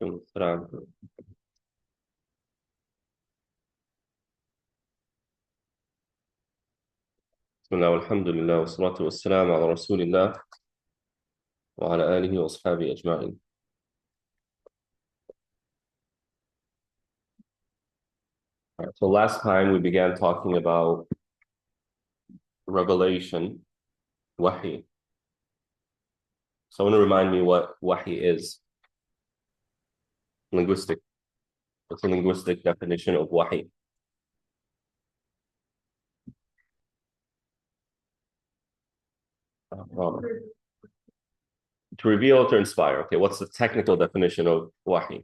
السلام. بسم الله والحمد لله والصلاة والسلام على رسول الله وعلى آله وأصحابه أجمعين. So last time we began talking about revelation, wahi. Someone remind me what wahi is. Linguistic. What's the linguistic definition of wahi? Um, to reveal or to inspire. Okay, what's the technical definition of wahi?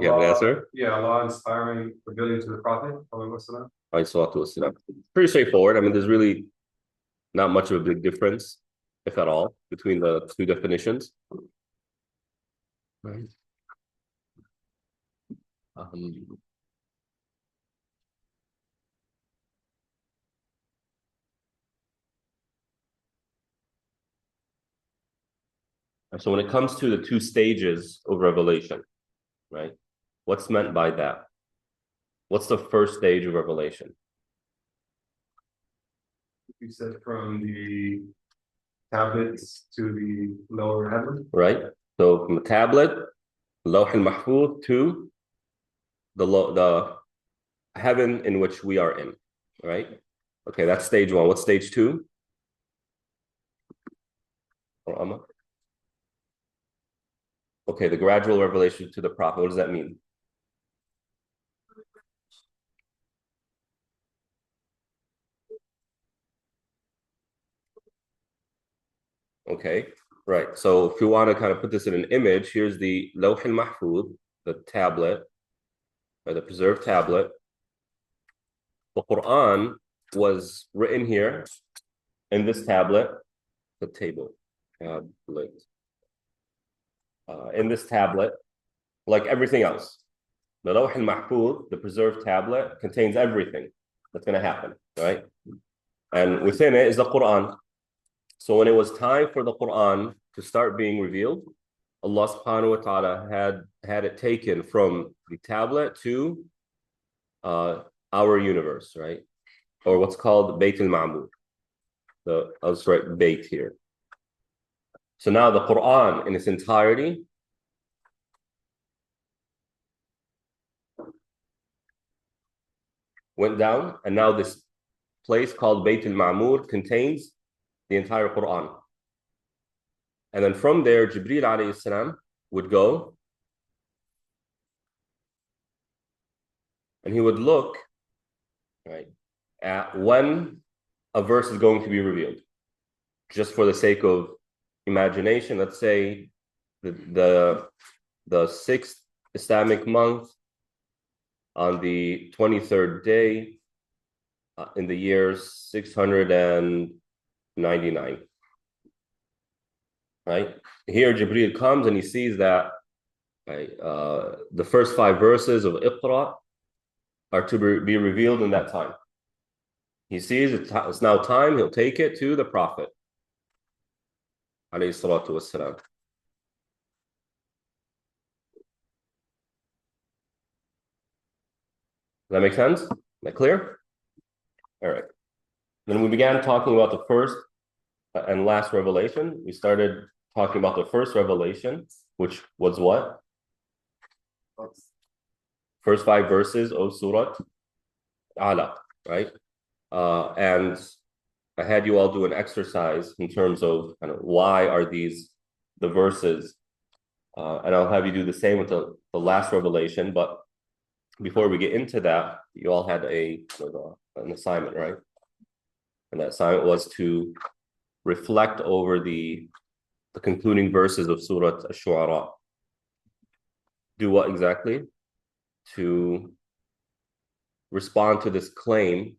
You have an answer? Yeah, Allah inspiring, revealing to the Prophet. Pretty straightforward. I mean, there's really not much of a big difference, if at all, between the two definitions. Right. So when it comes to the two stages of revelation, right? What's meant by that? What's the first stage of revelation? You said from the tablets to the lower heaven. Right. So from the tablet, Lawh al-Mahfuz, to the heaven in which we are in, right? Okay, that's stage one. What's stage two? Okay, the gradual revelation to the Prophet. What does that mean? Okay, right. So if you want to kind of put this in an image, here's the Lawh al-Mahfuz, the tablet, or the preserved tablet. The Quran was written here in this tablet, the table, tablet. In this tablet, like everything else. The Lawh al-Mahfuz, the preserved tablet, contains everything that's going to happen, right? And within it is the Quran. So when it was time for the Quran to start being revealed, Allah subhanahu wa ta'ala had it taken from the tablet to our universe, right? Or what's called Bayt al-Ma'mur. I'll just write Bayt here. So now the Quran in its entirety went down, and now this place called Bayt al-Ma'mur contains the entire Quran. And then from there, Jibreel alayhi salam would go and he would look, right, at when a verse is going to be revealed. Just for the sake of imagination, let's say the sixth Islamic month on the 23rd day in the year 699. Right? Here Jibreel comes and he sees that the first 5 verses of Iqra are to be revealed in that time. He sees it's now time, he'll take it to the Prophet. Alayhi salatu wassalam. Does that make sense? Is that clear? All right. Then we began talking about the first and last revelation. We started talking about the first revelation, which was what? First 5 verses of Surah Alaq, right? And I had you all do an exercise in terms of kind of why are these the verses, and I'll have you do the same with the last revelation. But before we get into that, you all had an assignment, right? And that assignment was to reflect over the concluding verses of Surah Ash-Shu'ara. Do what exactly? To respond to this claim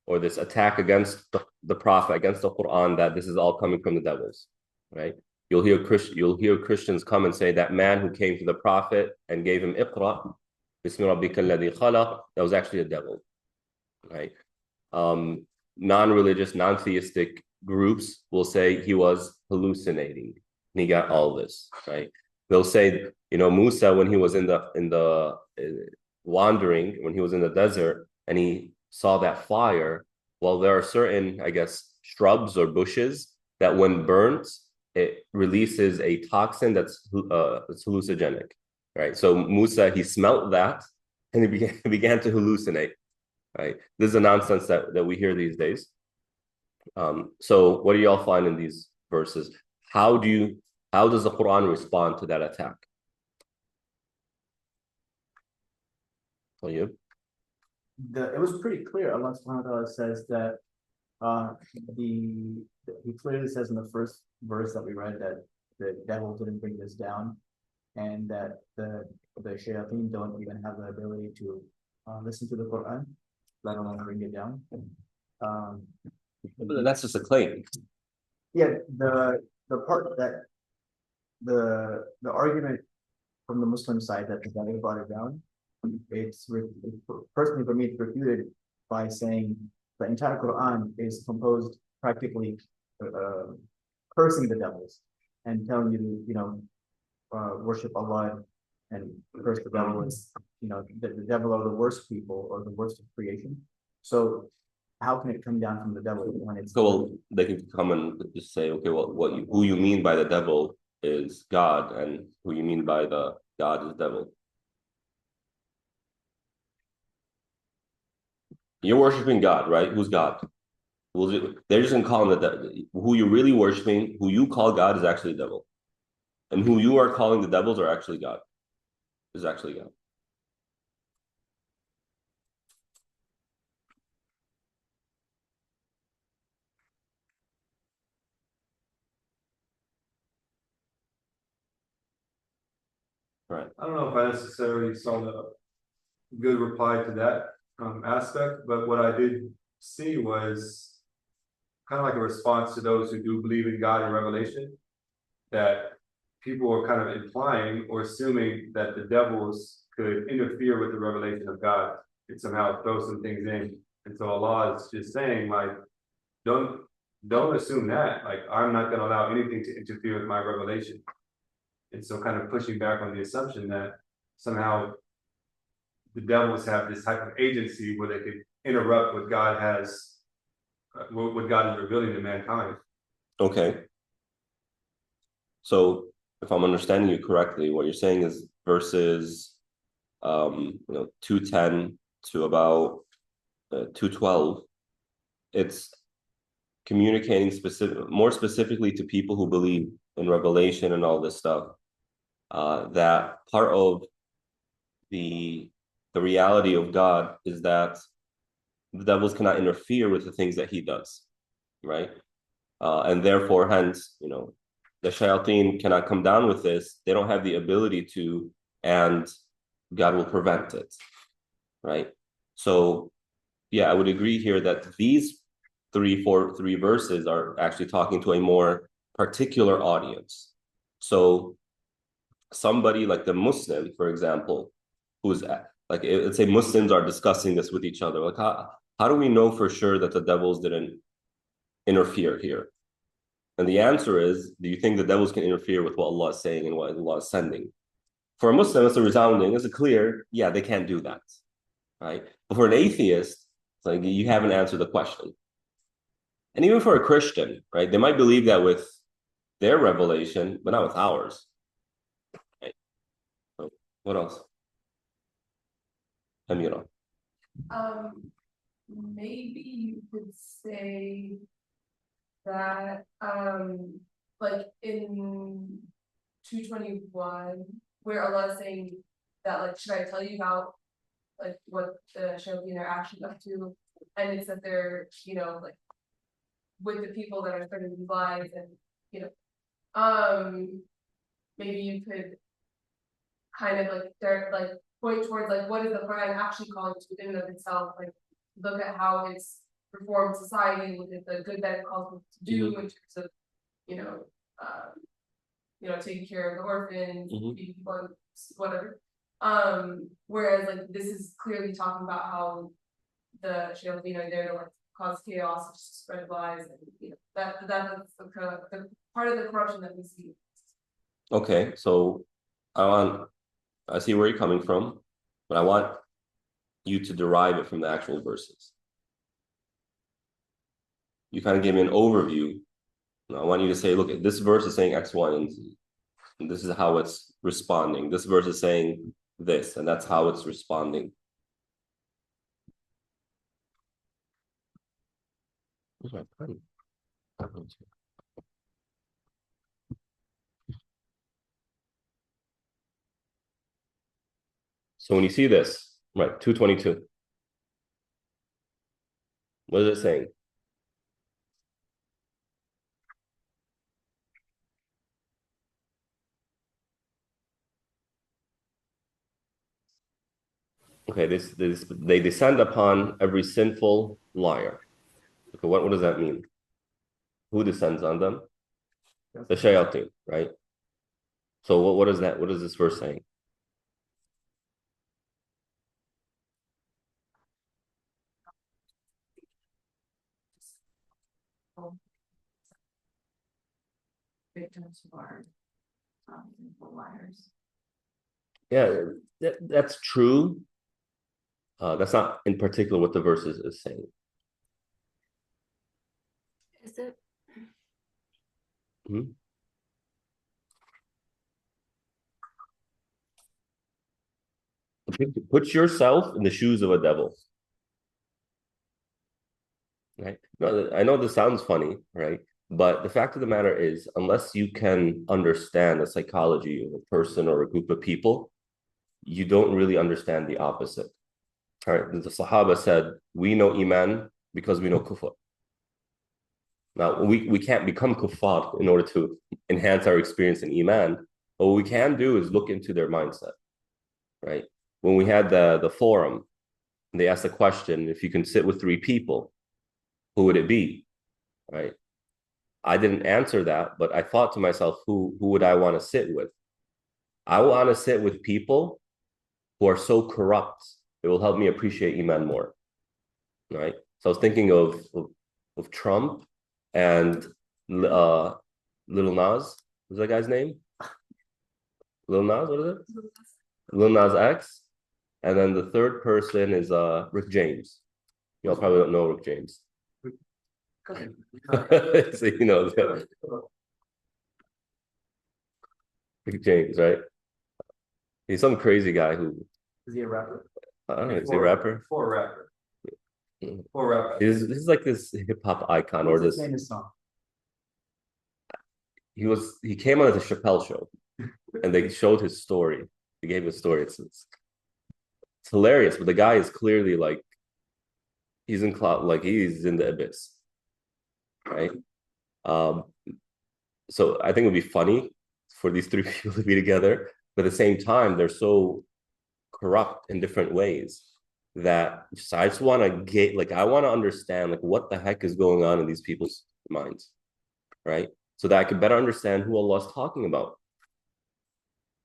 or this attack against the Prophet, against the Quran, that this is all coming from the devils, right? You'll hear Christians come and say that man who came to the Prophet and gave him Iqra, Bismi Rabbika alladhi khalaq, that was actually a devil, right? Non-religious, non-theistic groups will say he was hallucinating and he got all this, right? They'll say, Musa, when he was in the wandering, when he was in the desert and he saw that fire, well, there are certain, I guess, shrubs or bushes that when burnt, it releases a toxin that's hallucinogenic, right? So Musa, he smelt that and he began to hallucinate, right? This is a nonsense that we hear these days. So what do y'all find in these verses? How does the Quran respond to that attack? It was pretty clear. Allah subhanahu wa ta'ala says that he clearly says in the first verse that we read that the devil didn't bring this down, and that the shayateen don't even have the ability to listen to the Quran, let alone bring it down. That's just a claim. Yeah, the part that the argument from the Muslim side that the devil brought it down, personally for me, it's refuted by saying the entire Quran is composed practically cursing the devils and telling you to, worship Allah and curse the devil. Is, the devil are the worst people or the worst of creation. So how can it come down from the devil when it's... So they can come and just say, okay, well, who you mean by the devil is God, and who you mean by the God is devil. You're worshiping God, right? Who's God? They're just gonna call him who you're really worshiping, who you call God, is actually the devil. And who you are calling the devils are actually God. Is actually God. Right. I don't know if I necessarily saw the good reply to that aspect, but what I did see was kind of like a response to those who do believe in God and revelation, that people are kind of implying or assuming that the devils could interfere with the revelation of God and somehow throw some things in. And so Allah is just saying, like, don't assume that. Like, I'm not going to allow anything to interfere with my revelation. And so kind of pushing back on the assumption that somehow the devils have this type of agency where they could interrupt what God has, what God is revealing to mankind. Okay. So if I'm understanding you correctly, what you're saying is verses 210 to about 212, it's communicating more specifically to people who believe in revelation and all this stuff, that part of the reality of God is that the devils cannot interfere with the things that he does, right? And therefore, hence, the shayateen cannot come down with this. They don't have the ability to, and God will prevent it. right? So yeah, I would agree here that these three verses are actually talking to a more particular audience. So somebody like the Muslim, for example, who's like, let's say Muslims are discussing this with each other. Like, how do we know for sure that the devils didn't interfere here? And the answer is, do you think the devils can interfere with what Allah is saying and what Allah is sending? For a Muslim, it's a resounding, it's a clear, yeah, they can't do that, right? But for an atheist, it's like you haven't answered the question. And even for a Christian, right, they might believe that with their revelation, but not with ours. Right? So what else? Amira. Maybe you could say that, like in 221, where Allah is saying that, like, should I tell you about like what the shayateen are actually up to? And it's that they're, you know, like with the people that are spreading these lies, and you know, maybe you could kind of like point towards like what is the Quran actually calling to in and of itself, like look at how it's reformed society, look at the good that it calls them to do in terms of, you know, taking care of the orphans, feeding people, whatever. Whereas like this is clearly talking about how the shayateen are there to like cause chaos, just spread lies, and you know that's the kind of the part of the corruption that we see. Okay, so I see where you're coming from, but I want you to derive it from the actual verses. You kind of give me an overview. I want you to say, look, this verse is saying X, Y, and Z. And this is how it's responding. This verse is saying this, and that's how it's responding. Where's my pen? So when you see this, right, 222, what is it saying? Okay, they descend upon every sinful liar. Okay, what does that mean? Who descends on them? The shayateen, right? So what is that? What is this verse saying? Victims who are liars. Yeah, that's true. That's not in particular what the verse is saying. Is it? Put yourself in the shoes of a devil. Right? No, I know this sounds funny, right? But the fact of the matter is, unless you can understand the psychology of a person or a group of people, you don't really understand the opposite. All right, the Sahaba said, we know Iman because we know Kufr. Now, we can't become kuffar in order to enhance our experience in Iman. But what we can do is look into their mindset, right? When we had the forum, they asked a question, if you can sit with three people, who would it be, right? I didn't answer that, but I thought to myself, who would I want to sit with? I want to sit with people who are so corrupt, it will help me appreciate Iman more, right? So I was thinking of Trump and Lil Nas. What's that guy's name? Lil Nas, what is it? Lil Nas X. And then the third person is Rick James. Y'all probably don't know Rick James. So you know Rick James, right? He's some crazy guy who Is he a rapper? I don't know, is he a rapper? For a rapper. For a rapper. He's like this hip hop icon or this. Famous song. He came on at the Chappelle show and they showed his story. They gave his story. It's hilarious, but the guy is clearly like he's in cloud, like he's in the abyss. Right. So I think it would be funny for these three people to be together, but at the same time, they're so corrupt in different ways that I just want to get, like, I want to understand, like, what the heck is going on in these people's minds, right? So that I can better understand who Allah is talking about.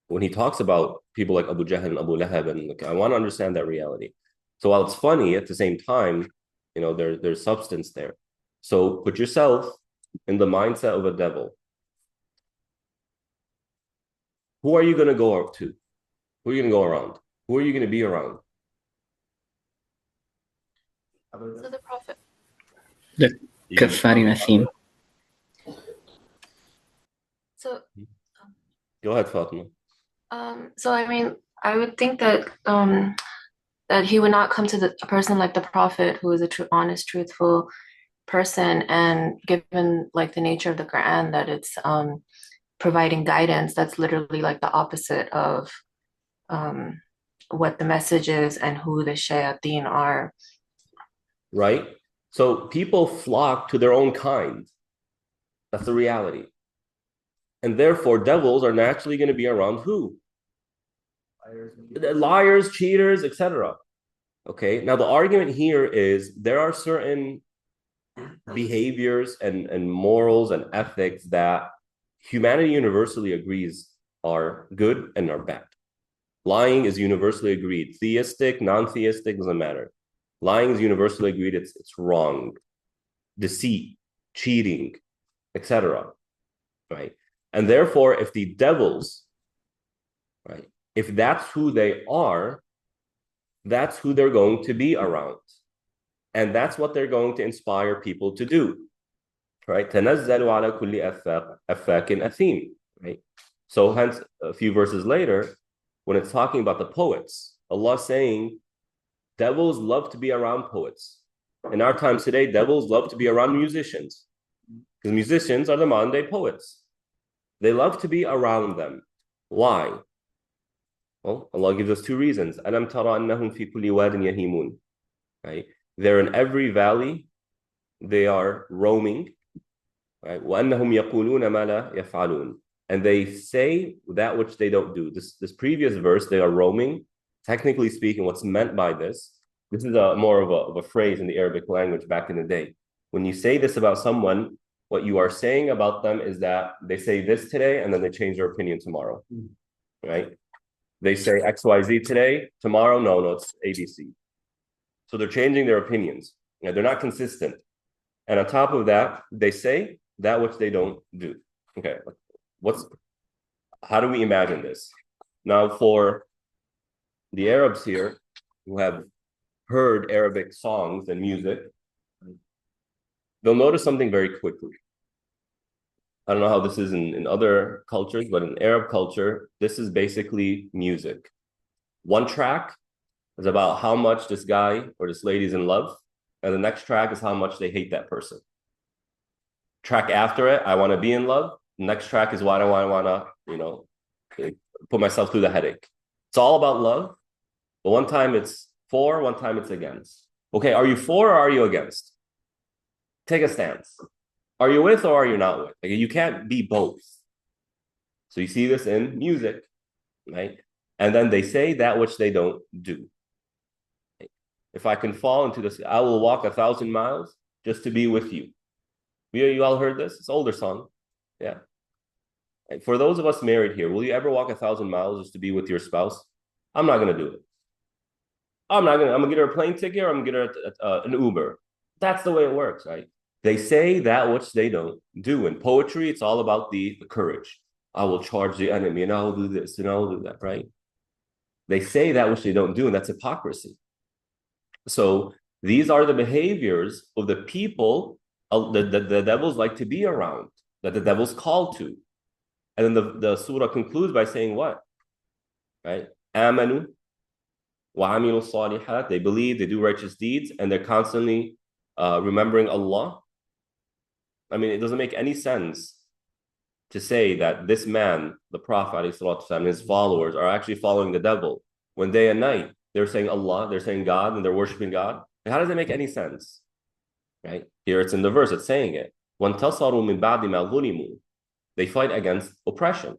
When he talks about people like Abu Jahl and Abu Lahab, and like, I want to understand that reality. So while it's funny, at the same time, there's substance there. So put yourself in the mindset of a devil. Who are you going to go up to? Who are you going to go around? Who are you going to be around? So the Prophet. The Kaffarin Athim. So Go ahead, Fatima. so I mean, I would think that that he would not come to a person like the Prophet, who is a honest, truthful person, and given like the nature of the Quran, that it's providing guidance, that's literally like the opposite of what the message is and who the shayateen are. Right? So people flock to their own kind. That's the reality. And therefore, devils are naturally going to be around who? Liars, cheaters, etc. Okay, now the argument here is there are certain behaviors and morals and ethics that humanity universally agrees are good and are bad. Lying is universally agreed. Theistic, non-theistic, doesn't matter. Lying is universally agreed, it's wrong. Deceit, cheating, etc. Right? And therefore, if the devils, right, if that's who they are, that's who they're going to be around. And that's what they're going to inspire people to do. Right? تَنَزَّلُ عَلَى كُلِّ أَفَّاكٍ أَثِيمٍ. Right? So hence, a few verses later, when it's talking about the poets, Allah saying, devils love to be around poets. In our times today, devils love to be around musicians. Because musicians are the modern day poets. They love to be around them. Why? Well, Allah gives us two reasons. أَلَمْ تَرَ أَنَّهُمْ فِي كُلِّ وَادٍ يَهِيمُونَ. Right? They're in every valley. They are roaming. Right? وَأَنَّهُمْ يَقُولُونَ مَا لَا يَفْعَلُونَ. And they say that which they don't do. This previous verse, they are roaming. Technically speaking, what's meant by this is more of a phrase in the Arabic language back in the day. When you say this about someone, what you are saying about them is that they say this today and then they change their opinion tomorrow, right? They say XYZ today, tomorrow, no, it's ABC. So they're changing their opinions. They're not consistent. And on top of that, they say that which they don't do. Okay, how do we imagine this? Now, for the Arabs here who have heard Arabic songs and music, they'll notice something very quickly. I don't know how this is in other cultures, but in Arab culture, this is basically music. One track is about how much this guy or this lady is in love, and the next track is how much they hate that person. Track after it, I want to be in love. The next track is why do I want to, put myself through the headache. It's all about love, but one time it's for, one time it's against. Okay, are you for or are you against? Take a stance. Are you with or are you not with? Like, you can't be both. So you see this in music, right? And then they say that which they don't do. If I can fall into this, I will walk 1,000 miles just to be with you. You all heard this? It's an older song. Yeah. For those of us married here, will you ever walk 1,000 miles just to be with your spouse? I'm not going to do it. I'm going to get her a plane ticket or I'm going to get her an Uber. That's the way it works, right? They say that which they don't do. In poetry, it's all about the courage. I will charge the enemy and I'll do this and I'll do that, right? They say that which they don't do, and that's hypocrisy. So these are the behaviors of the people that the devils like to be around, that the devils call to. And then the surah concludes by saying what? Right? Amanu wa amilu salihat. They believe, they do righteous deeds, and they're constantly remembering Allah. I mean, it doesn't make any sense to say that this man, the Prophet ﷺ, and his followers are actually following the devil when day and night they're saying Allah, they're saying God, and they're worshiping God. How does it make any sense? Right? Here it's in the verse, it's saying it. وَانْتَصَرُوا مِنْ بَعْدِ مَا ظُلِمُوا. They fight against oppression.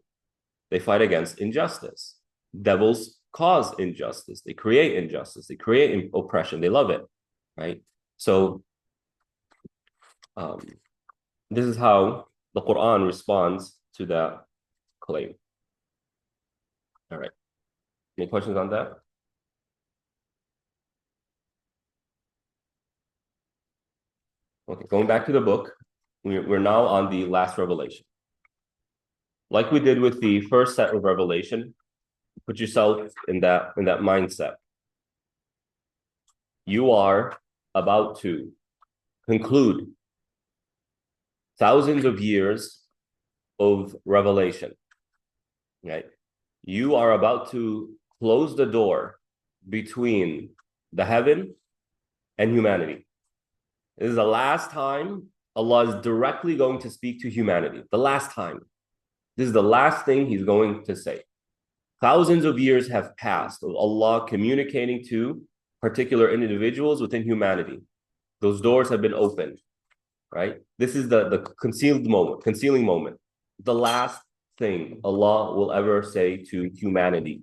They fight against injustice. Devils cause injustice, they create injustice, they create oppression, they love it, right? So this is how the Quran responds to that claim. All right. Any questions on that? Okay, going back to the book, we're now on the last revelation. Like we did with the first set of revelation, put yourself in that mindset. You are about to conclude thousands of years of revelation, right? You are about to close the door between the heaven and humanity. This is the last time Allah is directly going to speak to humanity. The last time. This is the last thing He's going to say. Thousands of years have passed of Allah communicating to particular individuals within humanity. Those doors have been opened, right? This is the concealing moment. The last thing Allah will ever say to humanity.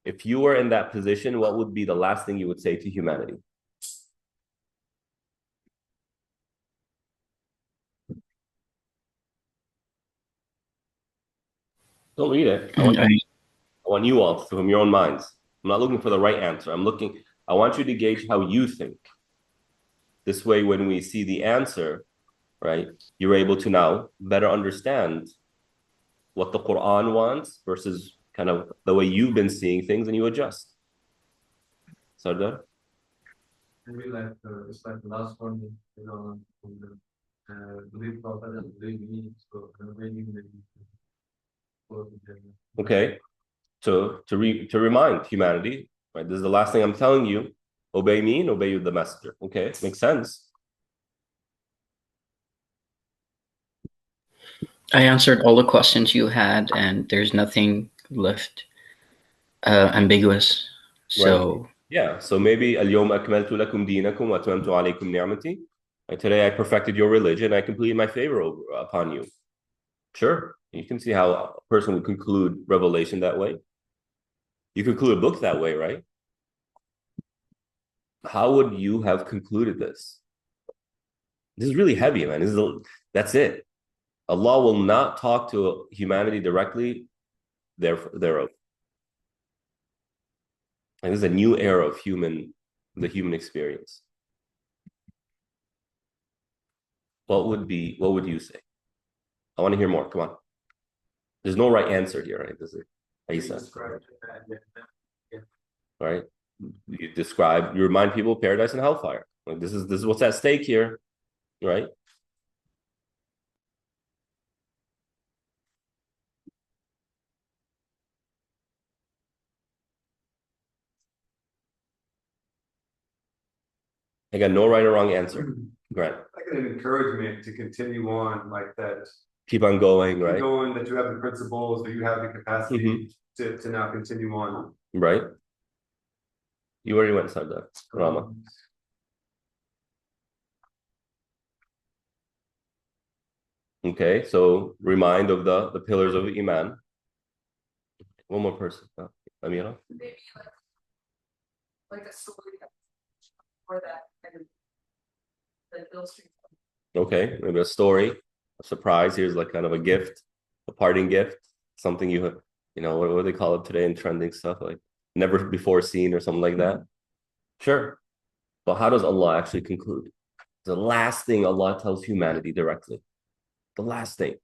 If you were in that position, what would be the last thing you would say to humanity? Don't read it. I want you all from your own minds. I'm not looking for the right answer. I want you to gauge how you think. This way, when we see the answer, right, you're able to now better understand what the Quran wants versus kind of the way you've been seeing things, and you adjust. Sardar? Maybe it's like the last one, believe Prophet and believe me, so okay. To remind humanity, right? This is the last thing I'm telling you. Obey me and obey the messenger. Okay, makes sense. I answered all the questions you had, and there's nothing left ambiguous. So right. Yeah, so maybe اليوم أكملت لكم دينكم وأتممت عليكم نعمتي. Today I perfected your religion. I completed my favor upon you. Sure, you can see how a person would conclude revelation that way. You conclude a book that way, right? How would you have concluded this? This is really heavy, man. That's it. Allah will not talk to humanity directly thereof. And this is a new era of the human experience. What would you say? I want to hear more. Come on. There's no right answer here, right? This is Isa. Right? You remind people of paradise and hellfire. Like this is what's at stake here, right? I got no right or wrong answer. Grant. Like an encouragement to continue on like that. Keep on going, right? Keep going, that you have the principles, that you have the capacity to now continue on. Right. You already went inside that, Rama. Okay, so remind of the pillars of Iman. One more person. Amira? Maybe like a story for that kind of like illustrates. Okay, maybe a story, a surprise. Here's like kind of a gift, a parting gift, something you know, what do they call it today in trending stuff, like never before seen or something like that. Sure. But how does Allah actually conclude? The last thing Allah tells humanity directly. The last thing.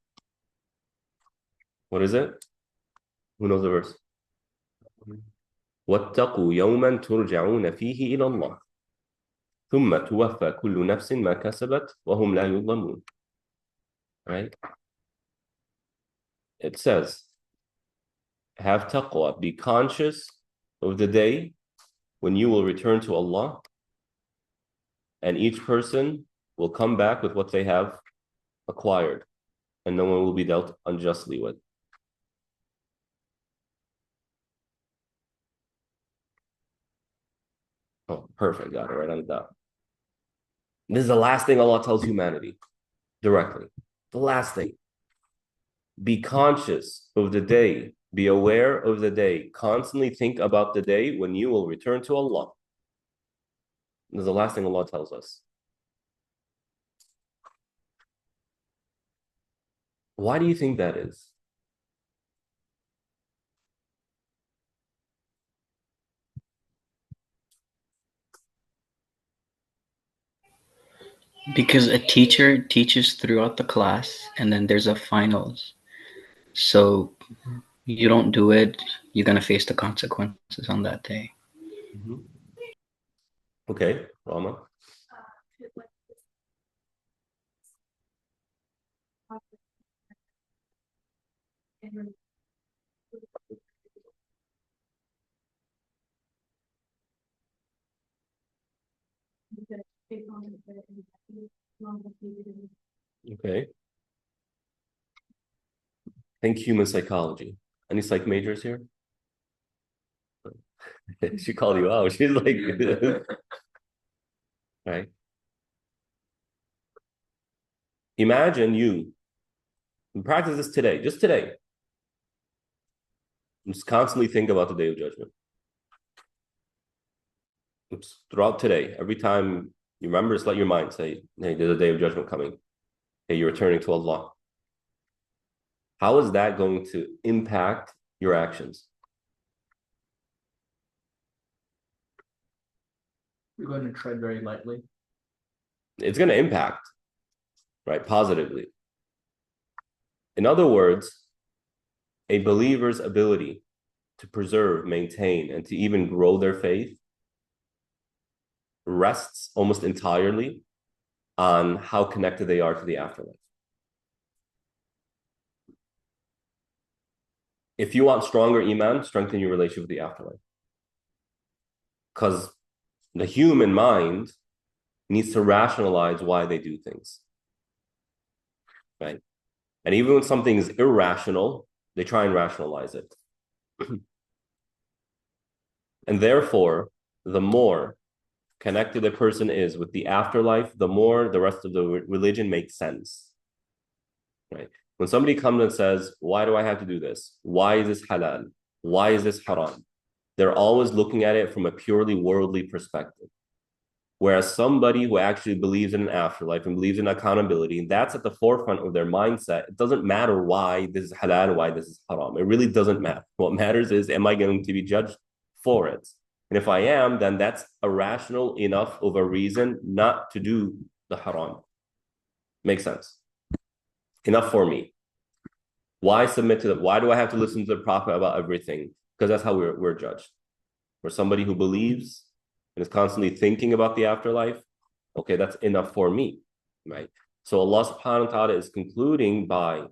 What is it? Who knows the verse? وَاتَّقُوا يَوْمًا تُرْجَعُونَ فِيهِ إِلَى اللَّهِ ثُمَّ تُوَفَّى كُلُّ نَفْسٍ مَا كَسَبَتْ وَهُمْ لَا يُظْلَمُونَ. Right? It says, have taqwa, be conscious of the day when you will return to Allah, and each person will come back with what they have acquired, and no one will be dealt unjustly with. Oh, perfect. Got it right on the dot. This is the last thing Allah tells humanity directly. The last thing. Be conscious of the day Be aware of the day. Constantly think about the day when you will return to Allah. This is the last thing Allah tells us. Why do you think that is? Because a teacher teaches throughout the class, and then there's a finals. So you don't do it, you're gonna face the consequences on that day. Okay, Rama. Okay. Think human psychology. Any psych majors here? She called you out. She's like, right. Imagine you practice this today, just today. Just constantly think about the day of judgment. It's throughout today, every time you remember, just let your mind say, hey, there's a day of judgment coming. Hey, you're returning to Allah. How is that going to impact your actions? You're going to tread very lightly. It's going to impact, right, positively. In other words, a believer's ability to preserve, maintain, and to even grow their faith rests almost entirely on how connected they are to the afterlife. If you want stronger iman, strengthen your relationship with the afterlife. Because the human mind needs to rationalize why they do things, right? And even when something is irrational, they try and rationalize it. And therefore, the more connected a person is with the afterlife, the more the rest of the religion makes sense, right? When somebody comes and says, why do I have to do this? Why is this halal? Why is this haram? They're always looking at it from a purely worldly perspective. Whereas somebody who actually believes in an afterlife and believes in accountability, and that's at the forefront of their mindset, it doesn't matter why this is halal, why this is haram. It really doesn't matter. What matters is, am I going to be judged for it? And if I am, then that's a rational enough of a reason not to do the haram. Makes sense. Enough for me. Why submit to them? Why do I have to listen to the Prophet about everything? Because that's how we're judged. We're somebody who believes and is constantly thinking about the afterlife. Okay, that's enough for me, right? So Allah subhanahu wa ta'ala is concluding by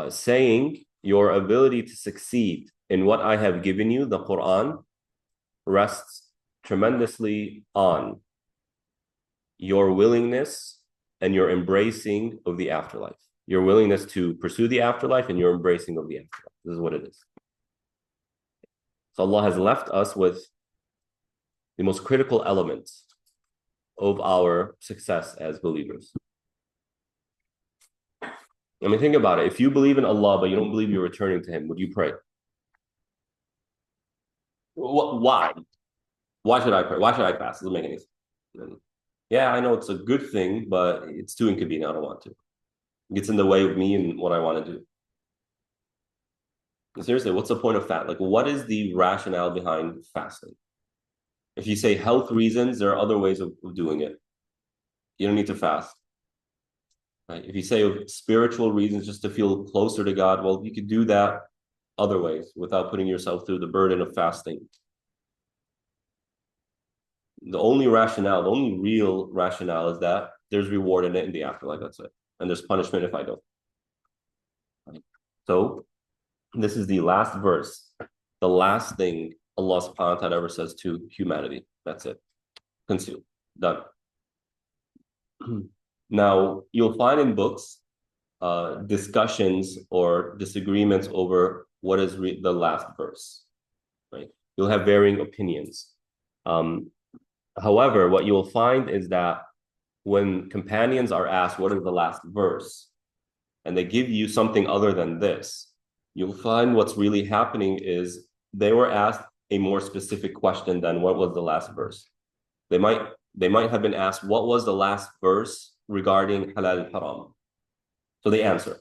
saying your ability to succeed in what I have given you, the Quran, rests tremendously on your willingness and your embracing of the afterlife. Your willingness to pursue the afterlife and your embracing of the afterlife. This is what it is. So Allah has left us with the most critical elements of our success as believers. I mean, think about it. If you believe in Allah, but you don't believe you're returning to Him, would you pray? Why? Why should I pray? Why should I fast? It doesn't make any sense. Yeah, I know it's a good thing, but it's too inconvenient. I don't want to. It gets in the way of me and what I want to do. And seriously, what's the point of fast? Like, what is the rationale behind fasting? If you say health reasons, there are other ways of doing it. You don't need to fast. Right? If you say spiritual reasons, just to feel closer to God, well, you could do that other ways without putting yourself through the burden of fasting. The only rationale, the only real rationale is that there's reward in it in the afterlife, that's it. And there's punishment if I don't. Right? So this is the last verse, the last thing Allah subhanahu wa ta'ala ever says to humanity. That's it. Consume. Done. Now, you'll find in books discussions or disagreements over what is the last verse. Right? You'll have varying opinions. However, what you'll find is that when companions are asked what is the last verse, and they give you something other than this, you'll find what's really happening is they were asked a more specific question than what was the last verse. They might have been asked, what was the last verse regarding halal and haram? So they answer.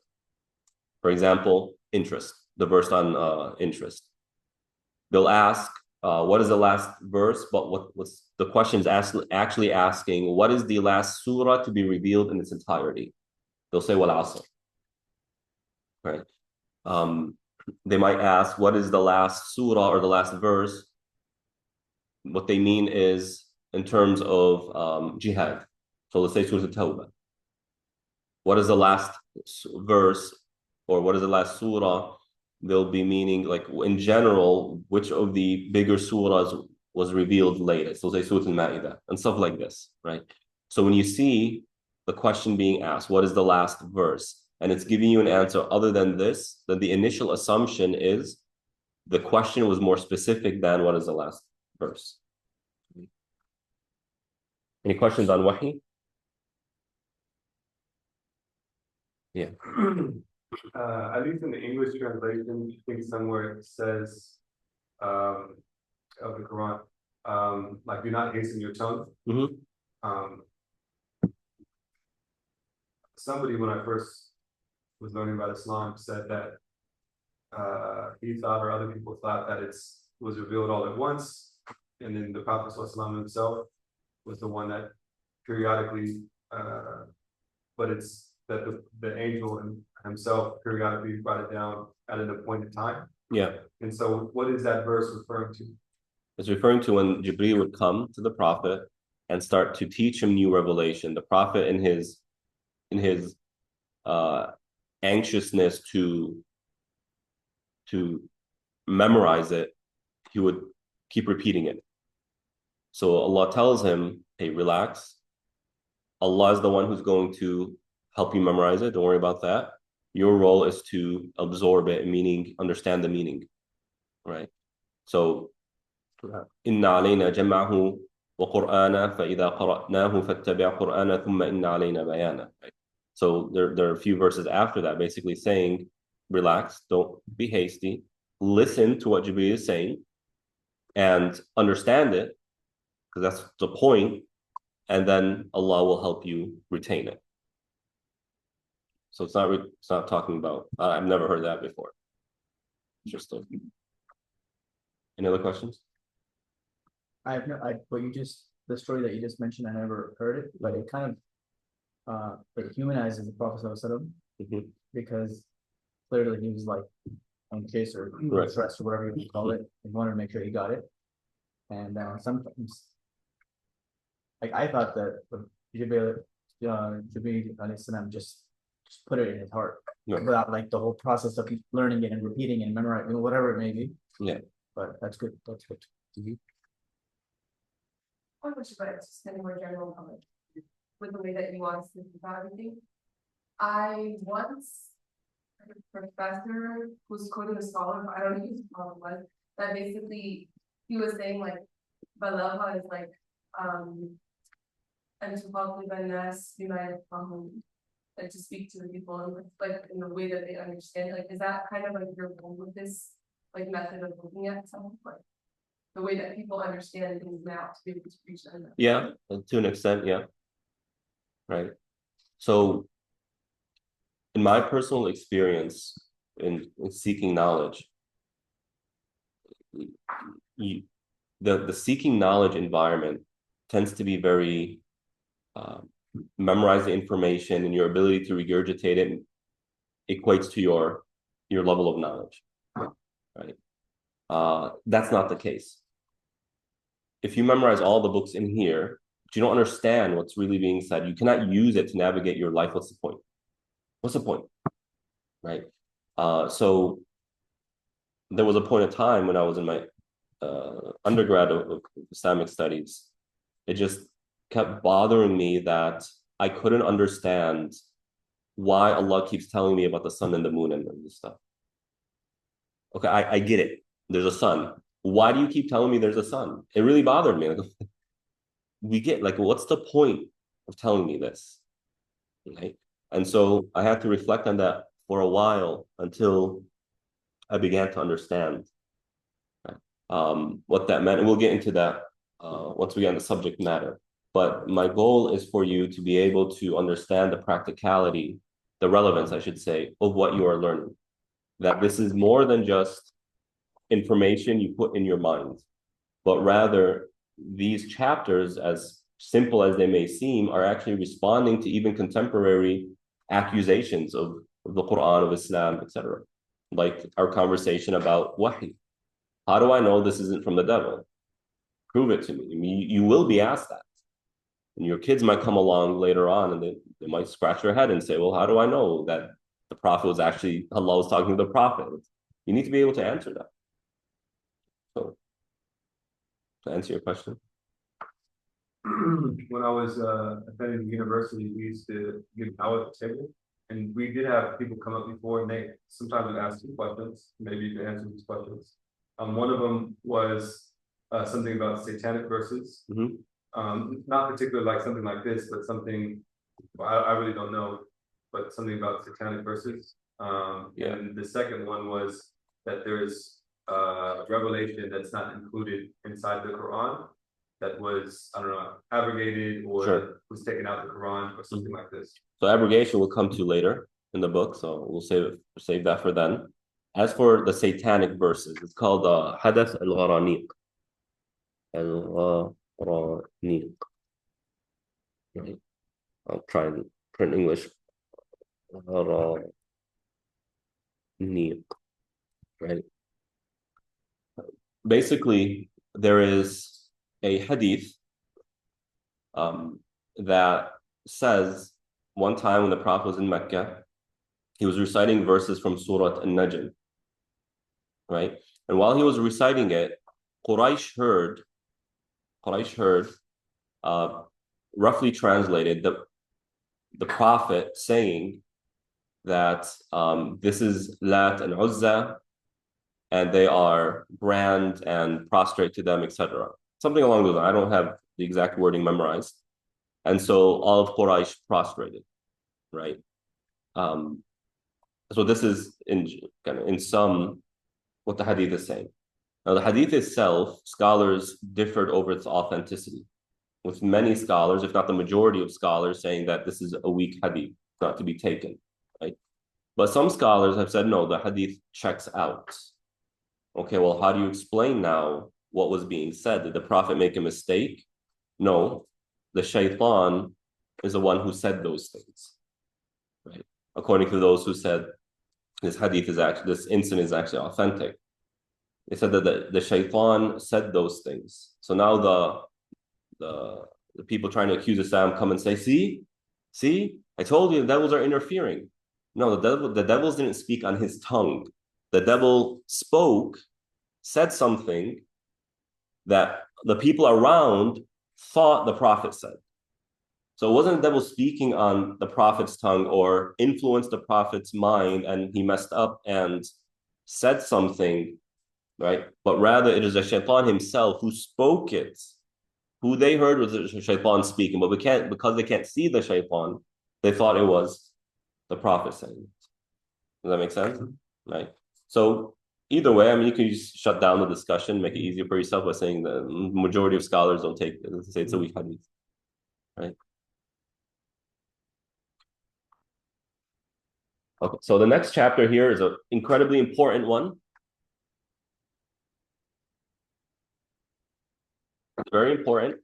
For example, interest, the verse on interest. They'll ask, what is the last verse? But what's the question is actually asking, what is the last surah to be revealed in its entirety? They'll say, wal asr. Right? They might ask, what is the last surah or the last verse? What they mean is in terms of jihad. So let's say Surah At-Tawbah. What is the last verse or what is the last surah? They'll be meaning, like, in general, which of the bigger surahs was revealed latest. So say Surah Al-Ma'idah and stuff like this, right? So when you see the question being asked, what is the last verse? And it's giving you an answer other than this, then the initial assumption is the question was more specific than what is the last verse. Any questions on Wahi? Yeah. At least in the English translation, I think somewhere it says, of the Quran, like, do not hasten your tongue. Somebody, when I first was learning about Islam, said that he thought, or other people thought, that was revealed all at once, and then the Prophet ﷺ himself was the one that periodically, but it's that the angel himself periodically brought it down at an appointed time. Yeah. And so what is that verse referring to? It's referring to when Jibreel would come to the Prophet and start to teach him new revelation. The Prophet, in his anxiousness to memorize it, he would keep repeating it. So Allah tells him, hey, relax. Allah is the one who's going to help you memorize it. Don't worry about that. Your role is to absorb it, meaning understand the meaning, right? So, inna alayna jam'ahu wa qur'ana fa idha qara'nahu fattabi' qur'ana thumma inna alayna bayana. So there are a few verses after that basically saying, relax, don't be hasty, listen to what Jibreel is saying and understand it, because that's the point, and then Allah will help you retain it. So it's not talking about, I've never heard that before. Interesting. Any other questions? The story that you just mentioned, I never heard it, but it kind of, it humanizes the Prophet ﷺ, because clearly he was like on case or stress or whatever you want to call it. He wanted to make sure he got it. And sometimes, like, I thought that Jibreel alayhi salam just put it in his heart without like the whole process of learning it and repeating it and memorizing, whatever it may be. Yeah. But that's good. That's good. One question, but it's just kind of more general comment with the way that you want to think about everything. I once had a professor who's quoting a scholar, but I don't know who the scholar was, that basically he was saying like balagha is like and to probably like to speak to the people and like in the way that they understand. Like, is that kind of like your goal with this like method of looking at something, like the way that people understand things now to be able to reach them? Yeah, to an extent, yeah. Right. So in my personal experience in seeking knowledge, the seeking knowledge environment tends to be very memorize the information, and your ability to regurgitate it equates to your level of knowledge, right? That's not the case. If you memorize all the books in here, but you don't understand what's really being said, you cannot use it to navigate your life. What's the point? What's the point, right? So there was a point of time when I was in my undergrad of Islamic studies, it just kept bothering me that I couldn't understand why Allah keeps telling me about the sun and the moon and this stuff. Okay, I get it. There's a sun. Why do you keep telling me there's a sun? It really bothered me. Like, we get, like, what's the point of telling me this? Right? And so I had to reflect on that for a while until I began to understand what that meant. And we'll get into that once we get on the subject matter. But my goal is for you to be able to understand the practicality, the relevance, I should say, of what you are learning. That this is more than just information you put in your mind, but rather these chapters, as simple as they may seem, are actually responding to even contemporary accusations of the Quran, of Islam, etc. Like our conversation about wahy. How do I know this isn't from the devil? Prove it to me. I mean, you will be asked that. And your kids might come along later on and they might scratch their head and say, well, how do I know that the Prophet was actually, Allah was talking to the Prophet? You need to be able to answer that. So, to answer your question. When I was attending the university, we used to give our table, and we did have people come up before, and they sometimes would ask you questions. Maybe you can answer these questions. One of them was something about satanic verses. Not particularly like something like this, but something I really don't know, but something about satanic verses. And the second one was that there's revelation that's not included inside the Quran, that was, I don't know, abrogated or was taken out of the Quran or something like this. So abrogation will come to later in the book, so we'll save that for then. As for the satanic verses, it's called Hadath al-Gharaniq. Al-Gharaniq. Right. I'll try and print English. Gharaniq. Right. Basically, there is a hadith that says one time when the Prophet was in Mecca, he was reciting verses from Surah An-Najm, right? And while he was reciting it, Quraysh heard, roughly translated, the Prophet saying that this is Lat and Uzza, and they are grand and prostrate to them, etc. Something along those lines. I don't have the exact wording memorized. And so all of Quraysh prostrated, right? So this is in sum what the hadith is saying. Now the hadith itself, scholars differed over its authenticity, with many scholars, if not the majority of scholars, saying that this is a weak hadith, not to be taken, right? But some scholars have said, no, the hadith checks out. Okay, well, how do you explain now what was being said? Did the Prophet make a mistake? No, the shaitan is the one who said those things, right? According to those who said this hadith is actually, this incident is actually authentic. They said that the shaitan said those things. So now the people trying to accuse Islam come and say, see, I told you the devils are interfering. No, the devils didn't speak on his tongue. The devil spoke, said something that the people around thought the Prophet said. So it wasn't the devil speaking on the Prophet's tongue or influenced the Prophet's mind and he messed up and said something, right? But rather it is the shaitan himself who spoke it. Who they heard was the shaitan speaking, but because they can't see the shaitan, they thought it was the Prophet saying it. Does that make sense? Right. So either way, I mean, you can just shut down the discussion, make it easier for yourself by saying the majority of scholars don't take it. Let's say it's a weak hadith, right? Okay, so the next chapter here is an incredibly important one. It's very important.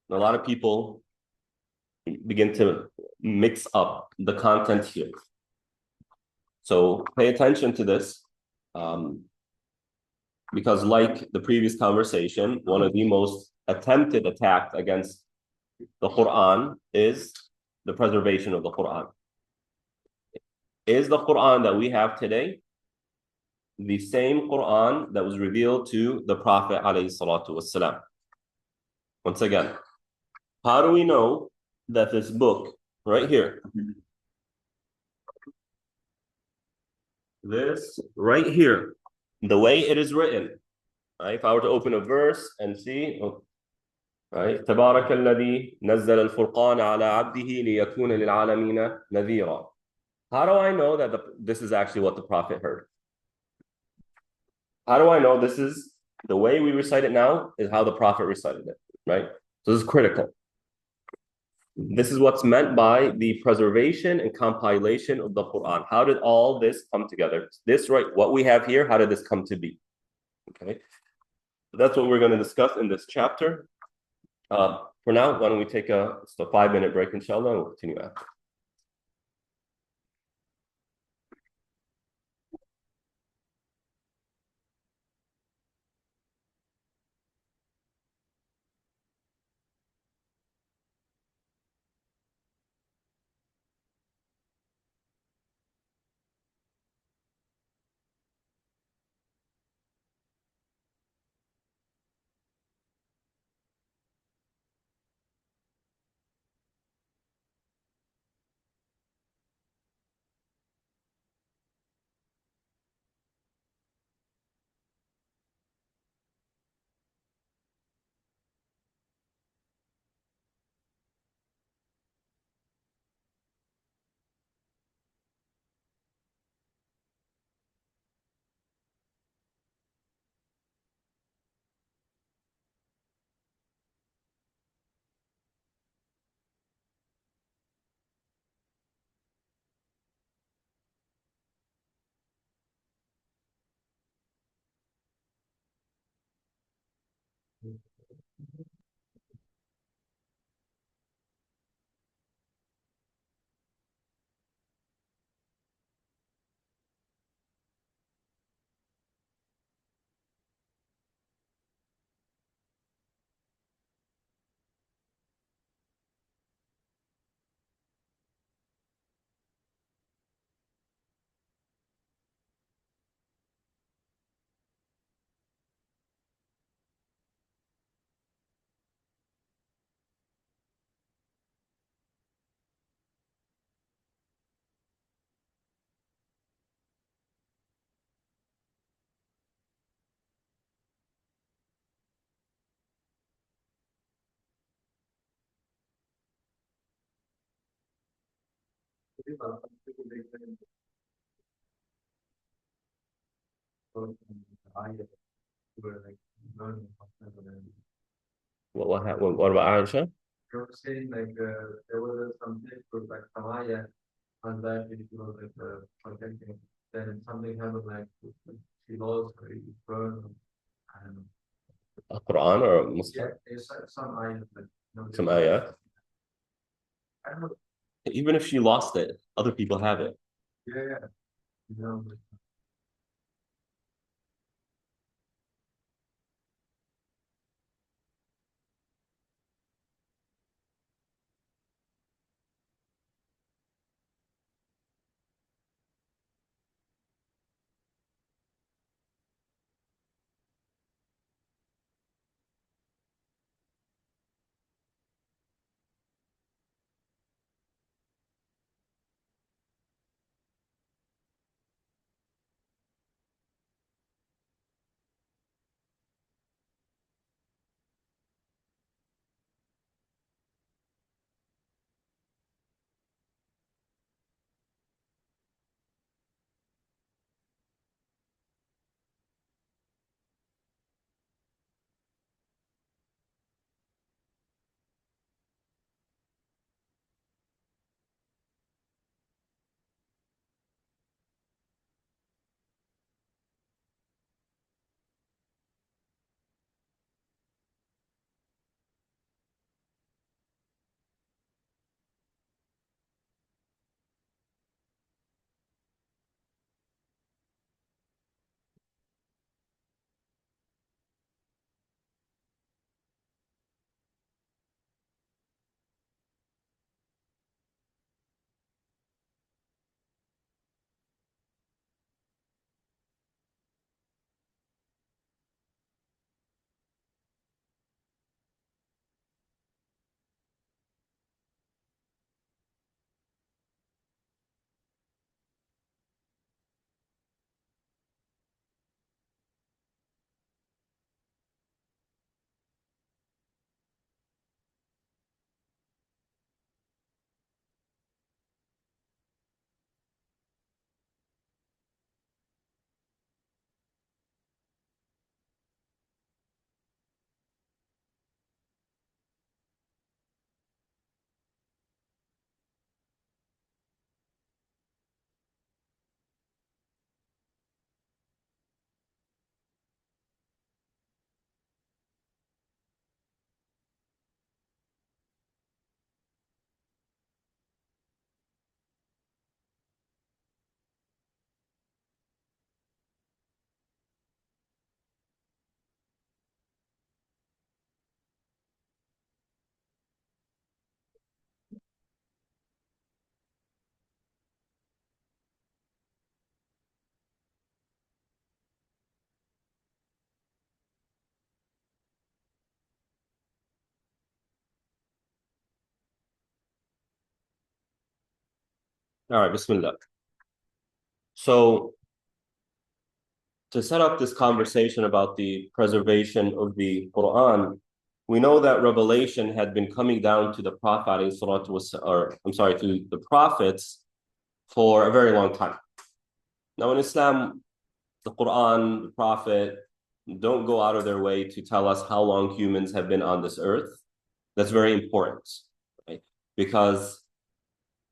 A lot of people begin to mix up the content here. So pay attention to this, because like the previous conversation, one of the most attempted attacks against the Quran is the preservation of the Quran. Is the Quran that we have today the same Quran that was revealed to the Prophet ﷺ? Once again, how do we know that this book right here, this right here, the way it is written, right? If I were to open a verse and see, right? تبارك الذي نزل الفرقان على عبده ليكون للعالمين نذيرا. How do I know that this is actually what the Prophet heard? How do I know this is the way we recite it now is how the Prophet recited it, right? So this is critical. This is what's meant by the preservation and compilation of the Quran. How did all this come together? This, right, what we have here, how did this come to be? Okay. That's what we're going to discuss in this chapter. For now, why don't we take a 5-minute break, inshallah, and we'll continue after. What about Aisha? You're saying like there was some textbook like Samaya and that it was like protecting. Then something happened like she lost her burn and A Quran or a yeah, Muslim? there's some ayat like Some ayat. I don't know. Even if she lost it, other people have it. Yeah, yeah. You know, All right, Bismillah. So, to set up this conversation about the preservation of the Quran, we know that revelation had been coming down to the Prophet, to the prophets for a very long time. Now, in Islam, the Quran, the Prophet don't go out of their way to tell us how long humans have been on this earth. That's very important, right? Because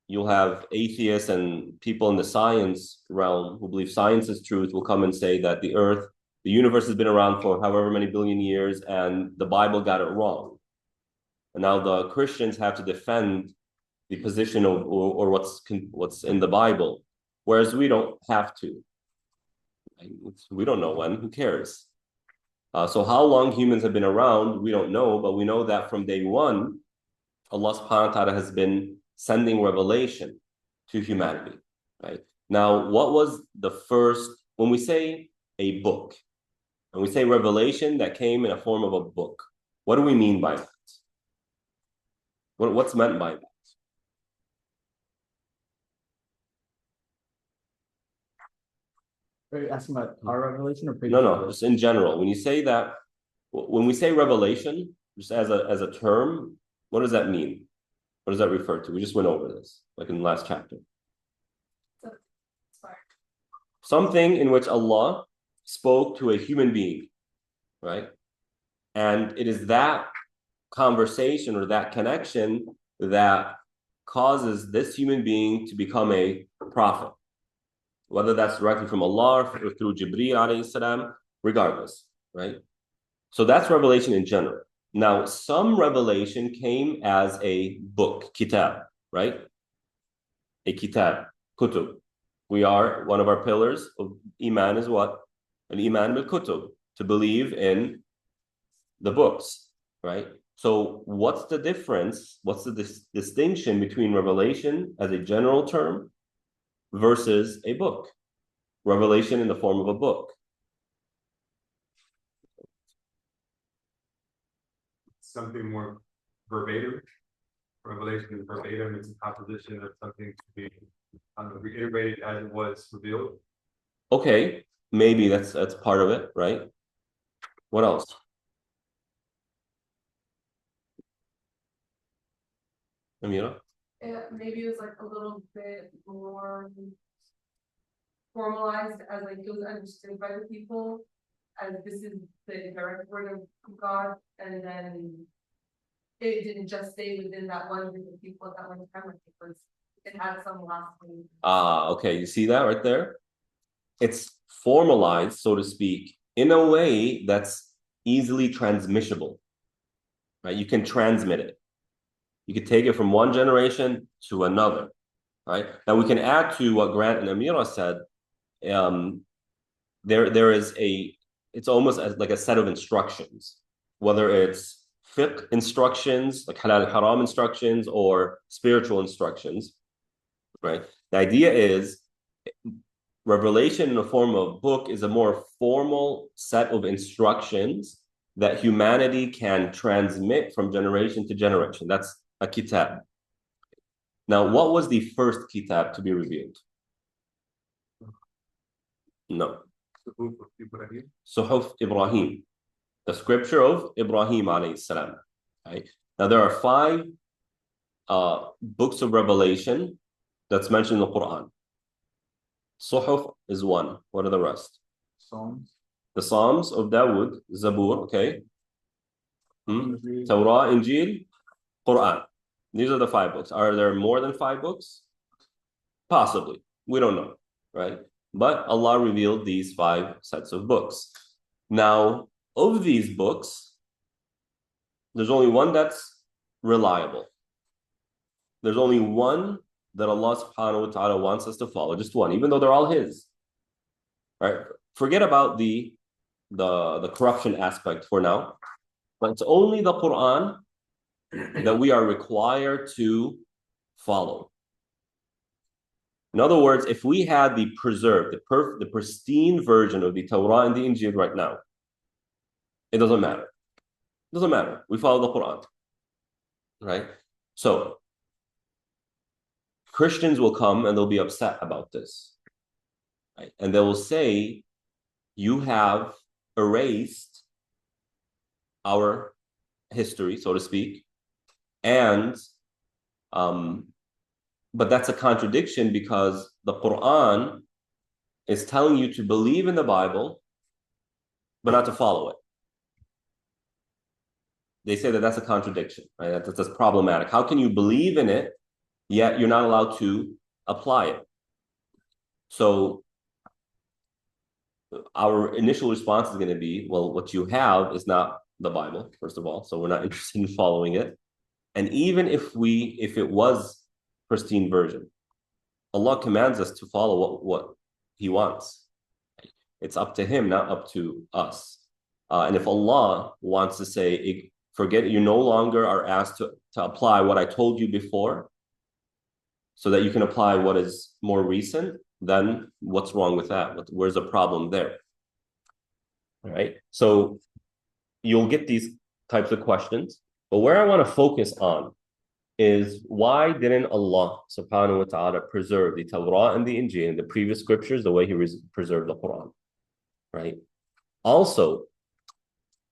you'll have atheists and people in the science realm who believe science is truth will come and say that the universe has been around for however many billion years and the Bible got it wrong. And now the Christians have to defend the position of or what's in the Bible, whereas we don't have to. We don't know when, who cares? So how long humans have been around, we don't know, but we know that from day one, Allah subhanahu wa ta'ala has been sending revelation to humanity, right? Now, what was the first, when we say a book, and we say revelation that came in a form of a book, what do we mean by that? What's meant by that? Are you asking about our revelation or No, just in general. When you say that, when we say revelation, just as a term, what does that mean? What does that refer to? We just went over this, like in the last chapter. Something in which Allah spoke to a human being, right? And it is that conversation or that connection that causes this human being to become a prophet, whether that's directly from Allah or through Jibreel alayhi salam, regardless, right? So that's revelation in general. Now, some revelation came as a book, kitab, right? A kitab, kutub. One of our pillars of Iman is what? An Iman bil kutub, to believe in the books, right? So what's the difference? What's the distinction between revelation as a general term versus a book? Revelation in the form of a book. Something more verbatim. Revelation is verbatim. It's a composition of something to be reiterated as it was revealed. Okay, maybe that's part of it, right? What else? Amira? Yeah, maybe it was like a little bit more formalized as like it was understood by the people as this is the direct word of God, and then it didn't just stay within that one group of people at that one time, like it had some lasting. Okay, you see that right there? It's formalized, so to speak, in a way that's easily transmissible, right? You can transmit it. You can take it from one generation to another, right? Now we can add to what Grant and Amira said. There is it's almost as like a set of instructions, whether it's fiqh instructions, like halal haram instructions, or spiritual instructions, right? The idea is revelation in the form of book is a more formal set of instructions that humanity can transmit from generation to generation. That's a kitab. Now, what was the first kitab to be revealed? No. Suhuf Ibrahim, the scripture of Ibrahim alayhi salam. Right? Now, there are 5 books of revelation that's mentioned in the Quran. Suhuf is one. What are the rest? Psalms. The Psalms of Dawood, Zabur, okay. Torah, Injil, Quran. These are the 5 books. Are there more than 5 books? Possibly. We don't know, right? But Allah revealed these 5 sets of books. Now, of these books, there's only one that's reliable. There's only one that Allah subhanahu wa ta'ala wants us to follow, just one, even though they're all His. Right? Forget about the corruption aspect for now, but it's only the Quran that we are required to follow. In other words, if we had the preserved, the pristine version of the Torah and the Injil right now, it doesn't matter. It doesn't matter. We follow the Quran, right? So, Christians will come and they'll be upset about this. Right? And they will say, you have erased our history, so to speak. And but that's a contradiction because the Quran is telling you to believe in the Bible, but not to follow it. They say that that's a contradiction, right? That's problematic. How can you believe in it, yet you're not allowed to apply it? So our initial response is going to be, well, what you have is not the Bible, first of all, so we're not interested in following it. And even if it was pristine version, Allah commands us to follow what He wants. It's up to Him, not up to us. And if Allah wants to say, forget, you no longer are asked to apply what I told you before, so that you can apply what is more recent, then what's wrong with that? Where's the problem there? All right. So you'll get these types of questions, but where I want to focus on is why didn't Allah subhanahu wa ta'ala preserve the Torah and the Injil and the previous scriptures the way He preserved the Quran, right? Also,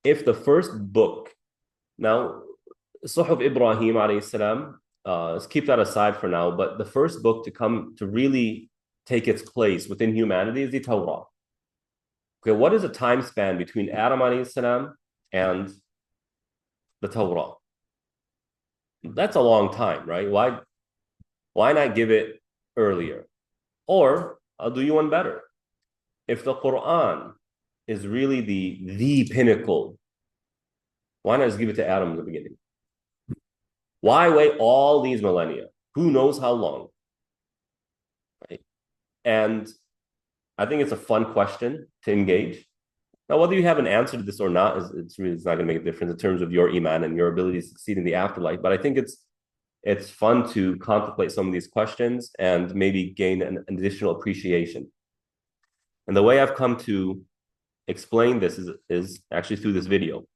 if the first book, now, Suhuf Ibrahim alayhi salam, let's keep that aside for now, but the first book to come to really take its place within humanity is the Torah. Okay, what is the time span between Adam alayhi salam and the Torah? That's a long time, right? Why not give it earlier? Or I'll do you one better. If the Quran is really the pinnacle, why not just give it to Adam in the beginning? Why wait all these millennia? Who knows how long? Right? And I think it's a fun question to engage. Now, whether you have an answer to this or not, it's not going to make a difference in terms of your iman and your ability to succeed in the afterlife. But I think it's fun to contemplate some of these questions and maybe gain an additional appreciation. And the way I've come to explain this is actually through this video.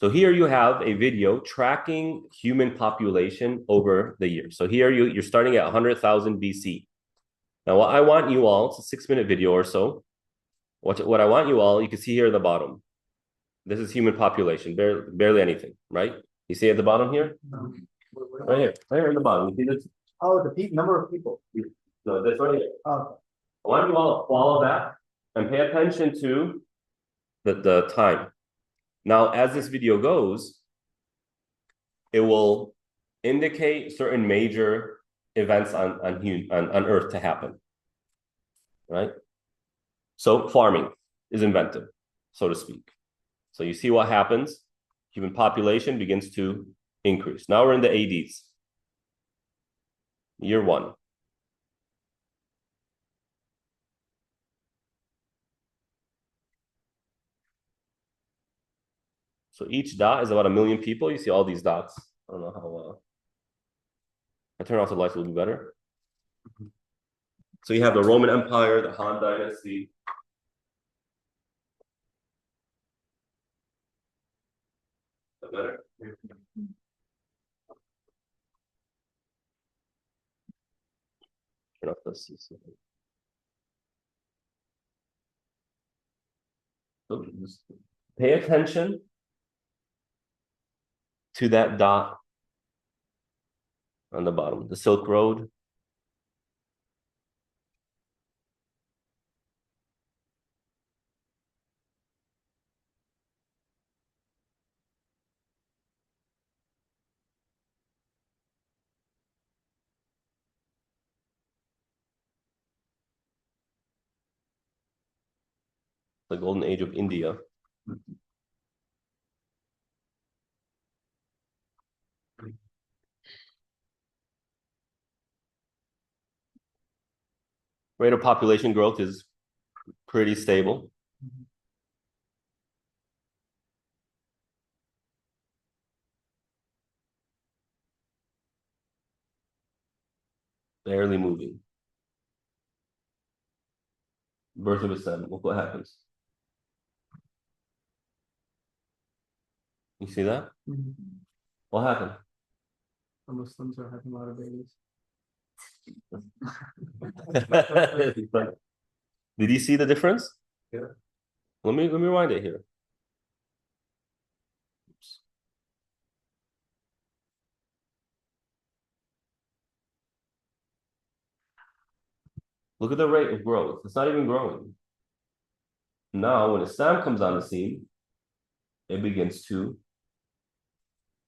So here you have a video tracking human population over the years. So here you're starting at 100,000 BC. Now, what I want you all, it's a 6-minute video or so. What I want you all, you can see here at the bottom. This is human population, barely anything, right? You see at the bottom here? Right here in the bottom. You see this? Oh, the number of people. No, this right here. Oh, I want you all to follow that and pay attention to the time. Now, as this video goes, it will indicate certain major events on Earth to happen, right? So farming is invented, so to speak. So you see what happens. Human population begins to increase. Now we're in the 80s. Year 1. So each dot is about 1 million people. You see all these dots. I don't know how. I turn off the lights a little bit better. So you have the Roman Empire, the Han Dynasty. Better. Turn off this. So just pay attention to that dot on the bottom, the Silk Road. The golden age of India. Rate of population growth is pretty stable. Barely moving. Birth of a son. Look what happens. You see that? mhm. What happened? The Muslims are having a lot of babies. Did you see the difference? Yeah. Let me rewind it here. Oops. Look at the rate of growth. It's not even growing. Now, when Islam comes on the scene, it begins to,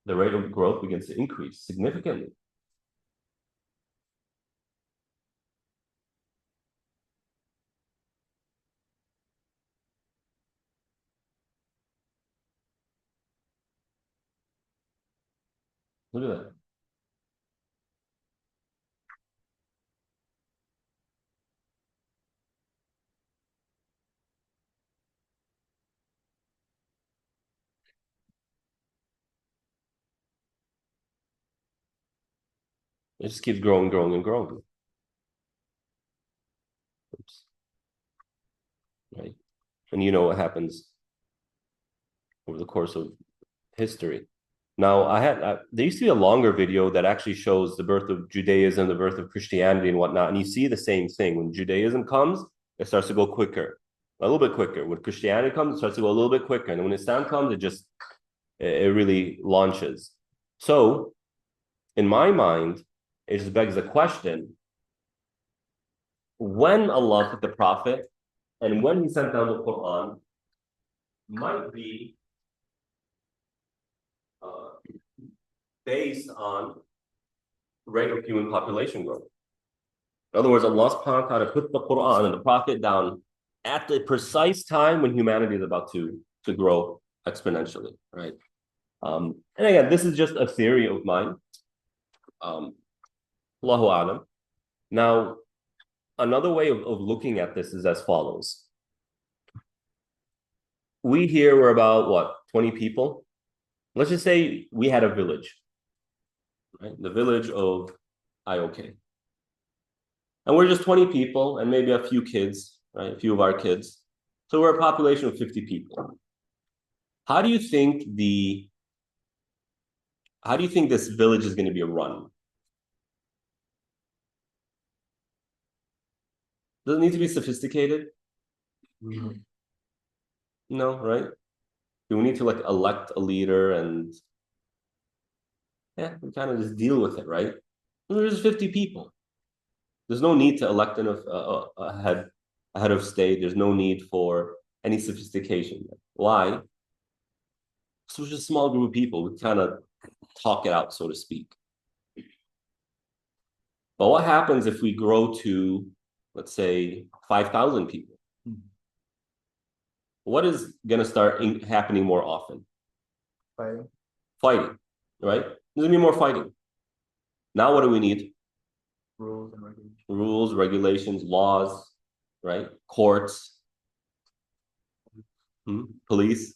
the rate of growth begins to increase significantly. Look at that. It just keeps growing, growing, and growing. Oops. Right. And you know what happens over the course of history. Now, there used to be a longer video that actually shows the birth of Judaism, the birth of Christianity and whatnot. And you see the same thing. When Judaism comes, it starts to go quicker, a little bit quicker. When Christianity comes, it starts to go a little bit quicker. And when Islam comes, it really launches. So, in my mind, it just begs the question, when Allah put the Prophet and when He sent down the Quran might be based on rate of human population growth. In other words, Allah subhanahu wa ta'ala put the Quran and the Prophet down at the precise time when humanity is about to grow exponentially, right? And again, this is just a theory of mine. Allahu A'lam. Now, another way of looking at this is as follows. We here were about, what, 20 people? Let's just say we had a village, right? The village of IOK. And we're just 20 people and maybe a few kids, right? A few of our kids. So we're a population of 50 people. How do you think this village is going to be run? Does it need to be sophisticated? No, right? Do we need to like elect a leader and we kind of just deal with it, right? There's 50 people. There's no need to elect a head of state. There's no need for any sophistication. Why? So it's just a small group of people. We kind of talk it out, so to speak. But what happens if we grow to, let's say, 5,000 people? What is going to start happening more often? Fighting, right? There's going to be more fighting. Now what do we need? Rules and regulations. Rules, regulations, laws, right? Courts, police.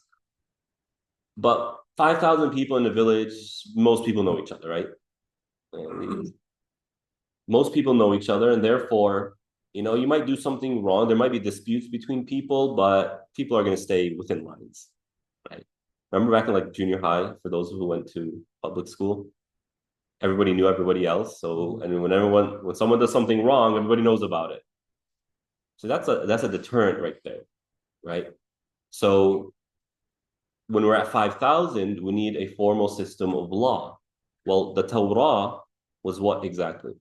But 5,000 people in the village, most people know each other, right? Most people know each other, and therefore, you might do something wrong. There might be disputes between people, but people are going to stay within lines, right? Remember back in like junior high, for those who went to public school, everybody knew everybody else. So, and when someone does something wrong, everybody knows about it. So that's a deterrent right there, right? So when we're at 5,000, we need a formal system of law. Well, the Torah was what exactly?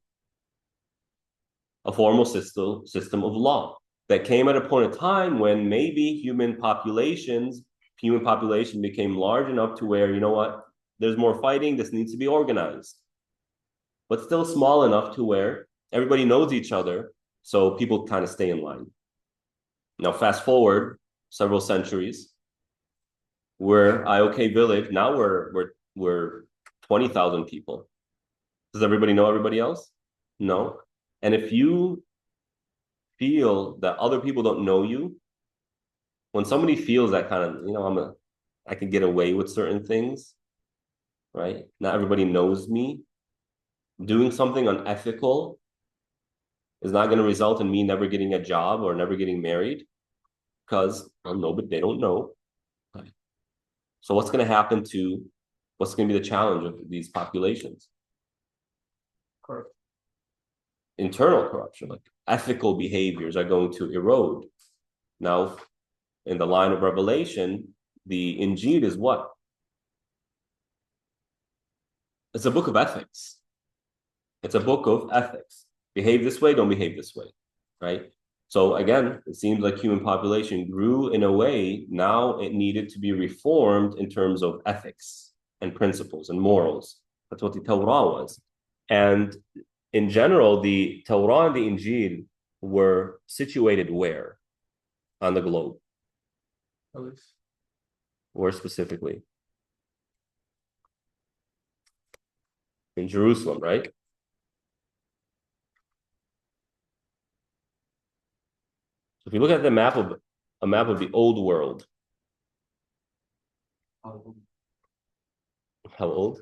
A formal system of law that came at a point in time when maybe human population became large enough to where, there's more fighting, this needs to be organized. But still small enough to where everybody knows each other, so people kind of stay in line. Now, fast forward several centuries, we're IOK village, now we're 20,000 people. Does everybody know everybody else? No. And if you feel that other people don't know you, when somebody feels that kind of, I can get away with certain things, right? Not everybody knows me. Doing something unethical is not going to result in me never getting a job or never getting married because but they don't know. Right? So what's going to be the challenge of these populations? Correct. internal corruption, like ethical behaviors are going to erode. Now, in the line of revelation, the Injil is what? It's a book of ethics. It's a book of ethics. Behave this way, don't behave this way, right? So again, it seems like human population grew in a way, now it needed to be reformed in terms of ethics and principles and morals. That's what the Torah was. And in general, the Torah and the Injil were situated where on the globe? Where specifically? In Jerusalem, right? So if you look at a map of the old world, how old?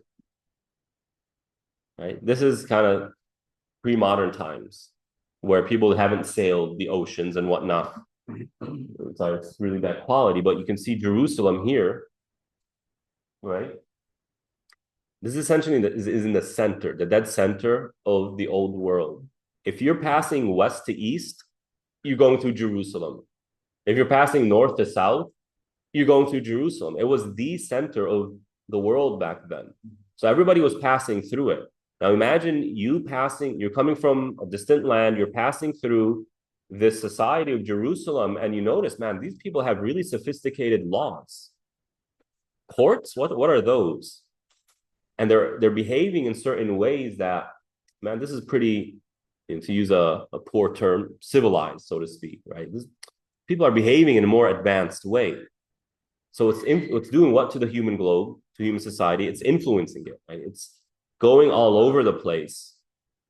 Right? This is kind of pre-modern times where people haven't sailed the oceans and whatnot. So it's really bad quality, but you can see Jerusalem here, right? This is essentially is in the center, the dead center of the old world. If you're passing west to east, you're going through Jerusalem. If you're passing north to south, you're going through Jerusalem. It was the center of the world back then. So everybody was passing through it. Now imagine you're coming from a distant land, you're passing through this society of Jerusalem, and you notice, man, these people have really sophisticated laws. Courts, what are those? And they're behaving in certain ways that, man, this is pretty, to use a poor term, civilized, so to speak, right? People are behaving in a more advanced way. So it's doing what to the human globe, to human society? It's influencing it, right? It's going all over the place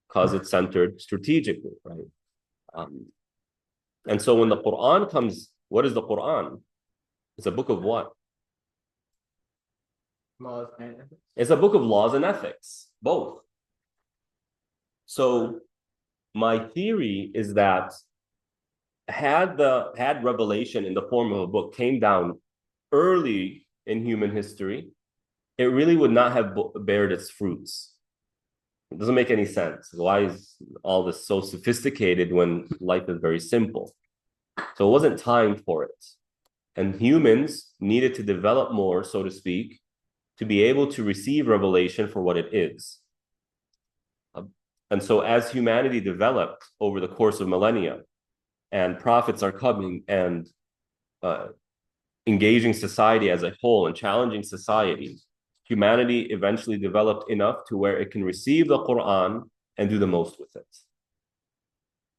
because it's centered strategically, right? And so when the Quran comes, what is the Quran? It's a book of what? Laws and ethics. It's a book of laws and ethics, both. So my theory is that had revelation in the form of a book came down early in human history, it really would not have bared its fruits. It doesn't make any sense. Why is all this so sophisticated when life is very simple? So it wasn't time for it. And humans needed to develop more, so to speak, to be able to receive revelation for what it is. And so as humanity developed over the course of millennia, and prophets are coming and engaging society as a whole and challenging society, humanity eventually developed enough to where it can receive the Quran and do the most with it.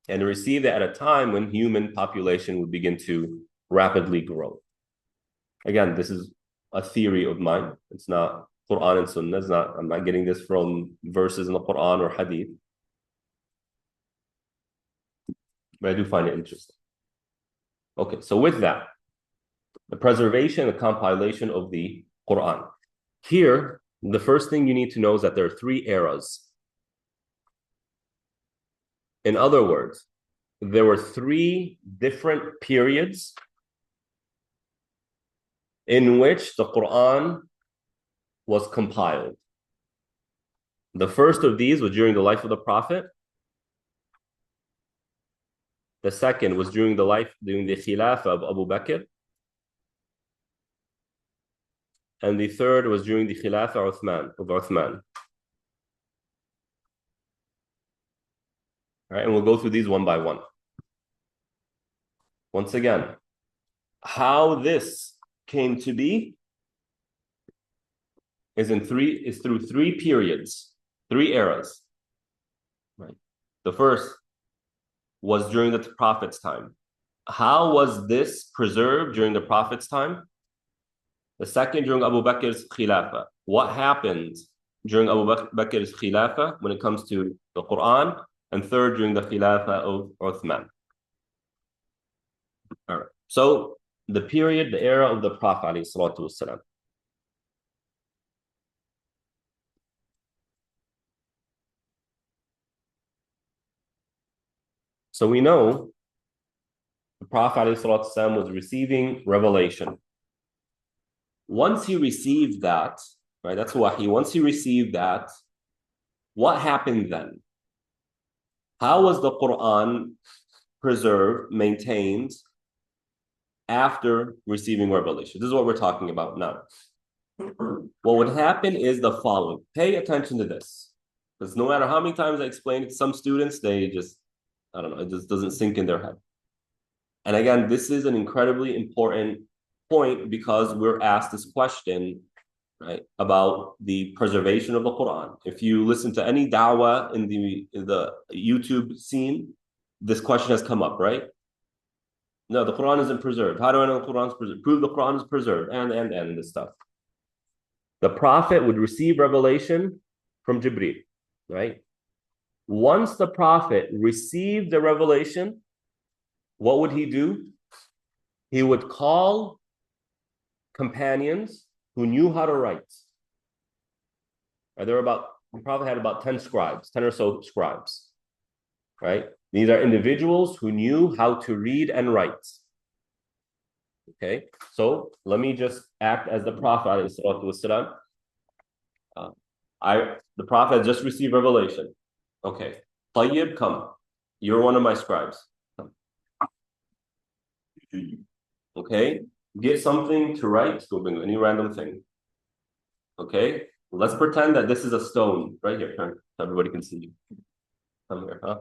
And receive it at a time when human population would begin to rapidly grow. Again, this is a theory of mine. It's not Quran and Sunnah. I'm not getting this from verses in the Quran or Hadith. But I do find it interesting. Okay, so with that, the preservation and compilation of the Quran. Here, the first thing you need to know is that there are 3 eras. In other words, there were 3 different periods in which the Quran was compiled. The first of these was during the life of the Prophet. The second was during the Khilafah of Abu Bakr. And the third was during the Khilafah of Uthman. All right, and we'll go through these one by one. Once again, how this came to be is through 3 periods, 3 eras. Right. The first was during the Prophet's time. How was this preserved during the Prophet's time? The second, during Abu Bakr's Khilafah. What happened during Abu Bakr's Khilafah when it comes to the Quran? And third, during the Khilafah of Uthman. All right. So the period, the era of the Prophet ﷺ. So we know the Prophet ﷺ was receiving revelation. Once he received that, right, that's wahi, once he received that, what happened then? How was the Quran preserved, maintained after receiving revelation? This is what we're talking about now. What would happen is the following. Pay attention to this. Because no matter how many times I explain it to some students, they just, I don't know, it just doesn't sink in their head. And again, this is an incredibly important point because we're asked this question, right, about the preservation of the Quran. If you listen to any da'wah in the YouTube scene, this question has come up, right? No, the Quran isn't preserved. How do I know the Quran is preserved? Prove the Quran is preserved, and this stuff. The Prophet would receive revelation from Jibreel, right? Once the Prophet received the revelation, what would he do? He would call companions who knew how to write. The Prophet had about 10 scribes, 10 or so scribes, right? These are individuals who knew how to read and write. Okay, so let me just act as the Prophet. The Prophet has just received revelation. Okay, Tayyib, come. You're one of my scribes. Come. Okay, get something to write. Any random thing. Okay, let's pretend that this is a stone. Right here, turn so everybody can see you. Come here, huh?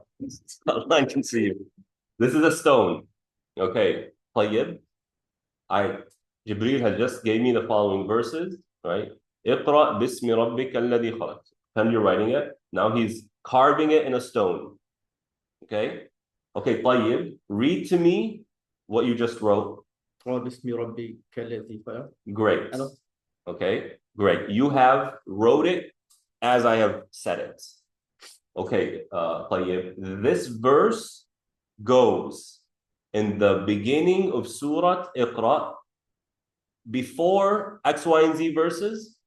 I can see you. This is a stone. Okay, Tayyib. Jibreel has just gave me the following verses, right? Iqra bismi rabbika alladhi khalaq. And you're writing it. Now he's carving it in a stone. Okay? Okay, Tayyib, read to me what you just wrote. Great. Okay, great. You have wrote it as I have said it. Okay, Tayyib, this verse goes in the beginning of Surah Iqra, before X, Y, and Z verses,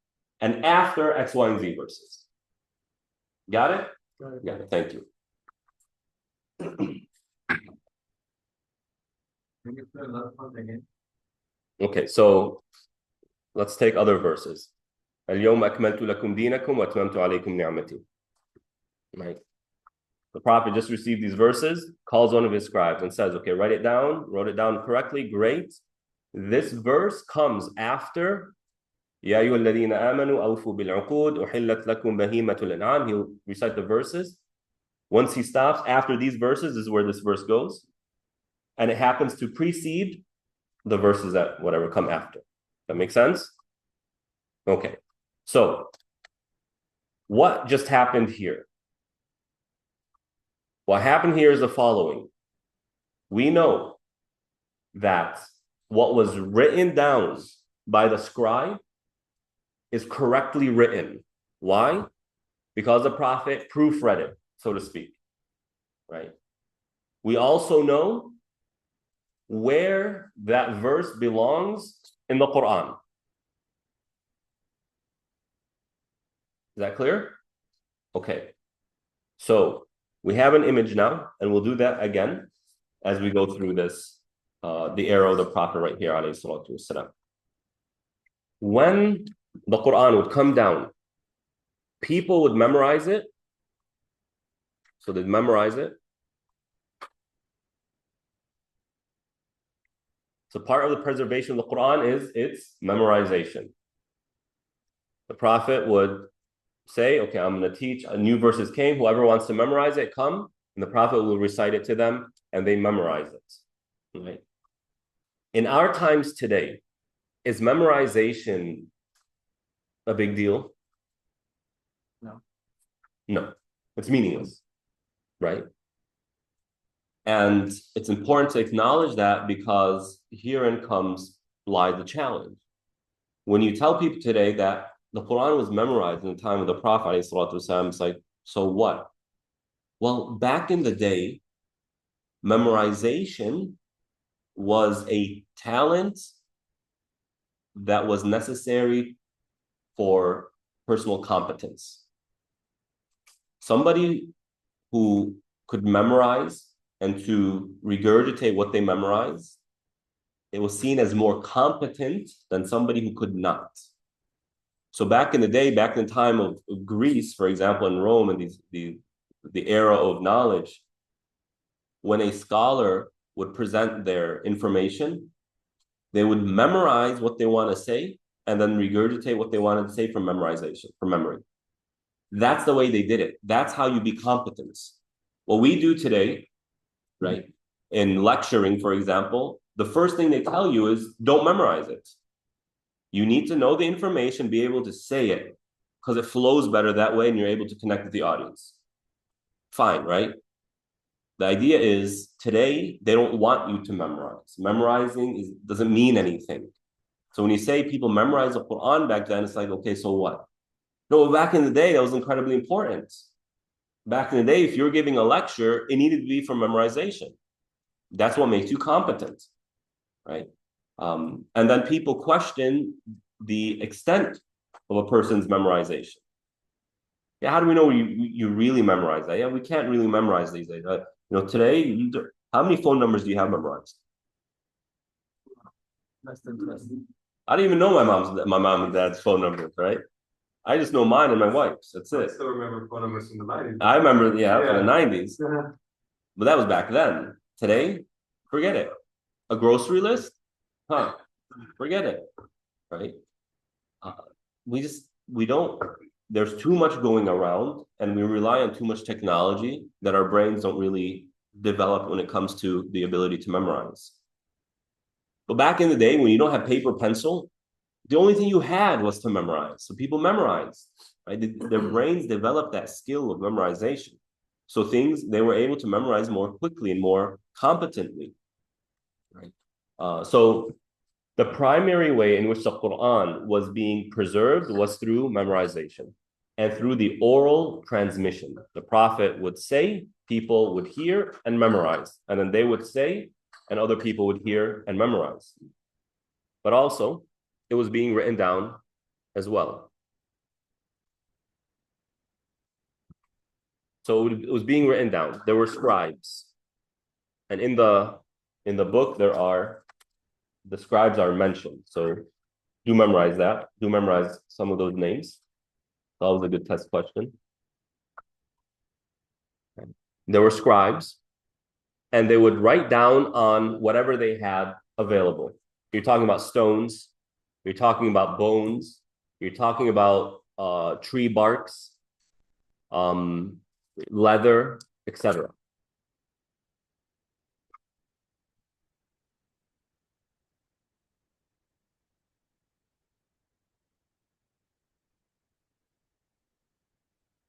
and after X, Y, and Z verses. Got it? Got it. Thank you. Okay, so let's take other verses. اليوم أكملت لكم دينكم وأتممت عليكم نعمتي. Right. The Prophet just received these verses, calls one of his scribes and says, okay, write it down, wrote it down correctly, great. This verse comes after يا أيها الذين آمنوا أوفوا بالعقود أحلت لكم بهيمة الأنعام. He'll recite the verses. Once he stops, after these verses is where this verse goes. And it happens to precede the verses that whatever come after. That makes sense? Okay. So what just happened here? What happened here is the following. We know that what was written down by the scribe is correctly written. Why? Because the Prophet proofread it, so to speak. Right? We also know where that verse belongs in the Quran. Is that clear? Okay. So we have an image now, and we'll do that again as we go through this, the arrow of the Prophet right here, alayhi salatu wasalam. When the Quran would come down, people would memorize it. So they'd memorize it. So part of the preservation of the Quran is its memorization. The Prophet would say, okay, I'm going to teach, new verses came, whoever wants to memorize it, come, and the Prophet will recite it to them, and they memorize it. Right? In our times today, is memorization a big deal? No, it's meaningless, right? And it's important to acknowledge that because herein lies the challenge. When you tell people today that the Quran was memorized in the time of the Prophet, it's like, so what? Well, back in the day, memorization was a talent that was necessary for personal competence. Somebody who could memorize and to regurgitate what they memorized, it was seen as more competent than somebody who could not. So back in the day, back in the time of Greece, for example, in Rome, and the era of knowledge, when a scholar would present their information, they would memorize what they want to say and then regurgitate what they wanted to say from memorization, from memory. That's the way they did it. That's how you be competent. What we do today, right, in lecturing, for example, the first thing they tell you is don't memorize it. You need to know the information, be able to say it, because it flows better that way and you're able to connect with the audience. Fine, right? The idea is today they don't want you to memorize. Memorizing doesn't mean anything. So when you say people memorize the Quran back then, it's like, okay, so what? No, back in the day, that was incredibly important. Back in the day, if you're giving a lecture, it needed to be for memorization. That's what makes you competent, right? And then people question the extent of a person's memorization. Yeah, how do we know you really memorize that? Yeah, we can't really memorize these days. Today, how many phone numbers do you have memorized? Less than 20. I don't even know my mom and dad's phone numbers, right? I just know mine and my wife's. That's I it. still remember phone numbers from the 90s. I remember, yeah, from the Yeah. 90s. But that was back then. Today, forget it. A grocery list? Huh. Forget it. Right? We don't, there's too much going around and we rely on too much technology that our brains don't really develop when it comes to the ability to memorize. But back in the day, when you don't have paper, pencil, the only thing you had was to memorize. So people memorized, right? Their brains developed that skill of memorization. So they were able to memorize more quickly and more competently, right? So the primary way in which the Quran was being preserved was through memorization and through the oral transmission. The Prophet would say, people would hear and memorize, and then they would say, and other people would hear and memorize. But also, it was being written down as well. So it was being written down. There were scribes. And in the book, the scribes are mentioned. So do memorize that. Do memorize some of those names. That was a good test question. There were scribes, and they would write down on whatever they had available. You're talking about stones, you're talking about bones, you're talking about tree barks, leather, etc.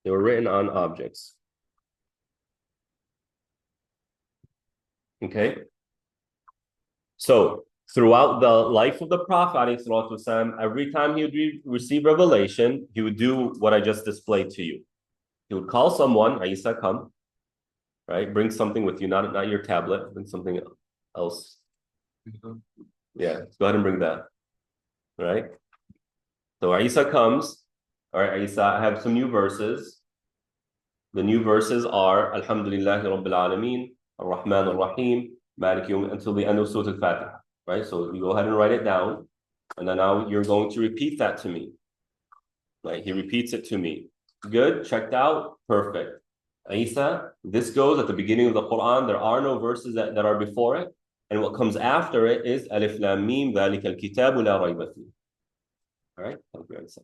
They were written on objects. Okay. So throughout the life of the Prophet, ﷺ, every time he would receive revelation, he would do what I just displayed to you. He would call someone, Isa, come, right? Bring something with you, not your tablet, bring something else. Yeah, go ahead and bring that, right? So Isa comes, all right, Isa, I have some new verses. The new verses are Alhamdulillahi Rabbil Alameen, Ar-Rahman Ar-Rahim, Malik Yawm, until the end of Surah Al-Fatiha, right? So you go ahead and write it down, and then now you're going to repeat that to me. Right? He repeats it to me. Good, checked out, perfect. Isa, this goes at the beginning of the Quran. There are no verses that are before it. And what comes after it is Alif Lam Mim, ذَلِكَ الْكِتَابُ لَا رَيْبَ فِيهِ. All right? Thank you, Isa.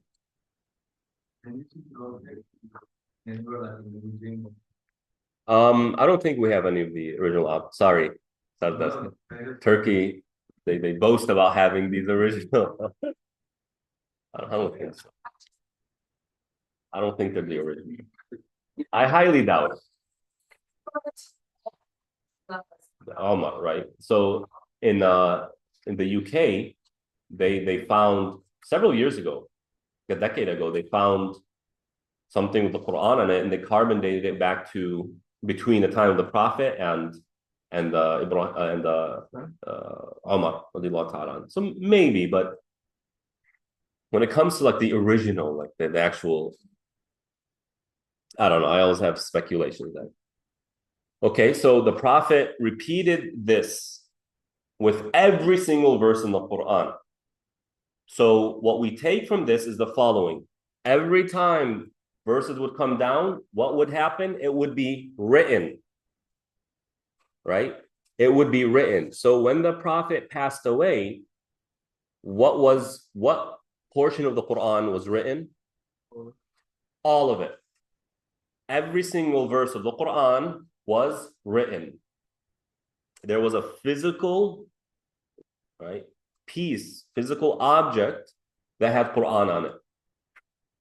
I don't think we have any of the original sorry. That's Turkey, they boast about having these original. I don't think so. I don't think they're the original. I highly doubt it. Alma, right? So in the UK, they found several years ago, a decade ago, they found something with the Quran on it, and they carbon dated it back to between the time of the Prophet and Umar radiallahu ta'ala. So maybe, but when it comes to like the original, like the actual, I don't know, I always have speculations there. Okay, so the Prophet repeated this with every single verse in the Quran. So what we take from this is the following. Every time verses would come down, what would happen? It would be written. right? It would be written. So when the Prophet passed away, what portion of the Quran was written? All of it. Every single verse of the Quran was written. There was a physical, right, piece, physical object that had Quran on it.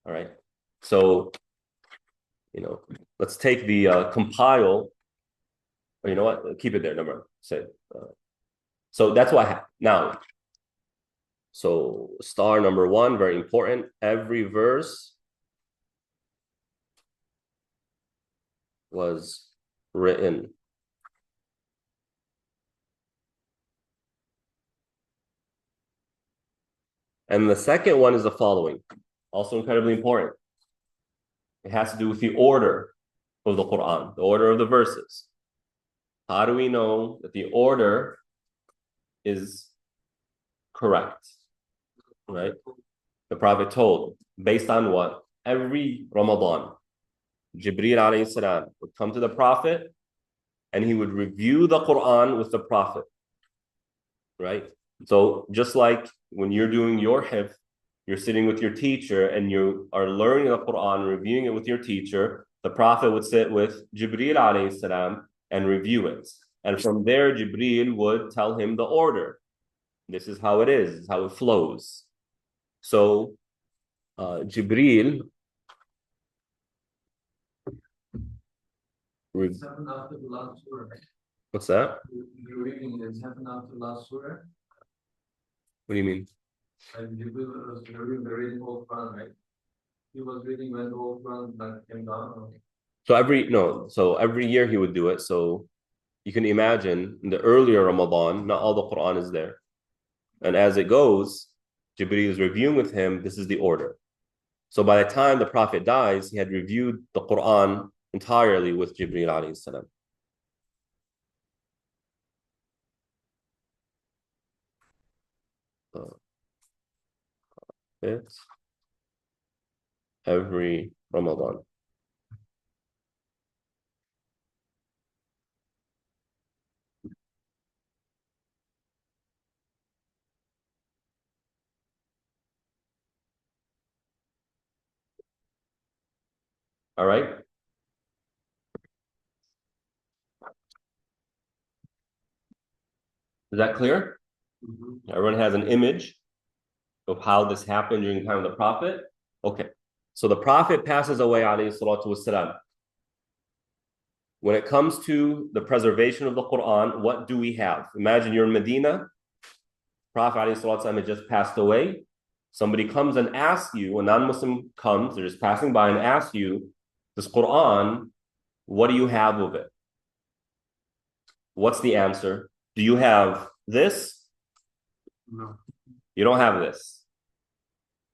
All right. So, let's take the compile. Or you know what? Keep it there. Never mind. Say. So that's what happened. Now, so star number 1, very important. Every verse was written. And the second one is the following, also incredibly important. It has to do with the order of the Quran, the order of the verses. How do we know that the order is correct? Right? The Prophet told, based on what? Every Ramadan, Jibreel alayhi salam would come to the Prophet and he would review the Quran with the Prophet. Right? So just like when you're doing your hifz, you're sitting with your teacher and you are learning the Quran, reviewing it with your teacher, the Prophet would sit with Jibreel alayhi salam and review it. And from there, Jibreel would tell him the order. This is how it is, how it flows. So Jibreel It's happened after the last surah. what's that? You're reading it's happened after the last surah. What do you mean? And Jibril was reading the reading of Quran, right? He was reading when the whole Quran came down. Or... So every year he would do it. So you can imagine in the earlier Ramadan, not all the Quran is there. And as it goes, Jibreel is reviewing with him, this is the order. So by the time the Prophet dies, he had reviewed the Quran entirely with Jibreel alayhi salam. It's every Ramadan. All right. Is that clear? Mm-hmm. Everyone has an image of how this happened during the time of the Prophet. Okay. So the Prophet passes away, alayhi salatu wassalam. When it comes to the preservation of the Quran, what do we have? Imagine you're in Medina. Prophet alayhi salatu wassalam had just passed away. Somebody comes and asks you, a non-Muslim comes, they're just passing by and asks you, this Quran, what do you have of it? What's the answer? Do you have this? No. You don't have this.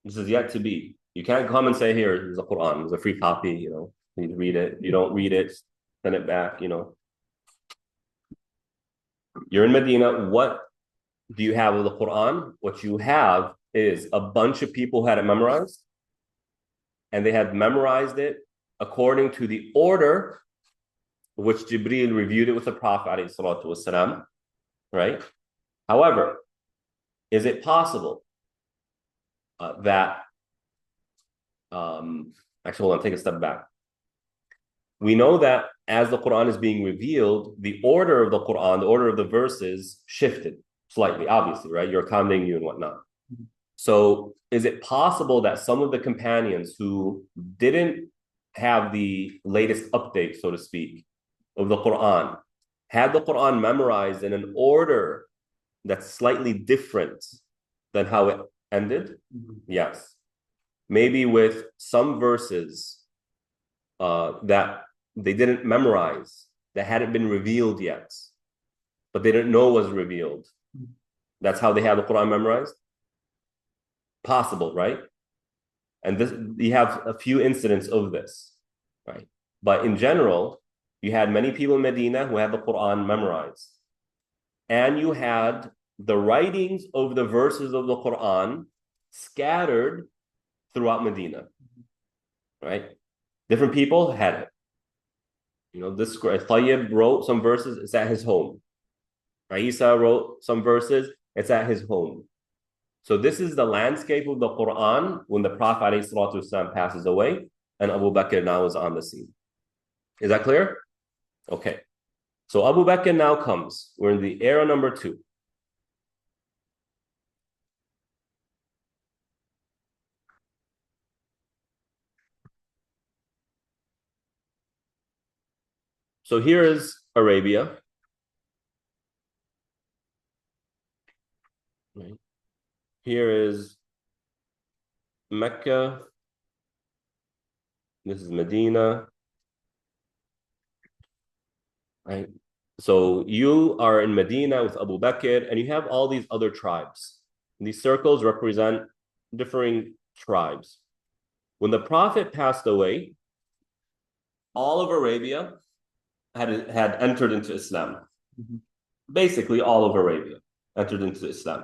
This is yet to be. You can't come and say, here, there's a Quran, there's a free copy, you need to read it. You don't read it, send it back, You're in Medina, what do you have of the Quran? What you have is a bunch of people who had it memorized, and they had memorized it according to the order which Jibreel reviewed it with the Prophet ﷺ, right? However, is it possible that, actually, hold on, take a step back. We know that as the Quran is being revealed, the order of the Quran, the order of the verses shifted slightly, obviously, right? You're accommodating you and whatnot. So is it possible that some of the companions who didn't have the latest update, so to speak, of the Quran, had the Quran memorized in an order that's slightly different than how it ended? Mm-hmm. Yes. Maybe with some verses that they didn't memorize, that hadn't been revealed yet, but they didn't know was revealed. That's how they had the Quran memorized? Possible, right? And this, you have a few incidents of this, right? But in general, you had many people in Medina who had the Quran memorized. And you had the writings of the verses of the Quran scattered throughout Medina, right? Different people had it. This Tayyib wrote some verses, it's at his home. Isa wrote some verses, it's at his home. So this is the landscape of the Quran when the Prophet ﷺ passes away and Abu Bakr now is on the scene. Is that clear? Okay. So Abu Bakr now comes. We're in the era number 2. So here is Arabia. Right. Here is Mecca. This is Medina. Right. So you are in Medina with Abu Bakr, and you have all these other tribes. These circles represent differing tribes. When the Prophet passed away, all of Arabia had entered into Islam. Basically, all of Arabia entered into Islam.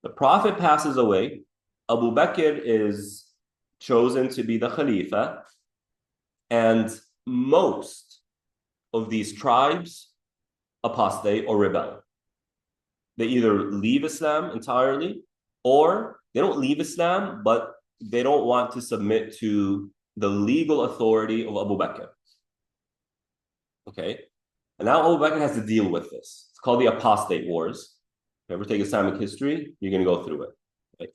The Prophet passes away. Abu Bakr is chosen to be the Khalifa, and most of these tribes apostate or rebel. They either leave Islam entirely, or they don't leave Islam, but they don't want to submit to the legal authority of Abu Bakr. Okay? And now Abu Bakr has to deal with this. It's called the Apostate Wars. If you ever take Islamic history, you're going to go through it. Okay?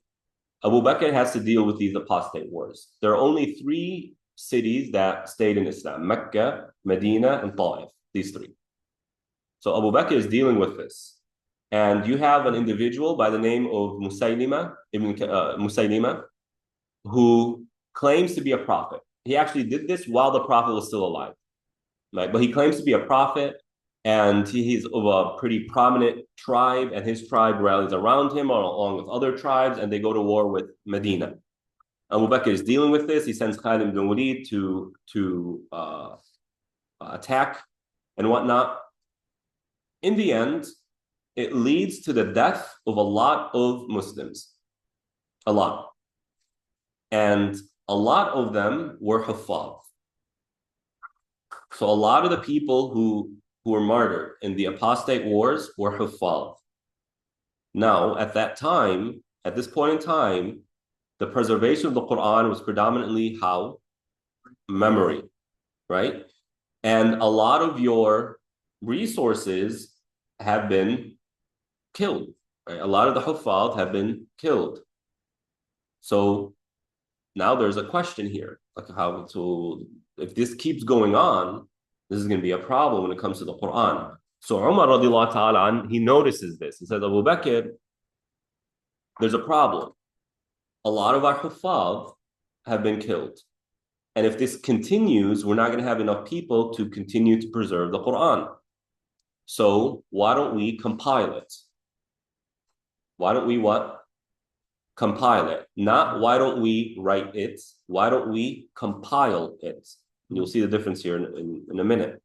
Abu Bakr has to deal with these apostate wars. There are only 3 cities that stayed in Islam: Mecca, Medina, and Ta'if. These 3. So Abu Bakr is dealing with this. And you have an individual by the name of Musaylima, who claims to be a prophet. He actually did this while the prophet was still alive. Right? But he claims to be a prophet, and he's of a pretty prominent tribe, and his tribe rallies around him along with other tribes, and they go to war with Medina. Abu Bakr is dealing with this. He sends Khalid ibn Walid to attack and whatnot. In the end, it leads to the death of a lot of Muslims. A lot. And a lot of them were Huffaz. So a lot of the people who were martyred in the apostate wars were Huffaz. Now, at this point in time, the preservation of the Quran was predominantly how? Memory, right? And a lot of your resources have been killed, right? A lot of the Huffaz have been killed. So now there's a question here, like how to, if this keeps going on, this is going to be a problem when it comes to the Quran. So Umar radiallahu ta'ala, he notices this. He says, Abu Bakr, there's a problem. A lot of our Huffaz have been killed. And if this continues, we're not going to have enough people to continue to preserve the Quran. So why don't we compile it? Why don't we what? Compile it. Not why don't we write it? Why don't we compile it? And you'll see the difference here in a minute.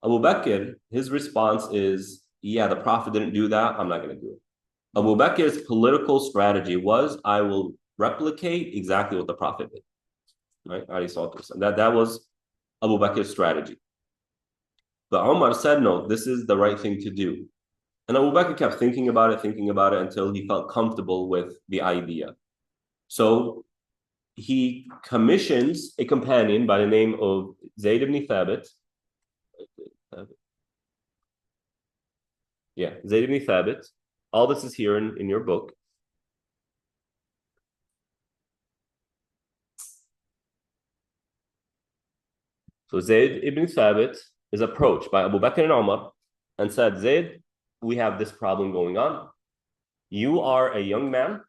Abu Bakr, his response is, yeah, the Prophet didn't do that. I'm not going to do it. Abu Bakr's political strategy was, I will replicate exactly what the Prophet did. Right? That was Abu Bakr's strategy. But Umar said, no, this is the right thing to do. And Abu Bakr kept thinking about it until he felt comfortable with the idea. So he commissions a companion by the name of Zayd ibn Thabit. Yeah, Zayd ibn Thabit. All this is here in your book. So Zayd ibn Thabit is approached by Abu Bakr and Umar and said, Zayd, we have this problem going on. You are a young man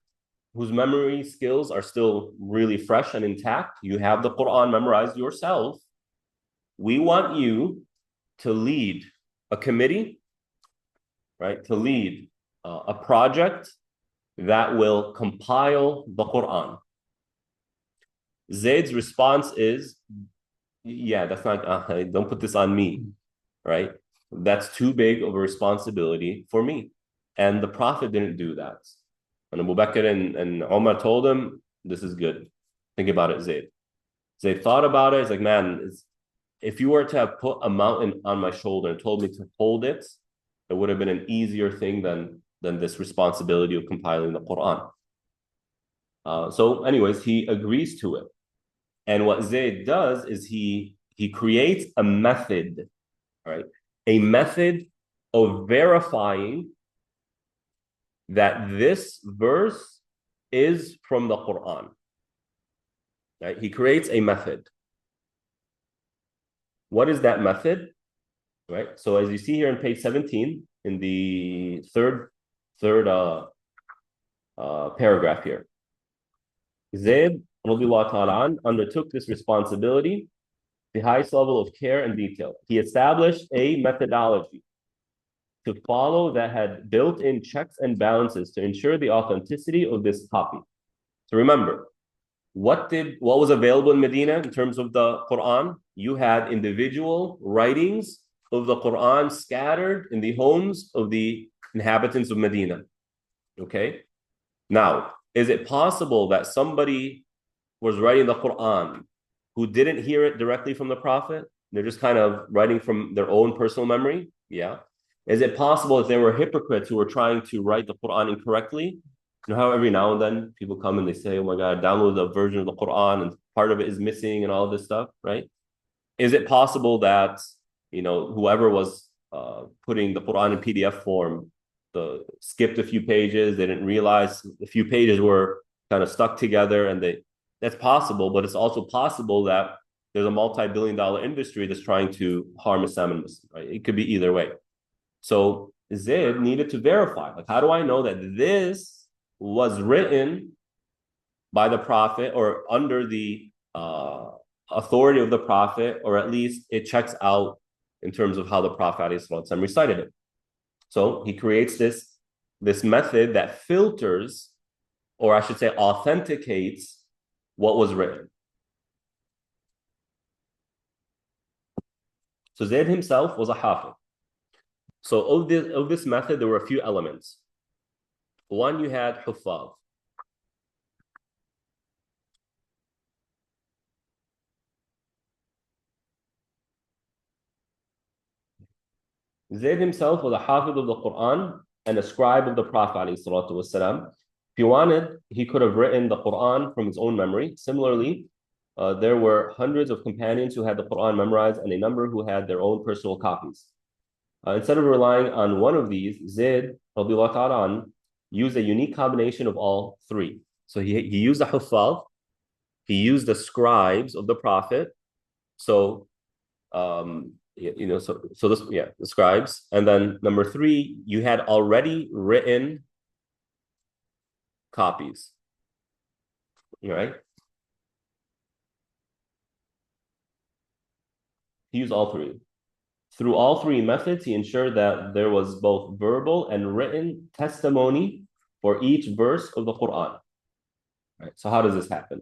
whose memory skills are still really fresh and intact. You have the Quran memorized yourself. We want you to lead a committee, right? To lead a project that will compile the Quran. Zayd's response is, yeah, that's not, don't put this on me, right? That's too big of a responsibility for me. And the Prophet didn't do that. And Abu Bakr and Umar told him, this is good. Think about it, Zayd. Zayd thought about it. He's like, man, if you were to have put a mountain on my shoulder and told me to hold it, it would have been an easier thing than this responsibility of compiling the Quran. So anyways, he agrees to it. And what Zayd does is he creates a method, right? A method of verifying that this verse is from the Quran. Right? He creates a method. What is that method? Right? So as you see here on page 17, in the third paragraph here, Zayd radiallahu ta'ala an undertook this responsibility, the highest level of care and detail. He established a methodology to follow that had built-in checks and balances to ensure the authenticity of this copy. So remember, what was available in Medina in terms of the Quran? You had individual writings of the Quran scattered in the homes of the inhabitants of Medina. Okay? Now, is it possible that somebody was writing the Quran who didn't hear it directly from the Prophet? They're just kind of writing from their own personal memory? Yeah. Is it possible that there were hypocrites who were trying to write the Quran incorrectly? You know how every now and then people come and they say, oh my God, download a version of the Quran and part of it is missing and all this stuff, right? Is it possible that, whoever was putting the Quran in PDF form, skipped a few pages, they didn't realize a few pages were kind of stuck together, and that's possible, but it's also possible that there's a multi-billion-dollar industry that's trying to harm Islam and Muslims, right? It could be either way. So Zayd needed to verify, like, how do I know that this was written by the Prophet or under the authority of the Prophet, or at least it checks out in terms of how the Prophet ﷺ recited it. So he creates this method that filters, or I should say authenticates, what was written. So Zayd himself was a hafiz. So of this method, there were a few elements. One, you had huffaz. Zayd himself was a hafiz of the Quran and a scribe of the Prophet ﷺ. If he wanted, he could have written the Quran from his own memory. Similarly, there were hundreds of companions who had the Quran memorized and a number who had their own personal copies. Instead of relying on one of these, Zayd radiallahu ta'ala an used a unique combination of all three. So he used the huffaz, he used the scribes of the Prophet. So the scribes, and then number three, you had already written copies, right? He used all three. Through all three methods, he ensured that there was both verbal and written testimony for each verse of the Quran. Right? So how does this happen?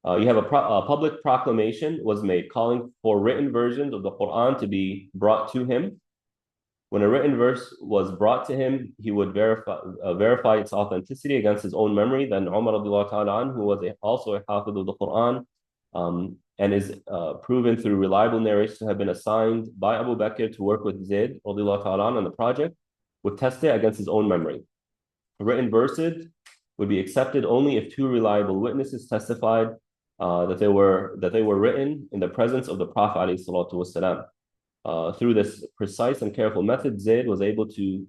You have a public proclamation was made calling for written versions of the Quran to be brought to him. When a written verse was brought to him, he would verify its authenticity against his own memory. Then Umar radiallahu ta'ala an, who was also a hafiz of the Quran, and is proven through reliable narration to have been assigned by Abu Bakr to work with Zayd radiallahu ta'ala an on the project, would test it against his own memory. Written verses would be accepted only if two reliable witnesses testified that they were written in the presence of the Prophet ﷺ. Through this precise and careful method, Zayd was able to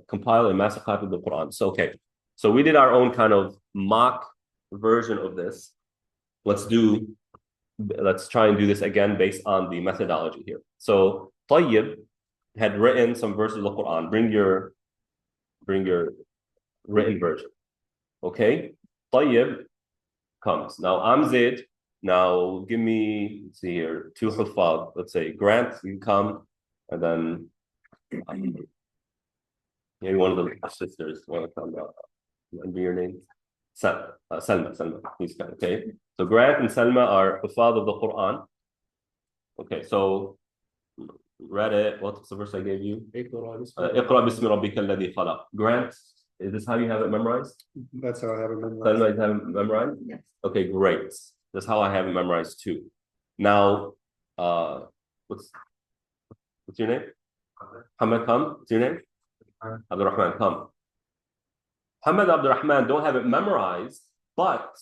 compile a master copy of the Quran. So we did our own kind of mock version of this. Let's try and do this again based on the methodology here. So Tayyib had written some verses of the Quran. Bring your written version. Okay, Tayyib comes. Now I'm Zayd. Now give me, let's see here, two huffaz. Let's say Grant, you come, and then maybe one of the sisters want to come. Remember your name? Salma, please come. Okay, so Grant and Salma are huffaz of the Quran. Okay, so read it. What's the verse I gave you? Iqra bismi rabbika alladhi khalaq. Grant, is this how you have it memorized? That's how I have it memorized. Salma, you have it memorized? Yes. Okay, great. That's how I have it memorized too. Now, What's your name? Hamad, come. What's your name? Abdurrahman, come. Hamad, Abdurrahman don't have it memorized, but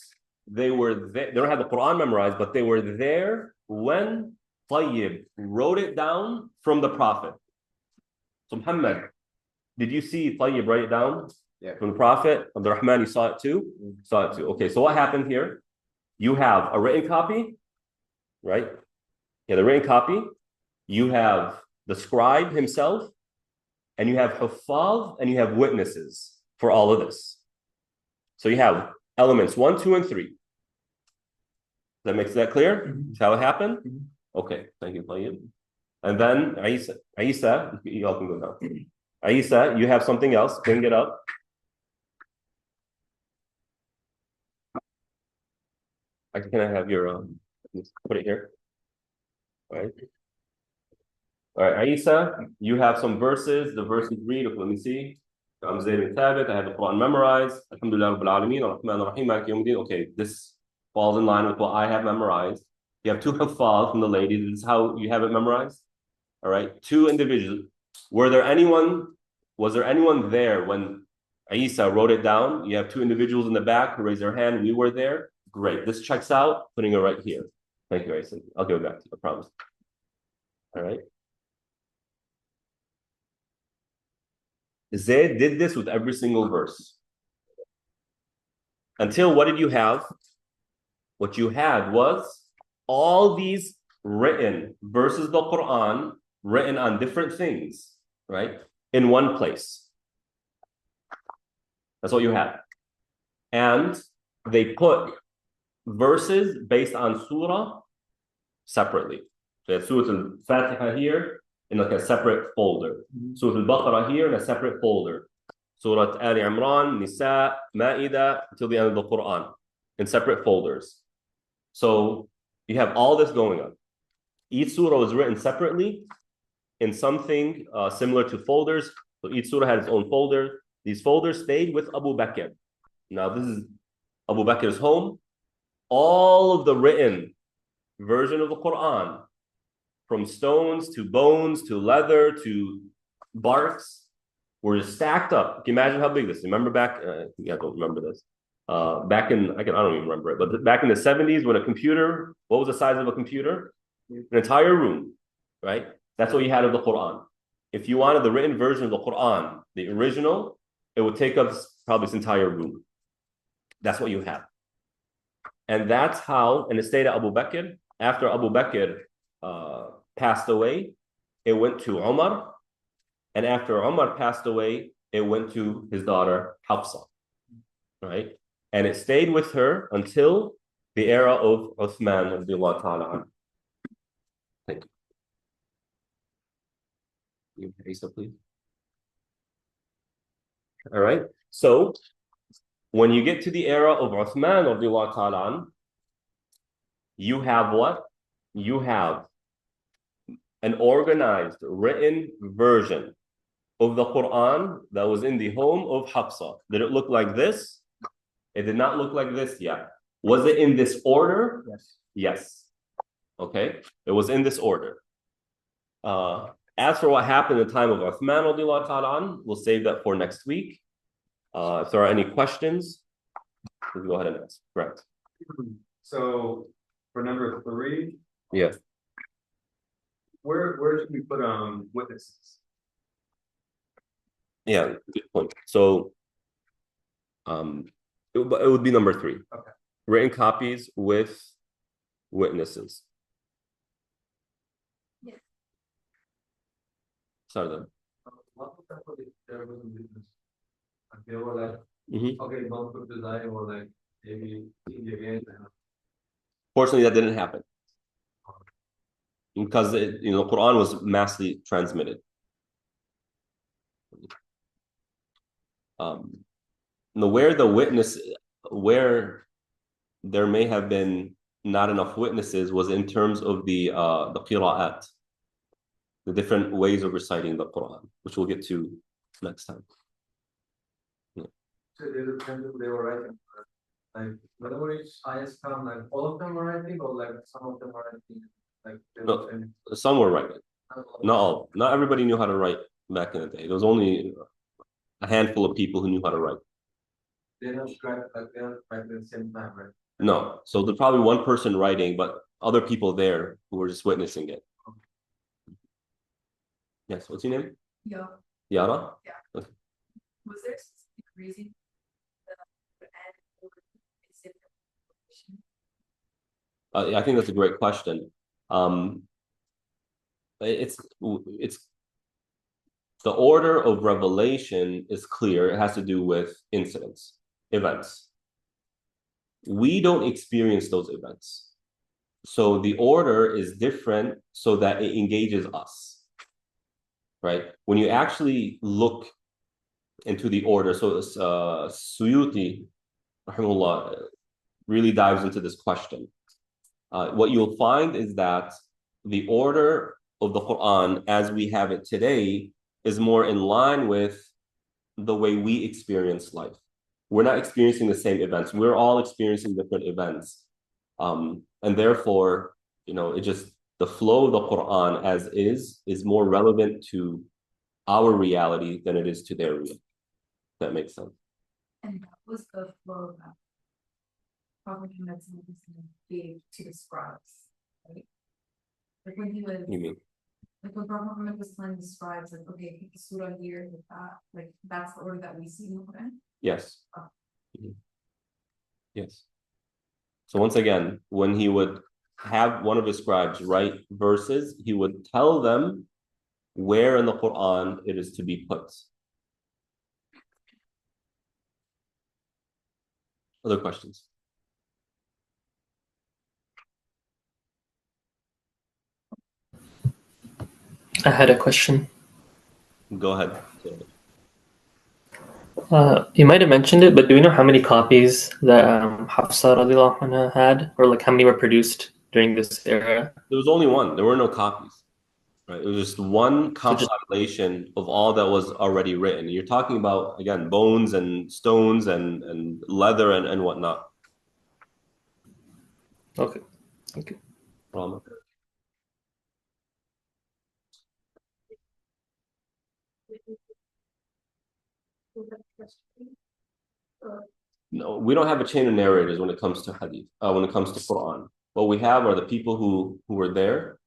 they were there. They don't have the Quran memorized, but they were there when Tayyib wrote it down from the Prophet. So Muhammad, did you see Tayyib write it down? Yeah. From the Prophet? Abdurrahman, you saw it too? Saw it too. Okay, so what happened here? You have a written copy, right? Yeah, the written copy. You have the scribe himself, and you have Huffaz, and you have witnesses for all of this. So you have elements 1, 2, and 3. That makes that clear? That's how it happened? Okay, thank you, Tayyib. And then Isa, you all can go now. Isa, you have something else. Bring it up. Can I have your put it here? All right. All right, Isa, you have some verses. The verses read, let me see. I'm Zayd bin Thabit. I have the Quran memorized. Alhamdulillah Rabbil Alameen, Ar-Rahman Ar-Rahim, Maliki Yawmiddin. Okay, this falls in line with what I have memorized. You have 2 Huffaz from the lady. This is how you have it memorized. All right, 2 individuals. Was there anyone there when Isa wrote it down? You have 2 individuals in the back who raised their hand. We were there. Great. This checks out. Putting it right here. Thank you, Isa. I'll give it back to you. I promise. All right. Zayd did this with every single verse. Until what did you have? What you had was all these written verses of the Quran written on different things, right? In one place. That's what you had. And they put verses based on surah separately. So you have Surah Al-Fatiha here in like a separate folder. Surah Al-Baqarah here in a separate folder. Surah Ali Imran, Nisa, Ma'idah, until the end of the Quran in separate folders. So you have all this going on. Each surah was written separately in something similar to folders. So each surah had its own folder. These folders stayed with Abu Bakr. Now this is Abu Bakr's home. All of the written version of the Quran, from stones to bones to leather to barks, were stacked up. Can you imagine how big this is? Remember back, I don't remember this. Back in, I don't even remember it, but back in the 70s when a computer, what was the size of a computer? An entire room, right? That's what you had of the Quran. If you wanted the written version of the Quran, the original, it would take up probably this entire room. That's what you have. And that's how, and it stayed at Abu Bakr. After Abu Bakr passed away, it went to Umar. And after Umar passed away, it went to his daughter Hafsa, right? And it stayed with her until the era of Uthman radiallahu ta'ala anhu. Thank you. Isa, please. All right. So when you get to the era of Uthman radiallahu ta'ala anhu, you have what? You have an organized written version of the Quran that was in the home of Hafsa. Did it look like this? It did not look like this yet. Was it in this order? Yes. Yes. Okay. It was in this order. As for what happened in the time of Uthman radiallahu ta'ala anhu, we'll save that for next week. If there are any questions, we'll go ahead and ask. Correct. So for number 3, Yeah. where should we put witnesses? Yeah, good point. So it would be number 3. Okay. Written copies with witnesses. Yes. Sorry then. What would happen if there was a witness? Like they were like, Mhm. okay, don't put this eye or like maybe see the again. Fortunately, that didn't happen because the Quran was massively transmitted. Where there may have been not enough witnesses was in terms of the qira'at, the different ways of reciting the Quran, which we'll get to next time. So there's a time they were writing. Like whenever each ayahs come, like all of them are writing, or like some of them are writing. Like, No. Some were writing. Not all. Not everybody knew how to write back in the day. There was only a handful of people who knew how to write. They don't scribe like that at the same time, right? No. So there's probably one person writing, but other people there who were just witnessing it. Yes, what's your name? Yeah, Yara? was there a specific reason that the end is different? I think that's a great question. It's the order of revelation is clear. It has to do with incidents, events. We don't experience those events. So the order is different so that it engages us, right? When you actually look into the order, so Suyuti, rahimahullah, really dives into this question. What you'll find is that the order of the Quran as we have it today is more in line with the way we experience life. We're not experiencing the same events. We're all experiencing different events. And therefore, it just, the flow of the Quran as is more relevant to our reality than it is to their reality. That makes sense. And that was the flow that Prophet Muhammad gave to the scribes, right? Like when he was, You mean? like when Prophet Muhammad was telling the scribes, like, okay, pick the surah here with that, like that's the order that we see in the Quran. Yes. Oh. Mhm. Yes. So once again, when he would have one of his scribes write verses, he would tell them where in the Quran it is to be put. Other questions? I had a question. Go ahead. You might have mentioned it, but do we know how many copies that Hafsa radiallahu anha had, or like how many were produced during this era? There was only one. There were no copies. Right? It was just one compilation of all that was already written. You're talking about, again, bones and stones and leather and whatnot. Okay. Thank you. Problem. No, we don't have a chain of narrators when it comes to hadith, when it comes to Quran. What we have are the people who were there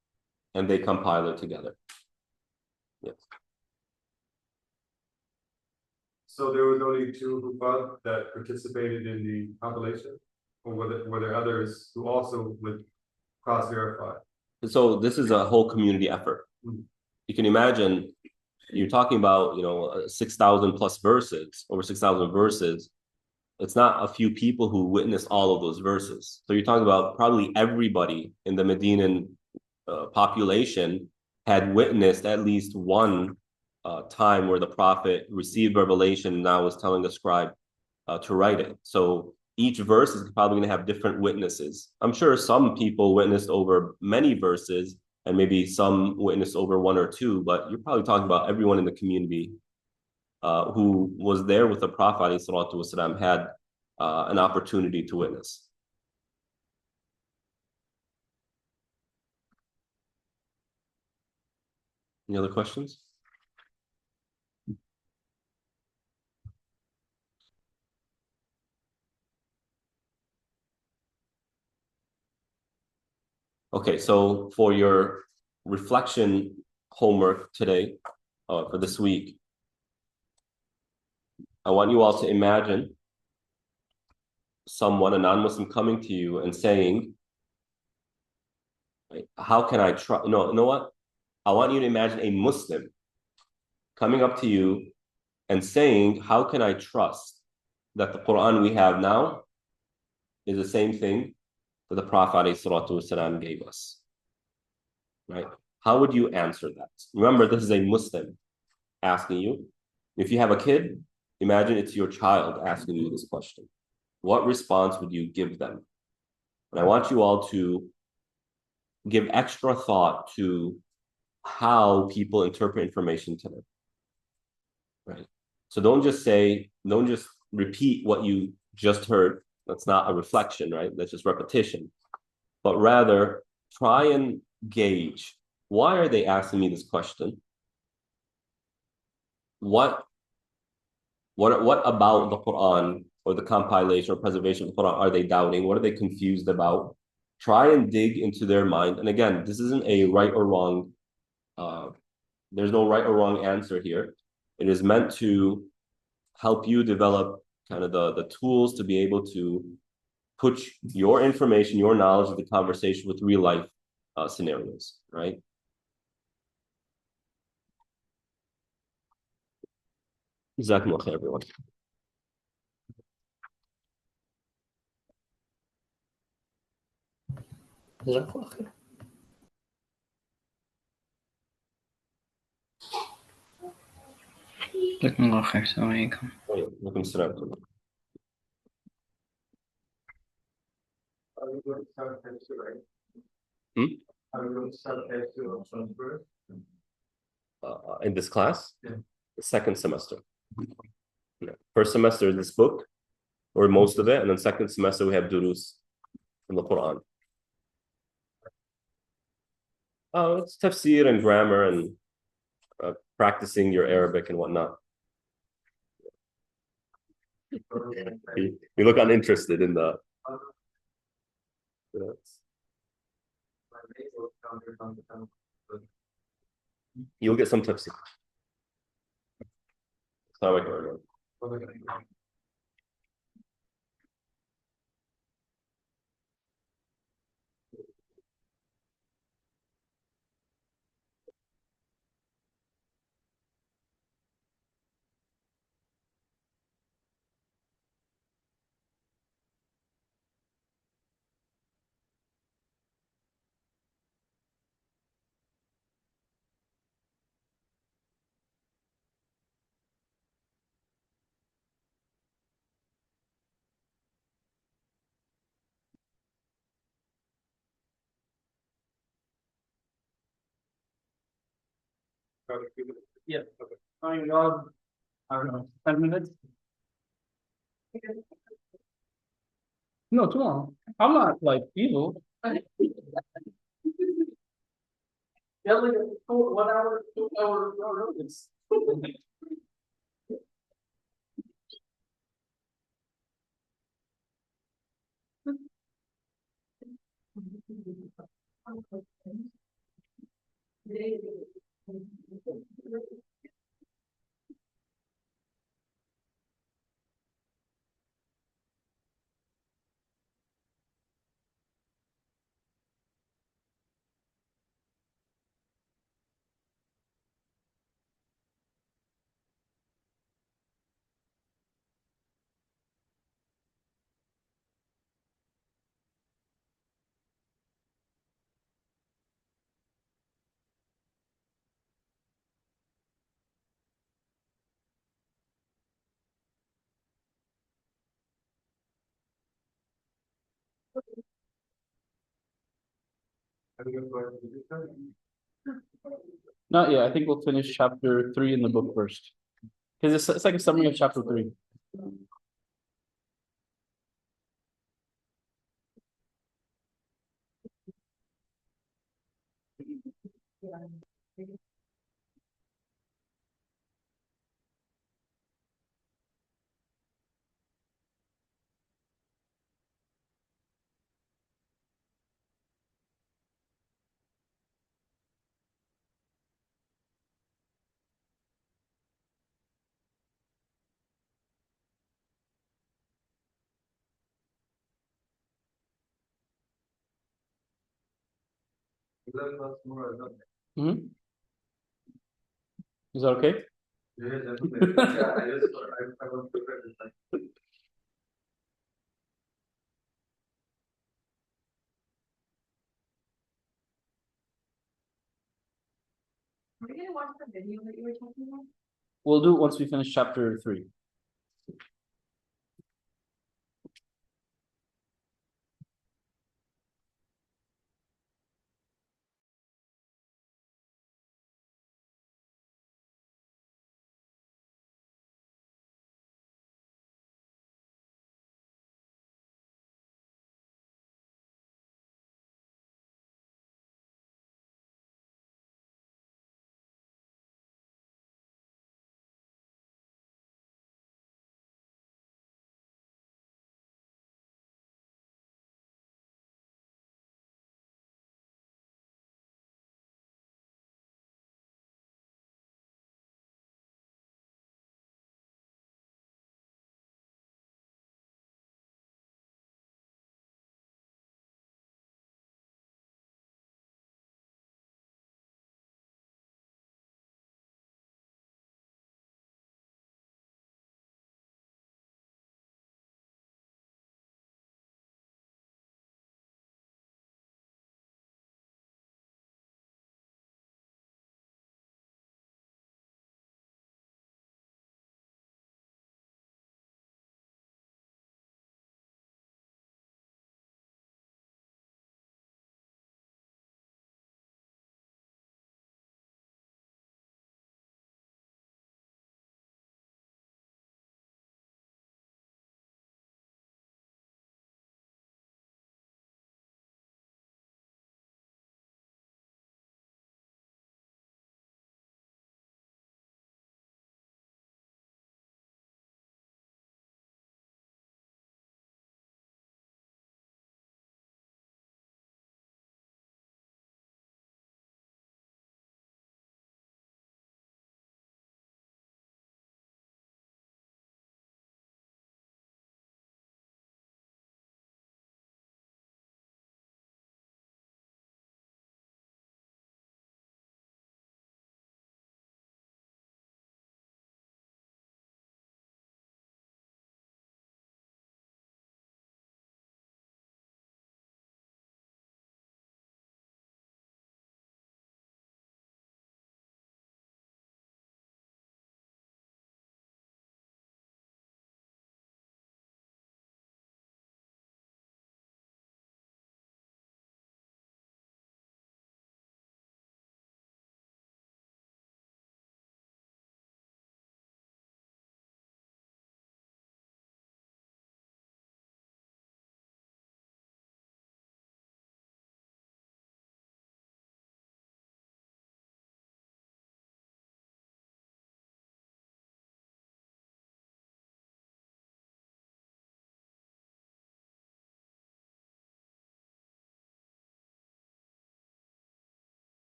and they compile it together. Yes. So there was only two Hufad that participated in the compilation? Or were there others who also would cross-verify? So this is a whole community effort. You can imagine you're talking about, 6,000 plus verses, over 6,000 verses. It's not a few people who witnessed all of those verses. So you're talking about probably everybody in the Medinan population had witnessed at least one time where the Prophet received revelation and now was telling the scribe to write it. So each verse is probably going to have different witnesses. I'm sure some people witnessed over many verses and maybe some witnessed over one or two, but you're probably talking about everyone in the community who was there with the Prophet ﷺ had an opportunity to witness. Any other questions? Okay, so for your reflection homework today, for this week, I want you all to imagine someone, a non-Muslim, coming to you and saying, how can I try? No, you know what? I want you to imagine a Muslim coming up to you and saying, how can I trust that the Quran we have now is the same thing that the Prophet ﷺ gave us? Right? How would you answer that? Remember, this is a Muslim asking you. If you have a kid, imagine it's your child asking you this question. What response would you give them? And I want you all to give extra thought to how people interpret information today. Right? So don't just repeat what you just heard. That's not a reflection, right? That's just repetition. But rather try and gauge, why are they asking me this question? What about the Quran or the compilation or preservation of the Quran are they doubting? What are they confused about? Try and dig into their mind. And again, this isn't a right or wrong. There's no right or wrong answer here. It is meant to help you develop kind of the tools to be able to put your information, your knowledge of the conversation with real life scenarios, right? جزاكم الله خير, everyone. جزاك الله خير. جزاكم الله خير. السلام عليكم. وعليكم السلام ورحمة الله. Are we going to start phase two, right? Hmm? Are we going to start phase two of transfer? In this class? Yeah. The second semester. Yeah. First semester is this book, or most of it, and then second semester we have durus from the Quran. Oh, it's tafsir and grammar and practicing your Arabic and whatnot. You look uninterested in the. You'll get some tafsir. Assalamu alaikum. Yeah. Okay. Fine, y'all. I don't know, 10 minutes? No, too long. I'm not like evil. Yeah, like 1 hour, 2 hour notice. Not yet. I think we'll finish chapter 3 in the book first. Because it's like a summary of chapter 3. Mm-hmm. Is that okay? Are we gonna watch the video that you were talking about? We'll do it once we finish chapter 3.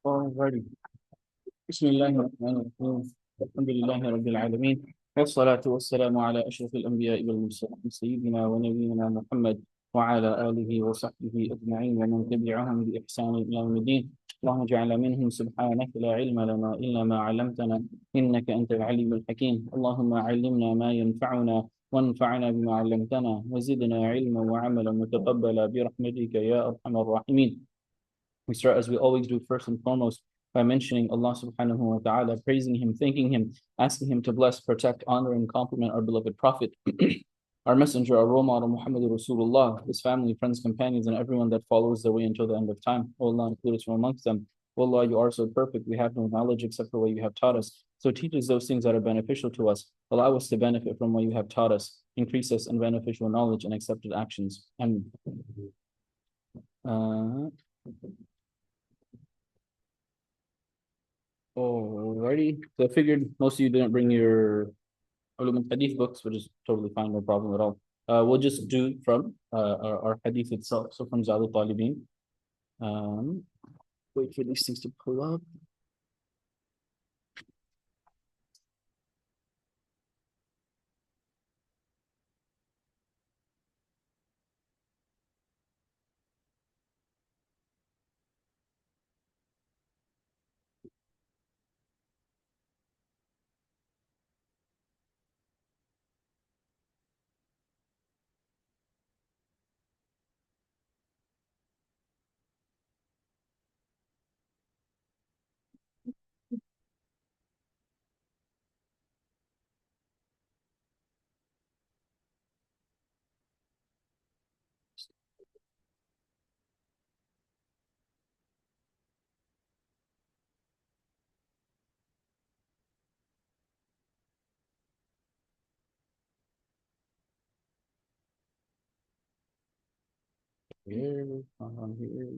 Alrighty. بسم الله الرحمن الرحيم الحمد لله رب العالمين والصلاة والسلام على أشرف الأنبياء والمرسلين سيدنا ونبينا محمد وعلى آله وصحبه أجمعين ومن تبعهم بإحسان إلى يوم الدين اللهم اجعل منهم سبحانك لا علم لنا إلا ما علمتنا إنك أنت العليم الحكيم اللهم علمنا ما ينفعنا وانفعنا بما علمتنا وزدنا علما وعملا متقبلا برحمتك يا أرحم الراحمين. We start as we always do first and foremost by mentioning Allah subhanahu wa ta'ala, praising Him, thanking Him, asking Him to bless, protect, honor, and compliment our beloved Prophet, our messenger, our role model, Muhammad Rasulullah, his family, friends, companions, and everyone that follows their way until the end of time. O Allah, include us from amongst them. O Allah, you are so perfect. We have no knowledge except for what you have taught us. So teach us those things that are beneficial to us. Allow us to benefit from what you have taught us. Increase us in beneficial knowledge and accepted actions. And alrighty, so I figured most of you didn't bring your ulum and hadith books, which is totally fine, no problem at all. We'll just do from our hadith itself. So from Zadul Talibin. Wait for these things to pull up. Here, on here.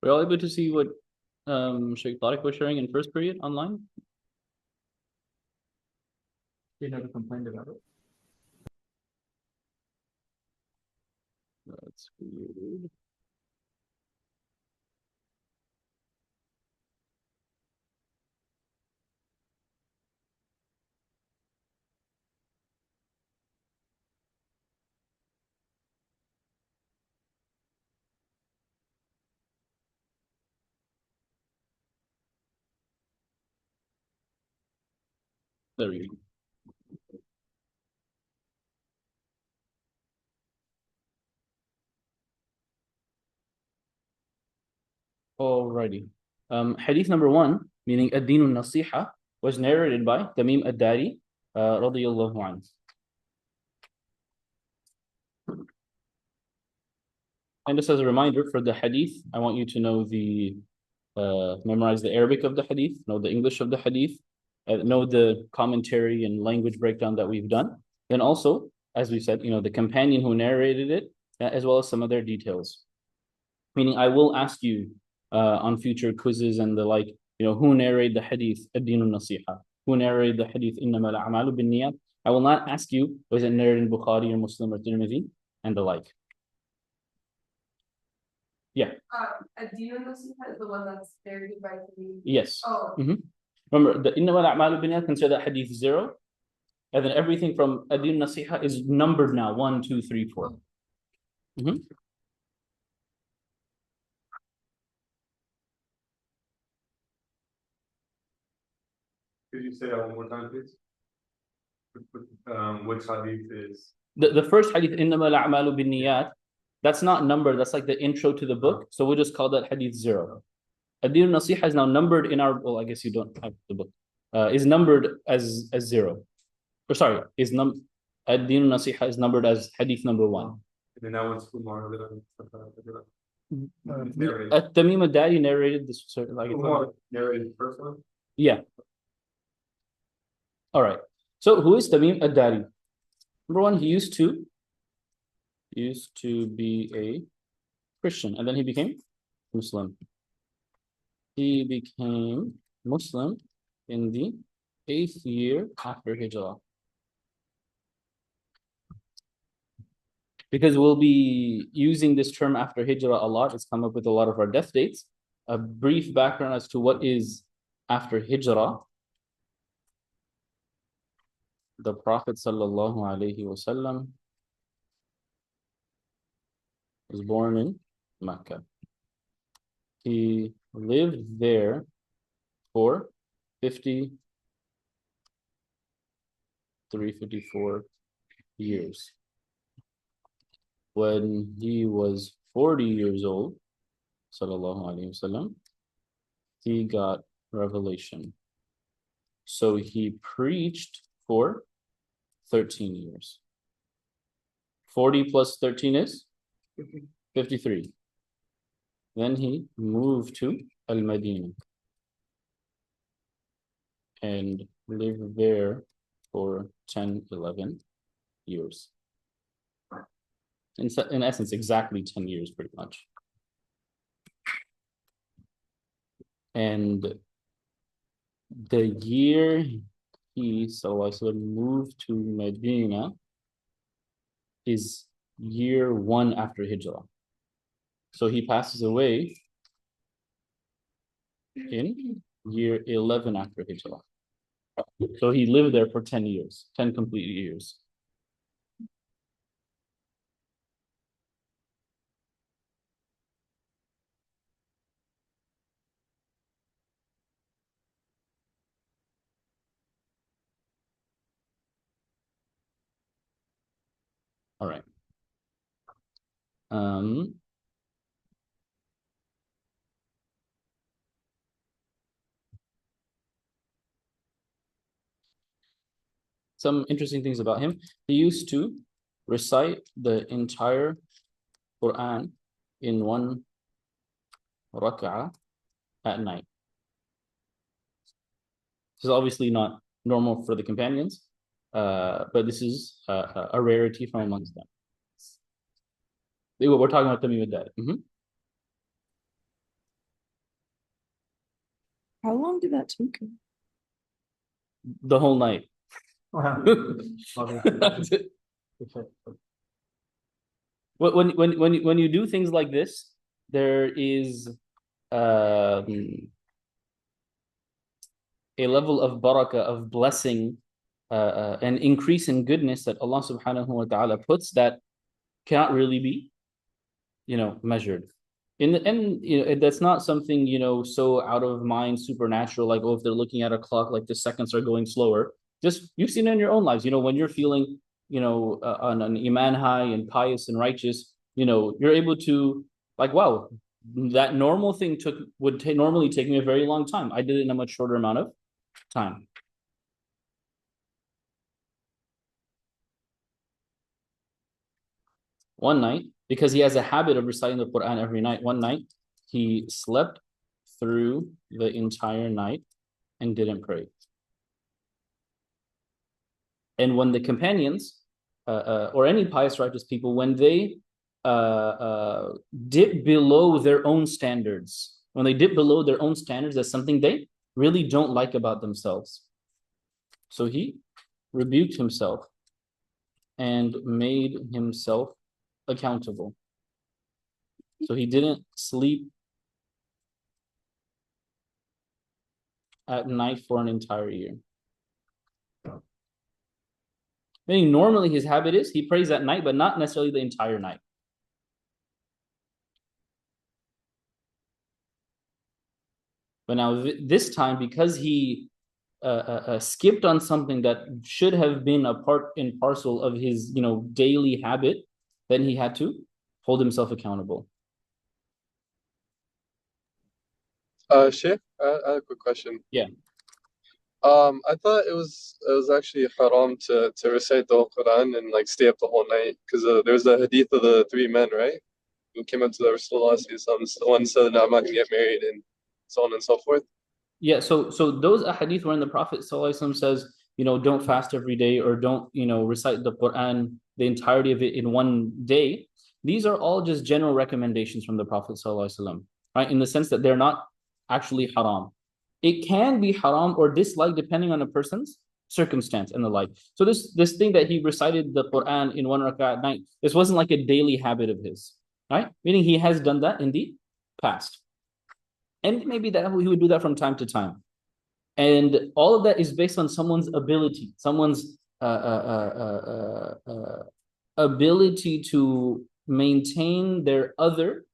We're all able to see what Sheikh Tariq was sharing in first period online? They never complained about it. That's weird. There we go. Alrighty. Hadith number 1, meaning Ad-Din al-Nasiha, was narrated by Tamim ad-Dari, radiyallahu anhu. And just as a reminder for the hadith, I want you to know memorize the Arabic of the hadith, know the English of the hadith, know the commentary and language breakdown that we've done. And also, as we said, the companion who narrated it, as well as some other details. Meaning, I will ask you on future quizzes and the like, who narrated the hadith, Ad-Din al-Nasiha, who narrated the hadith, Innama al-a'malu bin-niyat. I will not ask you, was it narrated in Bukhari or Muslim or Tirmidhi, and the like. Yeah. Ad-Din al-Nasiha is the one that's narrated by the. Yes. Oh. Remember, the Innama al-a'malu bin-niyat, consider that hadith 0. And then everything from Ad-Din al-Nasiha is numbered now, 1, 2, 3, 4. Could you say that one more time, please? Which hadith is? The first hadith, Innama al-a'malu bin-niyat, that's not numbered, that's like the intro to the book. So we'll just call that hadith 0. Ad-Din al-Nasiha is now numbered in our, well, I guess you don't have the book, is numbered as 0. Or sorry, Ad-Din al-Nasiha is numbered as hadith number 1. And then that one's Umar. Tamim ad-Dari narrated this. Like Umar narrated the first one? Yeah. All right. So who is Tamim ad-Dari? Number 1, he used to be a Christian, and then he became Muslim. He became Muslim in the 8th year after Hijrah. Because we'll be using this term after Hijrah a lot, it's come up with a lot of our death dates. A brief background as to what is after Hijrah. The Prophet sallallahu alaihi wasallam was born in Mecca. He lived there for 54 years. When he was 40 years old, sallallahu alaihi wasallam, he got revelation. So he preached for 13 years. 40 plus 13 is 53. Then he moved to Al-Madinah and lived there for 10, 11 years. In essence, exactly 10 years, pretty much. And the year he moved to Medina is year 1 after Hijrah. So he passes away in year 11 after Hijrah. So he lived there for 10 years, 10 complete years. All right. Some interesting things about him. He used to recite the entire Quran in 1 rak'ah at night. This is obviously not normal for the companions, but this is a rarity from amongst them. We're talking about Tamim ad-Dari. How long did that take? The whole night. When you do things like this, there is a level of barakah, of blessing, an increase in goodness that Allah subhanahu wa ta'ala puts that cannot really be, measured. In the end, that's not something, so out of mind, supernatural, like, if they're looking at a clock, like the seconds are going slower. Just, you've seen it in your own lives, when you're feeling, on an iman high and pious and righteous, you're able to, like, wow, that normal thing would normally take me a very long time. I did it in a much shorter amount of time. One night, because he has a habit of reciting the Quran every night, one night he slept through the entire night and didn't pray. And when the companions, or any pious righteous people, when they dip below their own standards, that's something they really don't like about themselves. So he rebuked himself and made himself accountable. So he didn't sleep at night for an entire year. Meaning normally his habit is he prays at night, but not necessarily the entire night. But now this time, because he skipped on something that should have been a part and parcel of his, daily habit, then he had to hold himself accountable. Sheikh, I have a quick question. Yeah. I thought it was actually haram to recite the whole Quran and like stay up the whole night, because there's the hadith of the 3 men, right, who came up to the Rasulullah, the one said, "No, I'm not gonna get married," and so on and so forth. Yeah, so those ahadith when the Prophet ﷺ says, don't fast every day, or don't, recite the Quran, the entirety of it in one day, these are all just general recommendations from the Prophet ﷺ. right? In the sense that they're not actually haram. It can be haram or disliked depending on a person's circumstance and the like. So this thing that he recited the Quran in one rak'ah at night, this wasn't like a daily habit of his, right? Meaning he has done that in the past. And maybe that he would do that from time to time. And all of that is based on someone's ability, someone's ability to maintain their other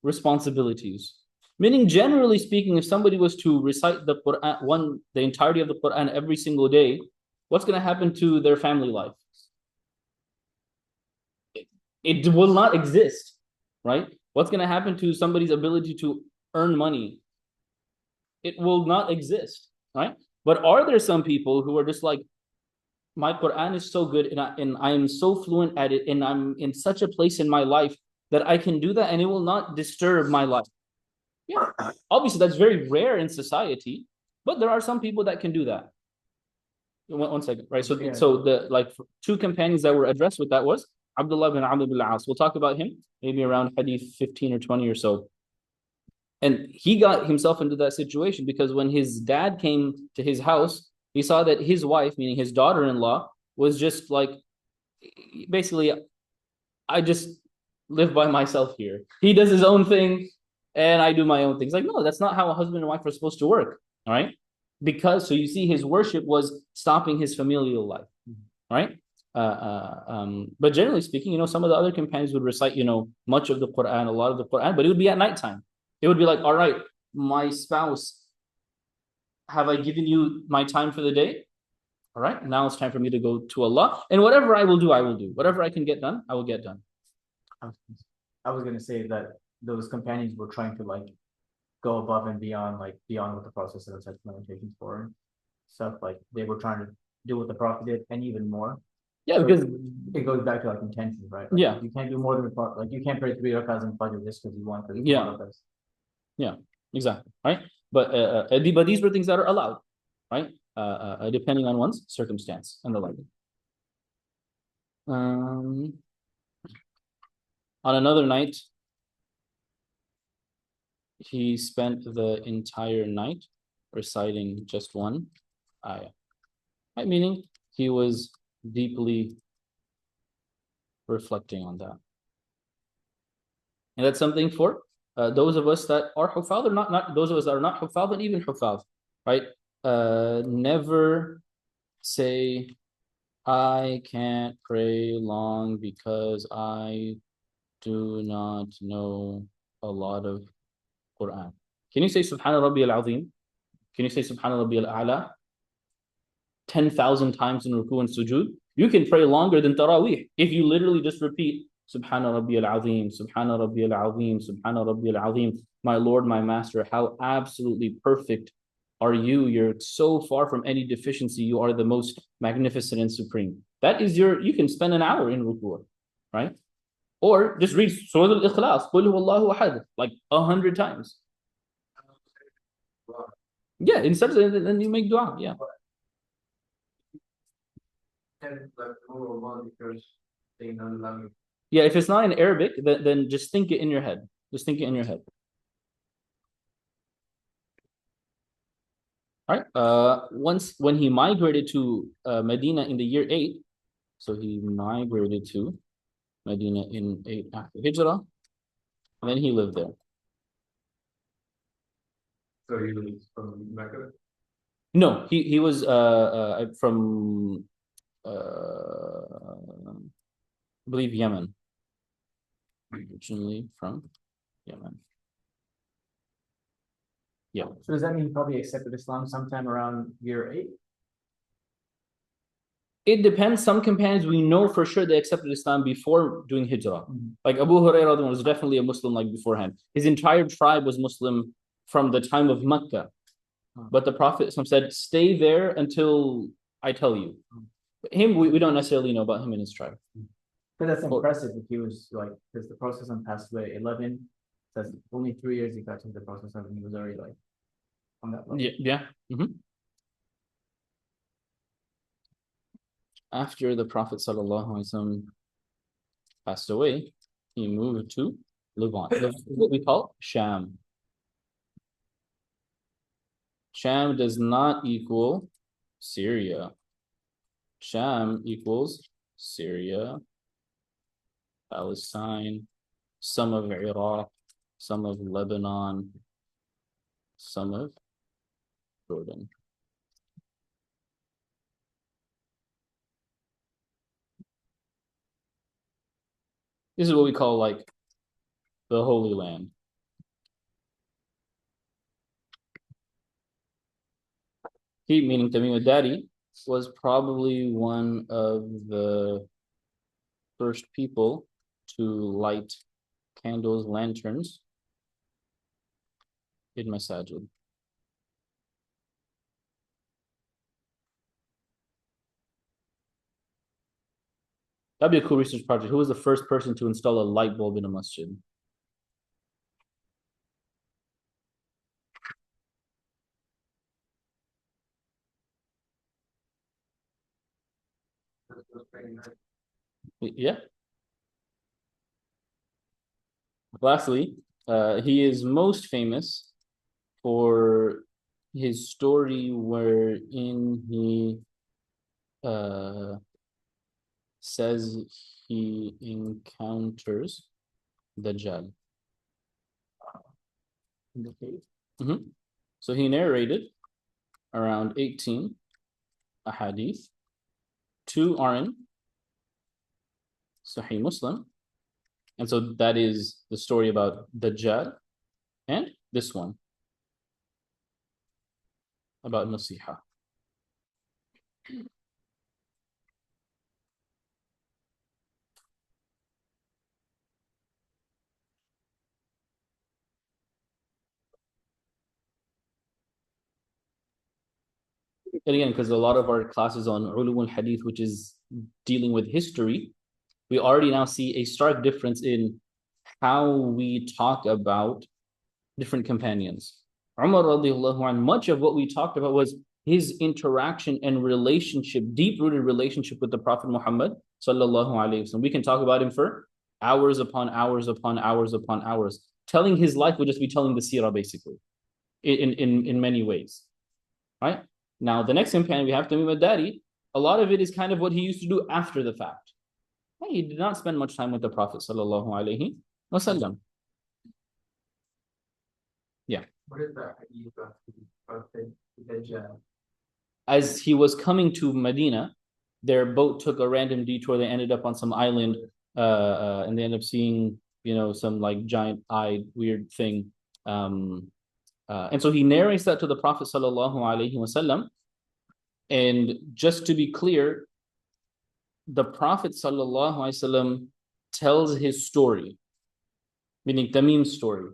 responsibilities. Meaning, generally speaking, if somebody was to recite the Quran, the entirety of the Quran every single day, what's going to happen to their family life? It will not exist, right? What's going to happen to somebody's ability to earn money? It will not exist, right? But are there some people who are just like, my Quran is so good and I am so fluent at it and I'm in such a place in my life that I can do that and it will not disturb my life? Yeah, obviously that's very rare in society, but there are some people that can do that. One second, right? So, so the like two companions that were addressed with that was Abdullah bin Amr bin al-As. We'll talk about him maybe around hadith 15 or 20 or so. And he got himself into that situation because when his dad came to his house, he saw that his wife, meaning his daughter-in-law, was just like, basically, I just live by myself here. He does his own thing and I do my own things. Like, no, that's not how a husband and wife are supposed to work, all right? Because, so you see, his worship was stopping his familial life, right? But generally speaking, you know, some of the other companions would recite, you know, much of the Quran, a lot of the Quran, but it would be at nighttime. It would be like, all right, my spouse, have I given you my time for the day? All right, now it's time for me to go to Allah. And whatever I will do, I will do. Whatever I can get done, I will get done. I was going to say that those companions were trying to like go above and beyond, like beyond what the Prophet said such limitations for and stuff. Like they were trying to do what the Prophet did and even more. Yeah, so because it goes back to like intention, right? Like, yeah, you can't do more than the Prophet. Like you can't pray 3 rakahs in Fajr just because you want to. Yeah, yeah, exactly, right? But these were things that are allowed, right? Depending on one's circumstance and the like. On another night, he spent the entire night reciting just one ayah. Right? Meaning he was deeply reflecting on that. And that's something for those of us that are hufaz, or not those of us that are not hufaz, but even hufaz, right? Never say, I can't pray long because I do not know a lot of Quran. Can you say Subhana Rabbi al-Azim? Can you say Subhana Rabbi al-A'la 10,000 times in ruku and sujood? You can pray longer than Taraweeh if you literally just repeat Subhana Rabbi al-Azim, Subhana Rabbi al-Azim, Subhana Rabbi al-Azim. My Lord, my Master, how absolutely perfect are you? You're so far from any deficiency. You are the most magnificent and supreme. That is you can spend an hour in ruku, right? Or just read Surah Al-Ikhlas, Qul huwallahu ahad, like 100 times. Yeah, instead of then you make dua, yeah. Yeah, if it's not in Arabic, then just think it in your head. Just think it in your head. All right. Once when he migrated to Medina in the year 8, so he migrated to Medina in 8 after Hijrah, and then he lived there. So he was from Mecca? No, he was from I believe Yemen. Originally from Yemen. Yeah. So does that mean he probably accepted Islam sometime around year 8? It depends. Some companions we know for sure they accepted Islam before doing Hijrah. Like Abu Hurairah was definitely a Muslim like beforehand. His entire tribe was Muslim from the time of Mecca. But the Prophet said, stay there until I tell you. Him, we don't necessarily know about him and his tribe. But that's impressive if he was like, because the Prophet passed away 11, says only 3 years he got to the Prophet and he was already like on that level. Yeah. Mm-hmm. After the Prophet ﷺ passed away, he moved to Levant, what we call Sham. Sham does not equal Syria. Sham equals Syria, Palestine, some of Iraq, some of Lebanon, some of Jordan. This is what we call like the Holy Land. He, meaning Tamim al-Dari, was probably one of the first people to light candles, lanterns in masajid. That'd be a cool research project. Who was the first person to install a light bulb in a masjid? Yeah. Lastly, he is most famous for his story wherein he says he encounters Dajjal. So he narrated around 18 ahadith. 2 are in Sahih Muslim. And so that is the story about Dajjal and this one about Nasiha. And again, because a lot of our classes on Ulum al-Hadith, which is dealing with history, we already now see a stark difference in how we talk about different companions. Umar radiallahu anh, much of what we talked about was his interaction and relationship, deep-rooted relationship with the Prophet Muhammad sallallahu alaihi wasallam. We can talk about him for hours upon hours upon hours upon hours. Telling his life would just be telling the seerah, basically, in many ways, right? Now, the next companion we have, Tamim al-Dari, a lot of it is kind of what he used to do after the fact. He did not spend much time with the Prophet sallallahu alaihi wasallam. Yeah. What is that hadith of the Dajjal? As he was coming to Medina, their boat took a random detour. They ended up on some island, and they ended up seeing, some like giant-eyed weird thing. And so he narrates that to the Prophet sallallahu alaihi wasallam. And just to be clear, the Prophet sallallahu alaihi wasallam tells his story, meaning Tamim's story.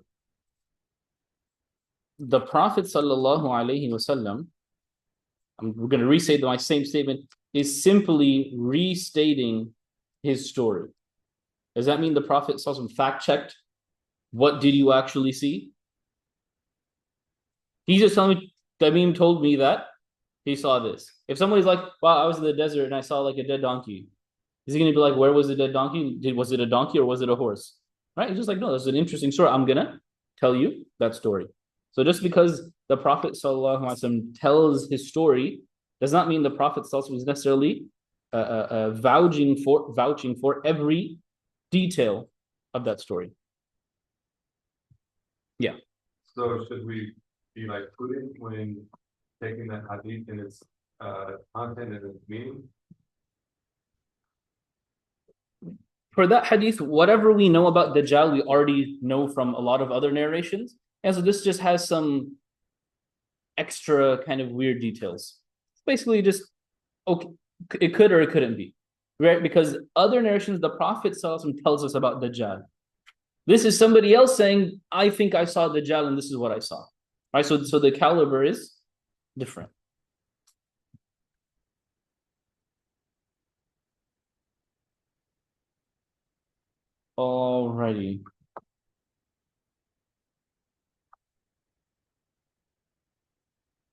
The Prophet sallallahu alaihi wasallam, we're going to restate my same statement, is simply restating his story. Does that mean the Prophet sallallahu alaihi wasallam fact-checked? What did you actually see? He's just telling me, Tamim told me that he saw this. If somebody's like, wow, I was in the desert and I saw like a dead donkey, is he going to be like, where was the dead donkey? Was it a donkey or was it a horse? Right? He's just like, no, that's an interesting story. I'm going to tell you that story. So just because the Prophet ﷺ tells his story does not mean the Prophet ﷺ is necessarily vouching for every detail of that story. Yeah. So should we be like prudent when taking that hadith and its content and its meaning? For that hadith, whatever we know about Dajjal, we already know from a lot of other narrations. And so this just has some extra kind of weird details. Basically just, okay, it could or it couldn't be, right? Because other narrations, the Prophet ﷺ tells us about Dajjal. This is somebody else saying, I think I saw Dajjal and this is what I saw, right? So the caliber is different. Alrighty.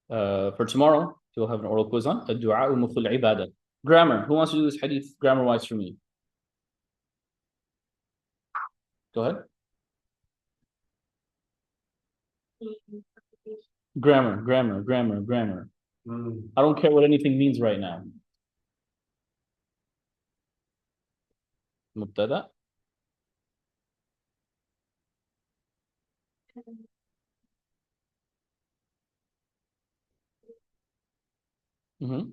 For tomorrow, you'll have an oral quiz on ad-du'a mukhul ibadah. Grammar. Who wants to do this hadith grammar-wise for me? Go ahead. Grammar, grammar, grammar, grammar. I don't care what anything means right now. مبتدأ. Mhm.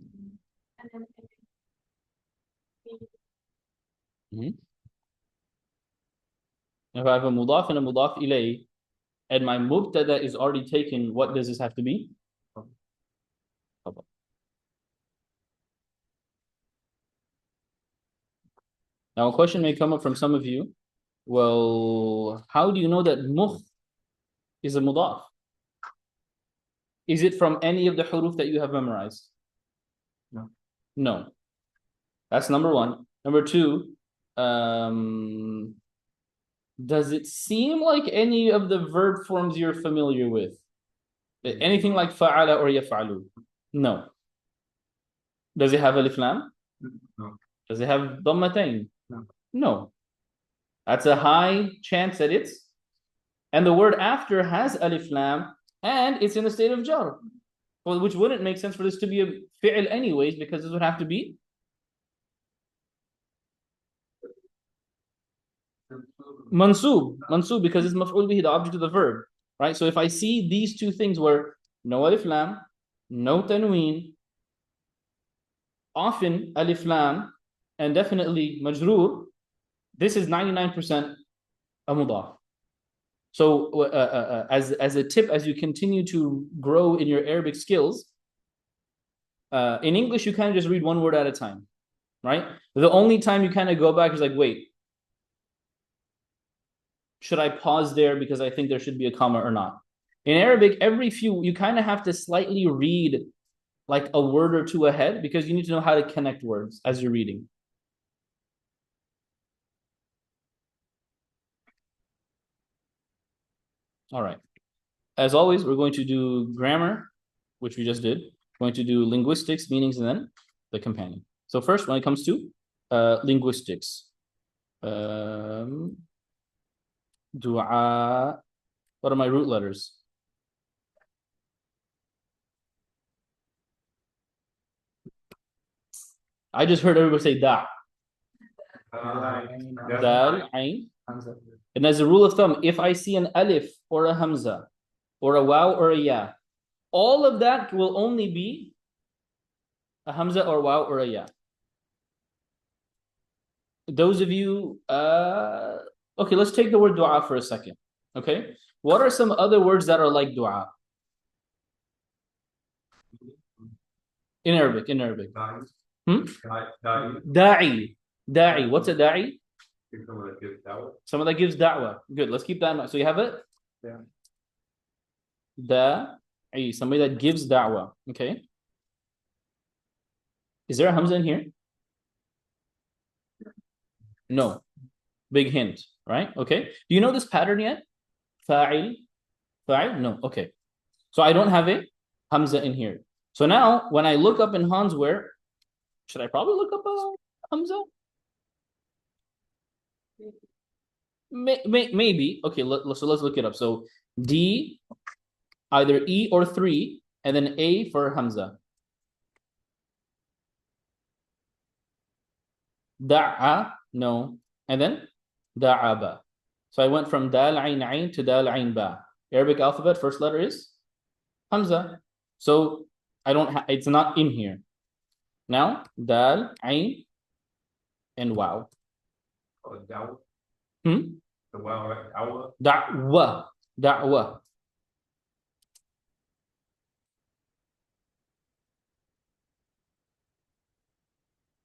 Mhm. If I have a mudaf and a mudaf ilay, and my mubtada is already taken, what does this have to be? Now, a question may come up from some of you. Well, how do you know that mukh is a mudaf? Is it from any of the huruf that you have memorized? No. No. That's number one. Number two, does it seem like any of the verb forms you're familiar with? Anything like fa'ala or yaf'alu? No. Does it have alif lam? No. Does it have dhammatain? No. No. That's a high chance that it's. And the word after has alif lam and it's in the state of jar. Well, which wouldn't make sense for this to be a fi'l anyways, because this would have to be mansub, because it's maf'ul bihi, the object of the verb, right? So if I see these two things where no alif lam, no tanween, often alif lam, and definitely majroor, this is 99% a mudaf. So as a tip, as you continue to grow in your Arabic skills, in English, you kind of just read one word at a time, right? The only time you kind of go back is like, wait, should I pause there because I think there should be a comma or not? In Arabic, every few, you kind of have to slightly read like a word or two ahead because you need to know how to connect words as you're reading. All right. As always, we're going to do grammar, which we just did. We're going to do linguistics, meanings, and then the companion. So first, when it comes to linguistics, dua. What are my root letters? I just heard everybody say da. Dal, ain. And as a rule of thumb, if I see an alif or a hamza or a waw or a ya, all of that will only be a hamza or waw or a ya. Those of you, okay, let's take the word dua for a second. Okay, what are some other words that are like dua? In Arabic. Da'i. Da'i. What's a da'i? Someone that gives da'wah. Good. Let's keep that in mind. So you have it? Yeah. Da'i. Somebody that gives da'wah. Okay. Is there a hamza in here? No. Big hint, right? Okay. Do you know this pattern yet? Fa'il. Fa'il? No. Okay. So I don't have a hamza in here. So now when I look up in Hansware, should I probably look up a hamza? Maybe. Okay, so let's look it up. So D, either E or 3, and then A for hamza. Da'a, no. And then da'aba. So I went from dal ain ain to dal ain ba. Arabic alphabet, first letter is hamza. So I don't have, it's not in here. Now, dal, ain, and waw. The wow, right? Da'wa. Da'wa.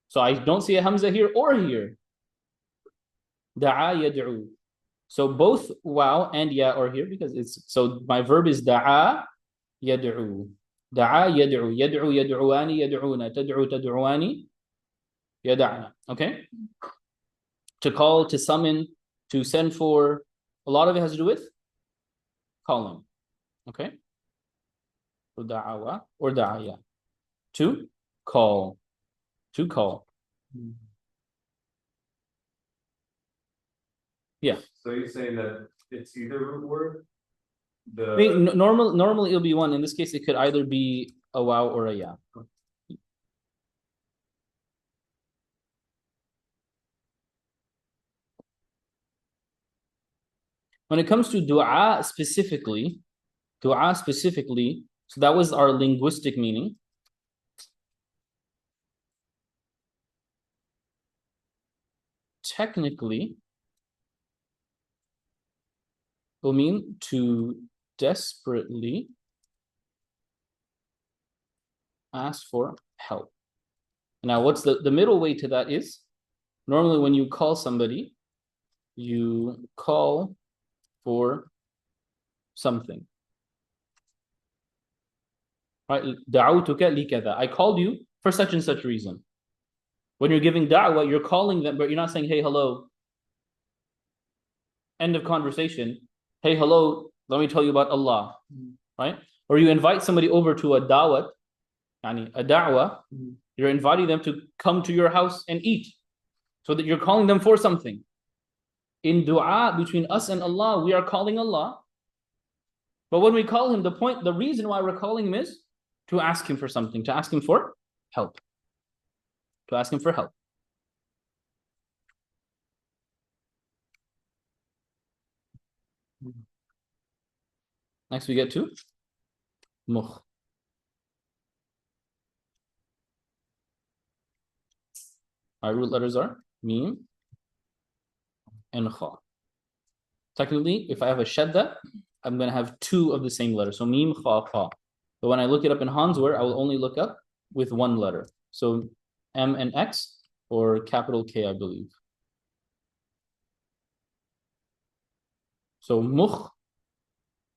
So I don't see a hamza here or here. Da'a yad'u. So both waw and ya are here because it's, so my verb is da'a yad'u. Da'a yad'u. Yad'u yad'uani yad'una. Tad'u tad'uani yad'ana. Okay? To call, to summon, to send for, a lot of it has to do with calling. Okay? So da'awa or da'aya. To call. To call. Yeah. So you're saying that it's either root word? the. I mean, normally it'll be one. In this case, it could either be a wow or a ya. When it comes to dua specifically, so that was our linguistic meaning. Technically, will mean to desperately ask for help. Now, what's the middle way to that is, normally when you call somebody, you call for something. Right? دعوتك لكذا. I called you for such and such reason. When you're giving da'wah, you're calling them, but you're not saying, hey, hello. End of conversation. Hey, hello, let me tell you about Allah. Right? Or you invite somebody over to a da'wah, a da'wah, you're inviting them to come to your house and eat. So that you're calling them for something. In dua between us and Allah, we are calling Allah. But when we call him, the reason why we're calling him is to ask him for something, to ask him for help. To ask him for help. Next we get to mukh. Our root letters are mim and kha. Technically, if I have a shadda, I'm going to have two of the same letter. So mim, kha, kha. But when I look it up in Hansware, I will only look up with one letter. So M and X or capital K, I believe. So mukh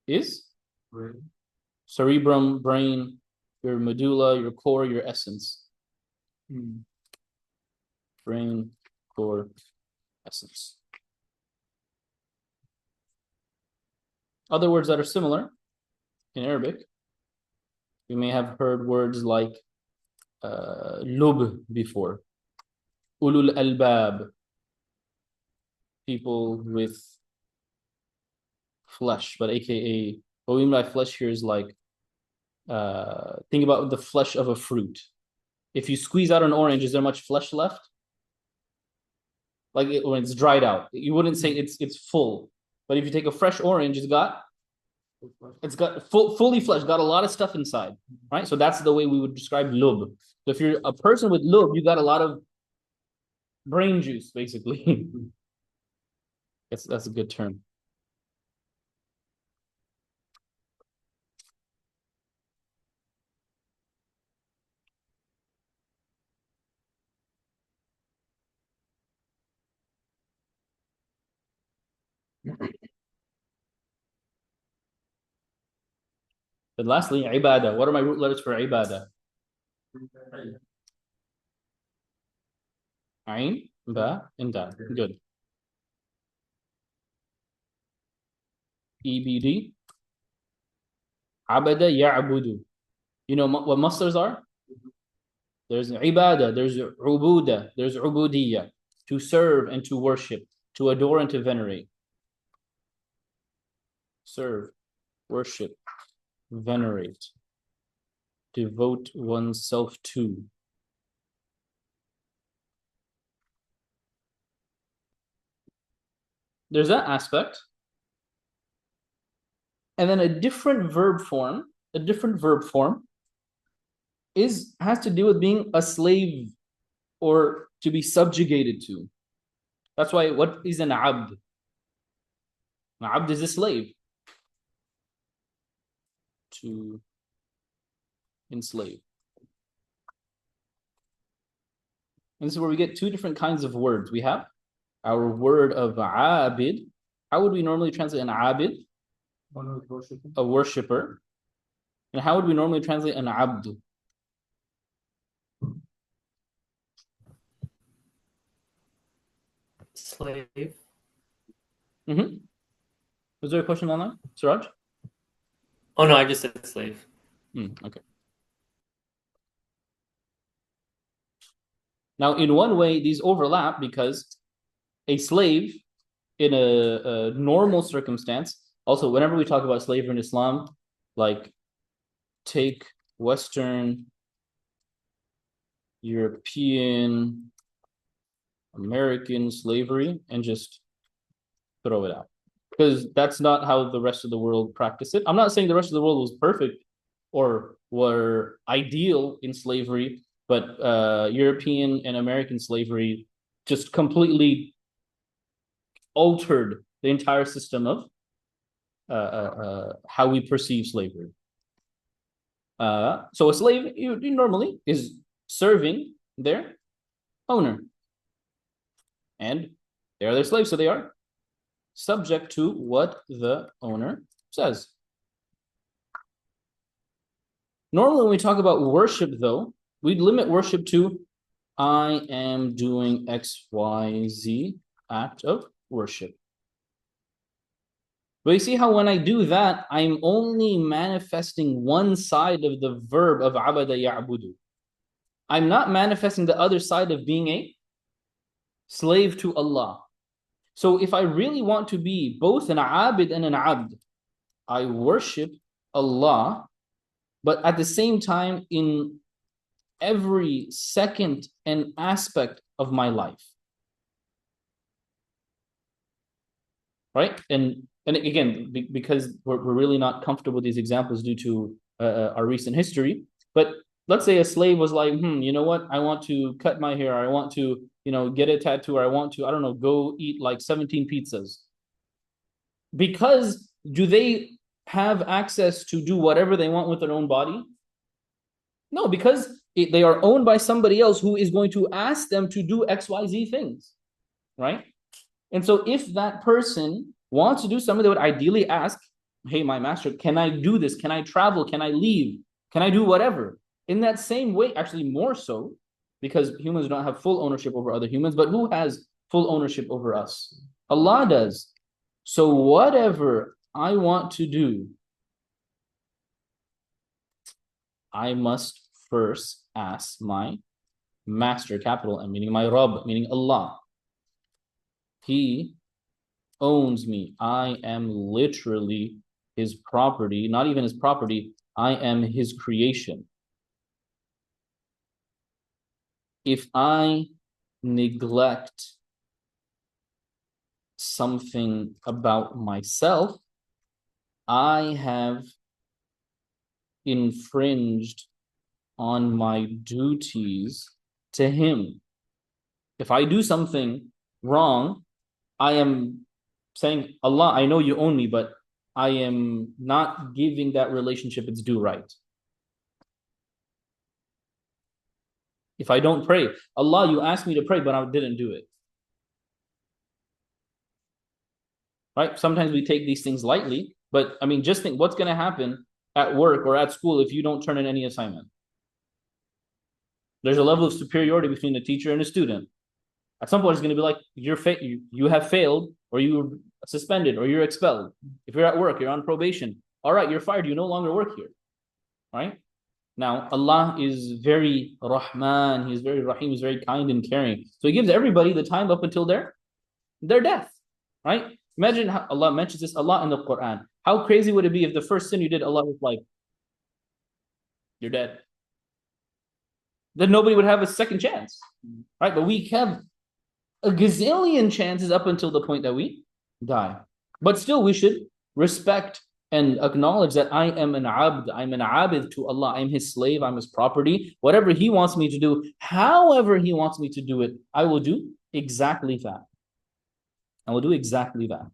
is cerebrum, brain, your medulla, your core, your essence. Brain, core, essence. Other words that are similar in Arabic, you may have heard words like lub before. Ulul albab, people with flesh, but aka what we mean by flesh here is like think about the flesh of a fruit. If you squeeze out an orange, is there much flesh left? Like when it's dried out, you wouldn't say it's full. But if you take a fresh orange, it's got fully fleshed, got a lot of stuff inside, right? So that's the way we would describe lub. So if you're a person with lub, you got a lot of brain juice, basically. That's a good term. And lastly, ibadah. What are my root letters for ibadah? Ain, ba, and da. Good. EBD. Abada ya'budu. You know what masdars are? There's ibadah, there's ubuda, there's ubudiyya. To serve and to worship, to adore and to venerate. Serve, worship, venerate, devote oneself to. There's that aspect. And then a different verb form has to do with being a slave or to be subjugated to. That's why what is an abd? An abd is a slave. To enslave. And this is where we get two different kinds of words. We have our word of abid. How would we normally translate an abid? A worshipper. And how would we normally translate an abd? Slave. Was there a question online, Siraj? Oh no, I just said slave. Okay. Now, in one way, these overlap because a slave in a normal circumstance, Also, whenever we talk about slavery in Islam, like take Western, European, American slavery and just throw it out. Because that's not how the rest of the world practiced it. I'm not saying the rest of the world was perfect or were ideal in slavery, but European and American slavery just completely altered the entire system of how we perceive slavery. So a slave you normally is serving their owner. And they are their slaves, so they are subject to what the owner says. Normally, when we talk about worship, though, we limit worship to I am doing XYZ act of worship. But you see how when I do that, I'm only manifesting one side of the verb of abada ya'budu. I'm not manifesting the other side of being a slave to Allah. So if I really want to be both an abid and an abd, I worship Allah, but at the same time in every second and aspect of my life. Right? And again, because we're really not comfortable with these examples due to our recent history, but let's say a slave was like, you know what? I want to cut my hair. I want to, get a tattoo, or I want to, I don't know, go eat like 17 pizzas. Because do they have access to do whatever they want with their own body? No, because they are owned by somebody else who is going to ask them to do XYZ things, right? And so if that person wants to do something, they would ideally ask, hey, my master, can I do this? Can I travel? Can I leave? Can I do whatever? In that same way, actually more so, because humans don't have full ownership over other humans, but who has full ownership over us? Allah does. So whatever I want to do, I must first ask my master, capital M, meaning my Rabb, meaning Allah. He owns me. I am literally his property, not even his property, I am his creation. If I neglect something about myself, I have infringed on my duties to him. If I do something wrong, I am saying, Allah, I know you own me, but I am not giving that relationship its due right. If I don't pray, Allah, you asked me to pray, but I didn't do it. Right? Sometimes we take these things lightly, but I mean, just think what's going to happen at work or at school if you don't turn in any assignment. There's a level of superiority between the teacher and the student. At some point, it's going to be like, you have failed, or you're suspended, or you're expelled. If you're at work, you're on probation. All right, you're fired. You no longer work here. Right? Now, Allah is very Rahman. He's very Rahim. He's very kind and caring. So He gives everybody the time up until their death. Right? Imagine how Allah mentions this a lot in the Quran. How crazy would it be if the first sin you did, Allah was like, you're dead. Then nobody would have a second chance. Right? But we have a gazillion chances up until the point that we die. But still, we should respect and acknowledge that I am an abd, I'm an abid to Allah, I'm His slave, I'm His property. Whatever He wants me to do, however He wants me to do it, I will do exactly that. I will do exactly that.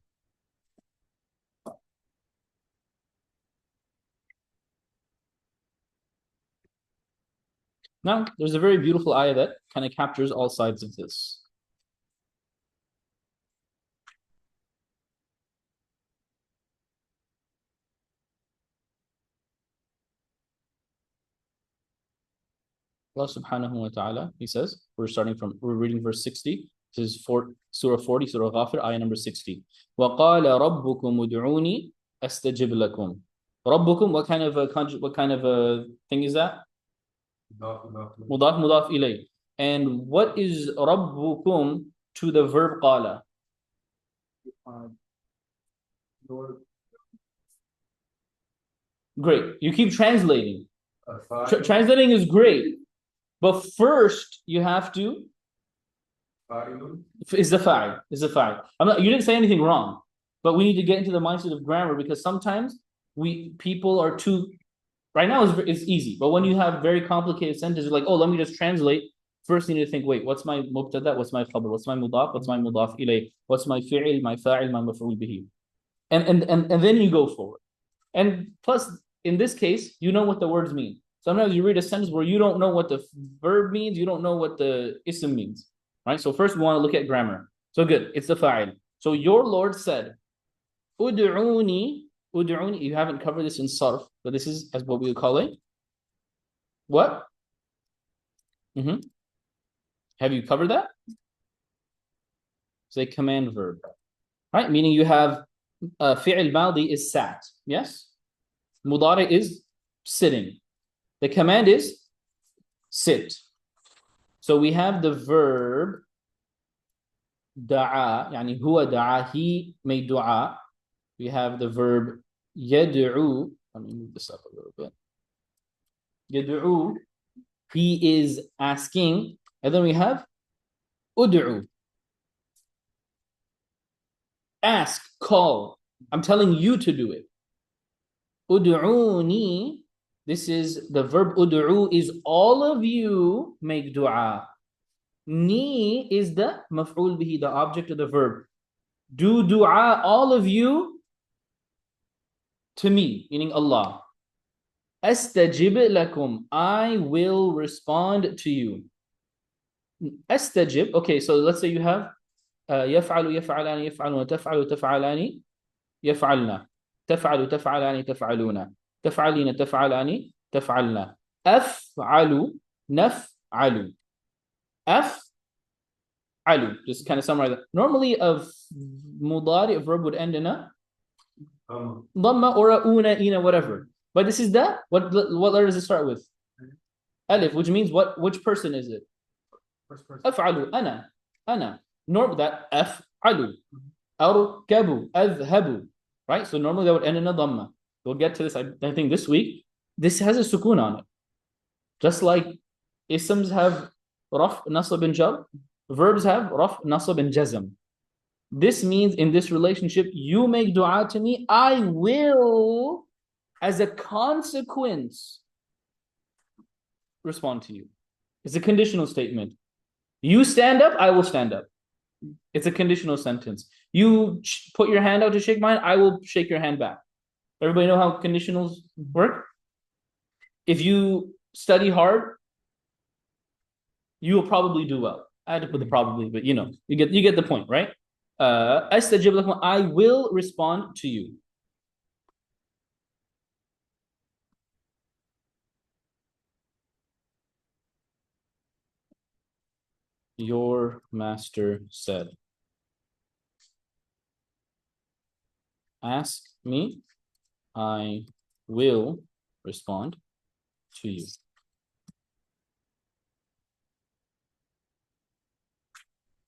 Now, there's a very beautiful ayah that kind of captures all sides of this. Allah subhanahu wa ta'ala, He says, we're reading verse 60. This is Surah 40, Surah Ghafir, ayah number 60. وَقَالَ رَبُّكُمُ ادْعُونِي أَسْتَجِبْ لَكُمْ. Rabbukum, what kind of a thing is that? Mudaf ilay. And what is Rabbukum to the verb qala? Great. You keep translating. Fa'il, Translating is great. But first, you have to fa'ilun. is the fa'il. Is the fa'il. You didn't say anything wrong, but we need to get into the mindset of grammar because sometimes people are too. Right now is easy, but when you have very complicated sentences, like, oh, let me just translate. First, you need to think, wait, what's my mubtada? What's my khabar? What's my mudaf? What's my mudaf ilayh? What's my fi'il? My fa'il? My maf'ul bihi? And then you go forward. And plus, in this case, you know what the words mean. Sometimes you read a sentence where you don't know what the verb means, you don't know what the ism means, right? So first we want to look at grammar. So good, it's the fa'il. So your Lord said, Ud'uni, you haven't covered this in sarf, but this is as what we would call it. What? Have you covered that? It's a command verb, right? Meaning you have fi'il madi is sat, yes? Mudari is sitting. The command is sit. So we have the verb da'a, yani huwa da'a, he made du'a. We have the verb yad'u. Let me move this up a little bit. Yad'u, he is asking. And then we have ud'u. Ask, call. I'm telling you to do it. Ud'uni, this is the verb ud'u is all of you make dua. Ni is the maf'ul bihi, the object of the verb. Do dua, all of you, to me, meaning Allah. Astajib lakum, I will respond to you. Astajib, okay, so let's say you have يفعل يفعلان يفعلون تفعل تفعلان يفعلنا تفعل تفعلان تفعلون تفعلين تفعلان تفعلنا أفعل نفعل أفعل. Just kind of summarize that. Normally a mudari, a verb would end in a dhamma or a una, ina, whatever. But this is the, what letter does it start with? Alif, which means what? Which person is it? أفعل أنا. Normal that أفعل أركب أذهب. Right? So normally that would end in a dhamma. We'll get to this, I think this week. This has a sukun on it. Just like isms have raf, nasab and jar, verbs have raf, nasab and jazm. This means in this relationship, you make dua to me, I will, as a consequence, respond to you. It's a conditional statement. You stand up, I will stand up. It's a conditional sentence. You put your hand out to shake mine, I will shake your hand back. Everybody know how conditionals work? If you study hard, you will probably do well. I had to put the probably, but you know, you get the point, right? Astajib lakum, I will respond to you. Your master said, ask me, I will respond to you.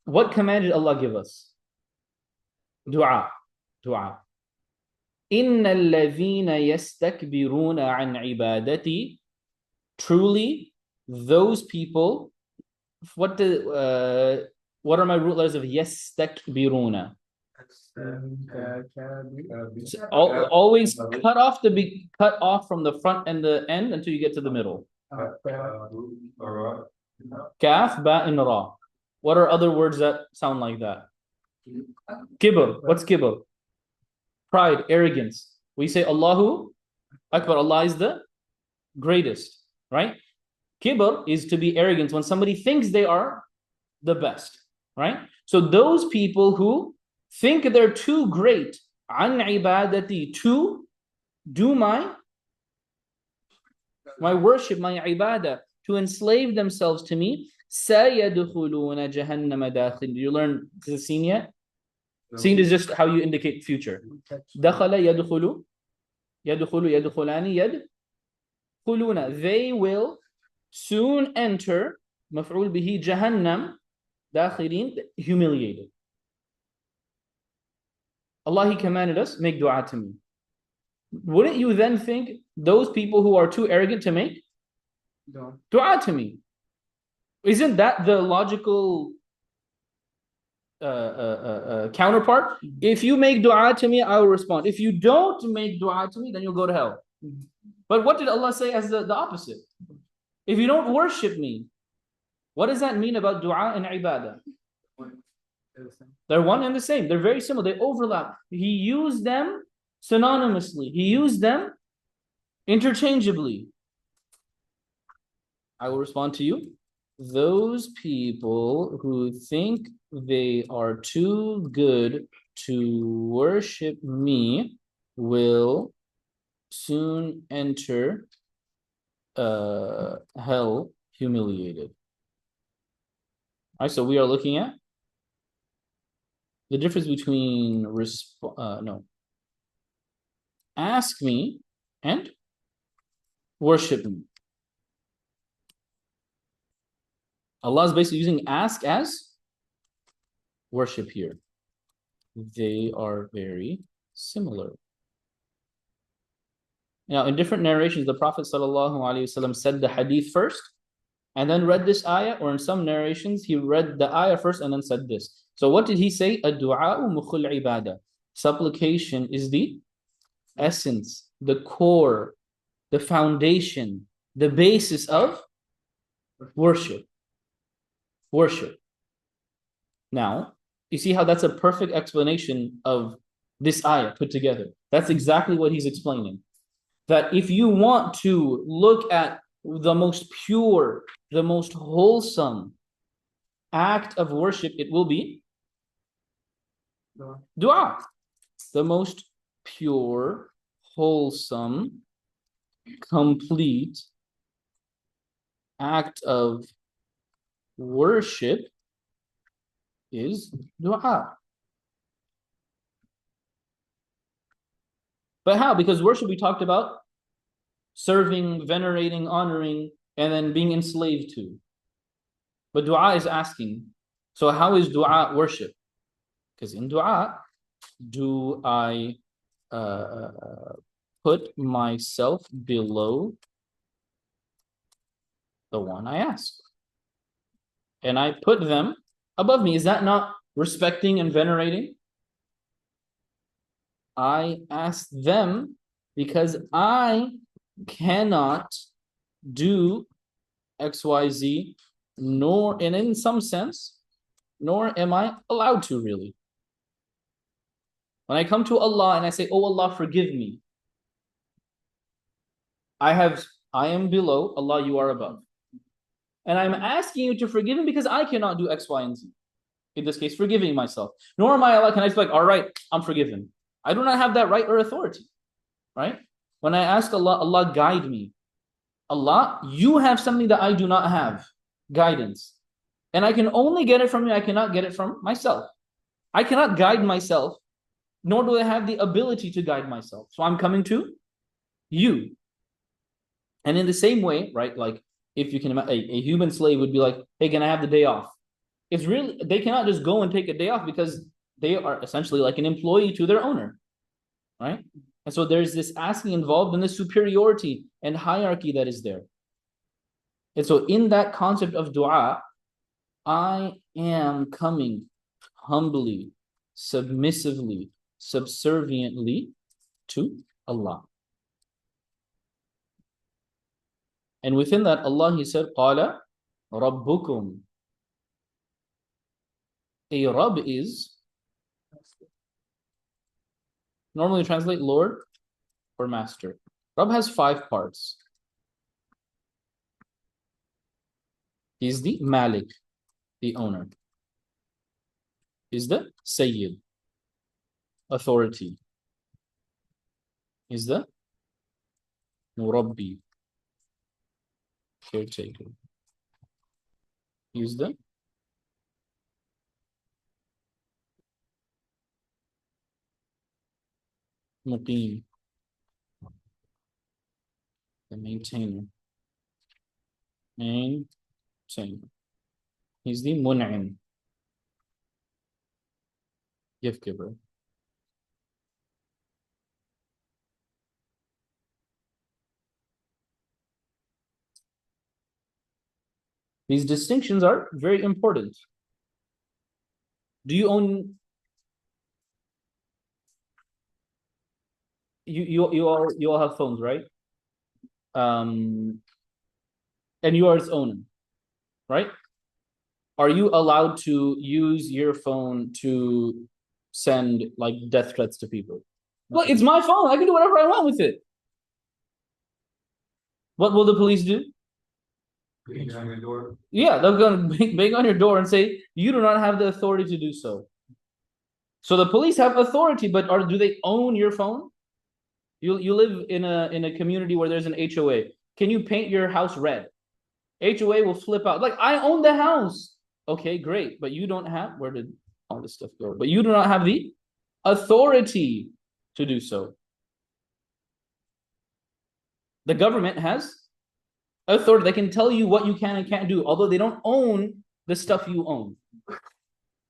What command did Allah give us? Dua. Dua. Inna alladhina yastakbiruna an ibadati. Truly, those people. What are my root letters of yastakbiruna? Always cut off from the front and the end until you get to the middle. Kaf, ba, and ra. What are other words that sound like that? Kibr. What's kibr? Pride, arrogance. We say Allahu Akbar. Allah is the greatest, right? Kibr is to be arrogant when somebody thinks they are the best, right? So those people who think they're too great, an ibadati, to do my worship, my ibadah, to enslave themselves to me, sayadkhuluna jahannama dakhil. Do you learn the scene yet? Scene is just how you indicate future. Dakhala yadkhulu, yadkhulani, yadkhuluna. They will soon enter, maf'ul bihi, jahannam, dakhilin, humiliated. Allah, He commanded us, make dua to me. wouldn't you then think those people who are too arrogant to make dua to me? Isn't that the logical counterpart? If you make dua to me, I will respond. If you don't make dua to me, then you'll go to hell. But what did Allah say as the opposite? If you don't worship me, what does that mean about dua and ibadah? They're one and the same. They're very similar. They overlap. He used them synonymously. He used them interchangeably. I will respond to you. Those people who think they are too good to worship me will soon enter hell humiliated. All right, so we are looking at the difference between ask me and worship me. Allah is basically using ask as worship here. They are very similar. Now, in different narrations, the Prophet ﷺ said the hadith first and then read this ayah, or in some narrations, he read the ayah first and then said this. So what did he say? Ad-du'a'u mukhul ibadah. Supplication is the essence, the core, the foundation, the basis of worship. Worship. Now, you see how that's a perfect explanation of this ayah put together. That's exactly what he's explaining. That if you want to look at the most pure, the most wholesome act of worship, it will be dua. The most pure, wholesome, complete act of worship is dua. But how? Because worship we talked about serving, venerating, honoring, and then being enslaved to. But dua is asking. So how is dua worship? Because in dua, do I put myself below the one I ask? And I put them above me. Is that not respecting and venerating? I ask them because I cannot do XYZ, nor, and in some sense, nor am I allowed to really. When I come to Allah and I say, oh Allah, forgive me. I am below, Allah, you are above. And I'm asking you to forgive me because I cannot do X, Y, and Z. In this case, forgiving myself. Nor am I Allah, can I just be like, all right, I'm forgiven. I do not have that right or authority, right? When I ask Allah, Allah, guide me. Allah, you have something that I do not have, guidance. And I can only get it from you, I cannot get it from myself. I cannot guide myself, nor do I have the ability to guide myself. So I'm coming to you. And in the same way, right, like if you can imagine, a human slave would be like, hey, can I have the day off? It's really, they cannot just go and take a day off because they are essentially like an employee to their owner, right? And so there's this asking involved in the superiority and hierarchy that is there. And so in that concept of dua, I am coming humbly, submissively, subserviently to Allah. And within that, Allah, He said, قَالَ رَبُّكُمْ. A Rabb is normally translate Lord or Master. Rabb has 5 parts. He's the Malik, the owner. He's the Sayyid, authority. He's the Murabbi, caretaker. He's the Muqim, the maintainer. He's the Mun'im, gift giver. These distinctions are very important. Do you own you all have phones, right? And you are its owner, right? Are you allowed to use your phone to send like death threats to people? Look, it's my phone. I can do whatever I want with it. What will the police do? Beating on your door. Yeah, they're going to bang on your door and say, you do not have the authority to do so. So the police have authority, but do they own your phone? You live in a community where there's an HOA. Can you paint your house red? HOA will flip out. Like, I own the house. Okay, great. But you don't have, where did all this stuff go? But you do not have the authority to do so. The government has authority. They can tell you what you can and can't do, although they don't own the stuff you own.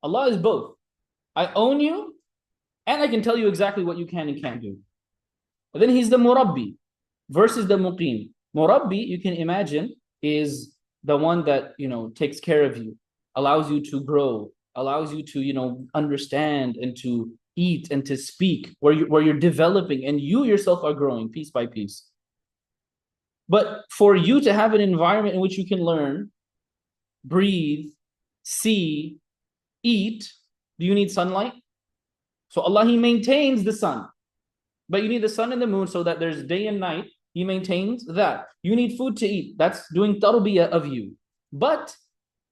Allah is both. I own you, and I can tell you exactly what you can and can't do. But then he's the murabbi versus the muqim. Murabbi, you can imagine, is the one that, takes care of you, allows you to grow, allows you to, understand and to eat and to speak, where you're developing and you yourself are growing piece by piece. But for you to have an environment in which you can learn, breathe, see, eat, do you need sunlight? So Allah, He maintains the sun. But you need the sun and the moon so that there's day and night. He maintains that. You need food to eat. That's doing tarbiyah of you. But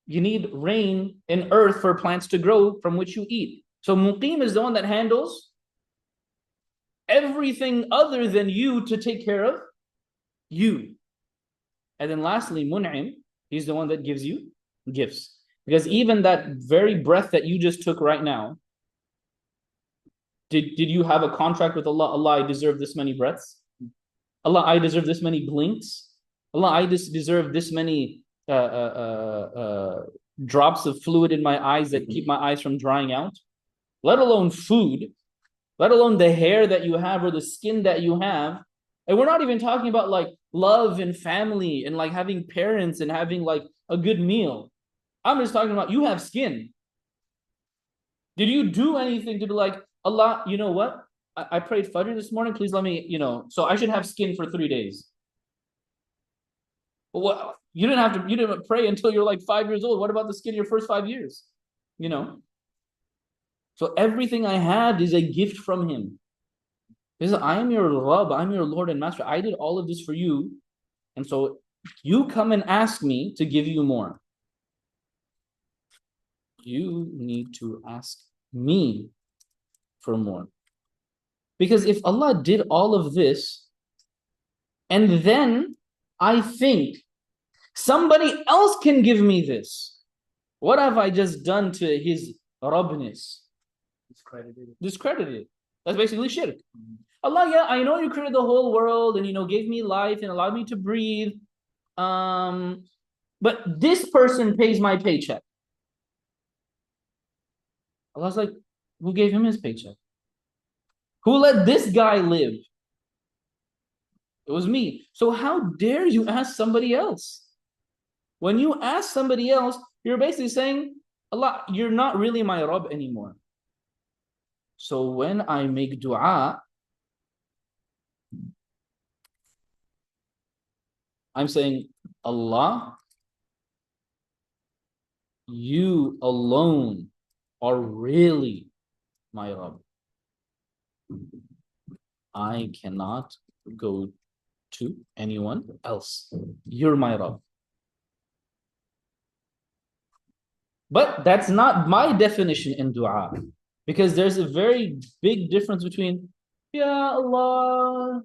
you need rain and earth for plants to grow from which you eat. So muqim is the one that handles everything other than you to take care of you. And then lastly, mun'im, he's the one that gives you gifts. Because even that very breath that you just took right now, did you have a contract with Allah? Allah, I deserve this many breaths. Allah, I deserve this many blinks. Allah, I deserve this many drops of fluid in my eyes that keep my eyes from drying out. Let alone food, let alone the hair that you have or the skin that you have. And we're not even talking about like love and family and like having parents and having like a good meal. I'm just talking about you have skin. Did you do anything to be like, Allah, you know what? I prayed Fajr this morning. Please let me, so I should have skin for 3 days. Well, you didn't pray until you're like 5 years old. What about the skin your first 5 years? So everything I had is a gift from Him. He says, I am your Rabb, I'm your Lord and Master. I did all of this for you. And so you come and ask me to give you more. You need to ask me for more. Because if Allah did all of this, and then I think somebody else can give me this, what have I just done to His Rabbness? Discredited. That's basically shirk. Allah, yeah, I know you created the whole world and gave me life and allowed me to breathe. But this person pays my paycheck. Allah's like, who gave him his paycheck? Who let this guy live? It was me. So how dare you ask somebody else? When you ask somebody else, you're basically saying, Allah, you're not really my Rabb anymore. So when I make dua, I'm saying, Allah, you alone are really my Rabb. I cannot go to anyone else. You're my Rabb. But that's not my definition in dua. Because there's a very big difference between, Ya Allah,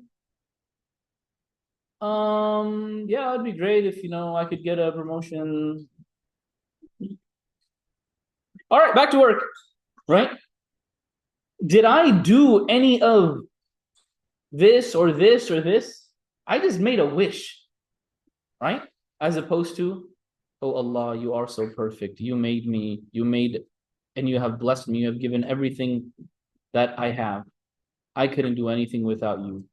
yeah, it'd be great if, I could get a promotion. All right, back to work, right? Did I do any of this or this or this? I just made a wish, right? As opposed to, oh Allah, you are so perfect. You made me, and you have blessed me. You have given everything that I have. I couldn't do anything without you.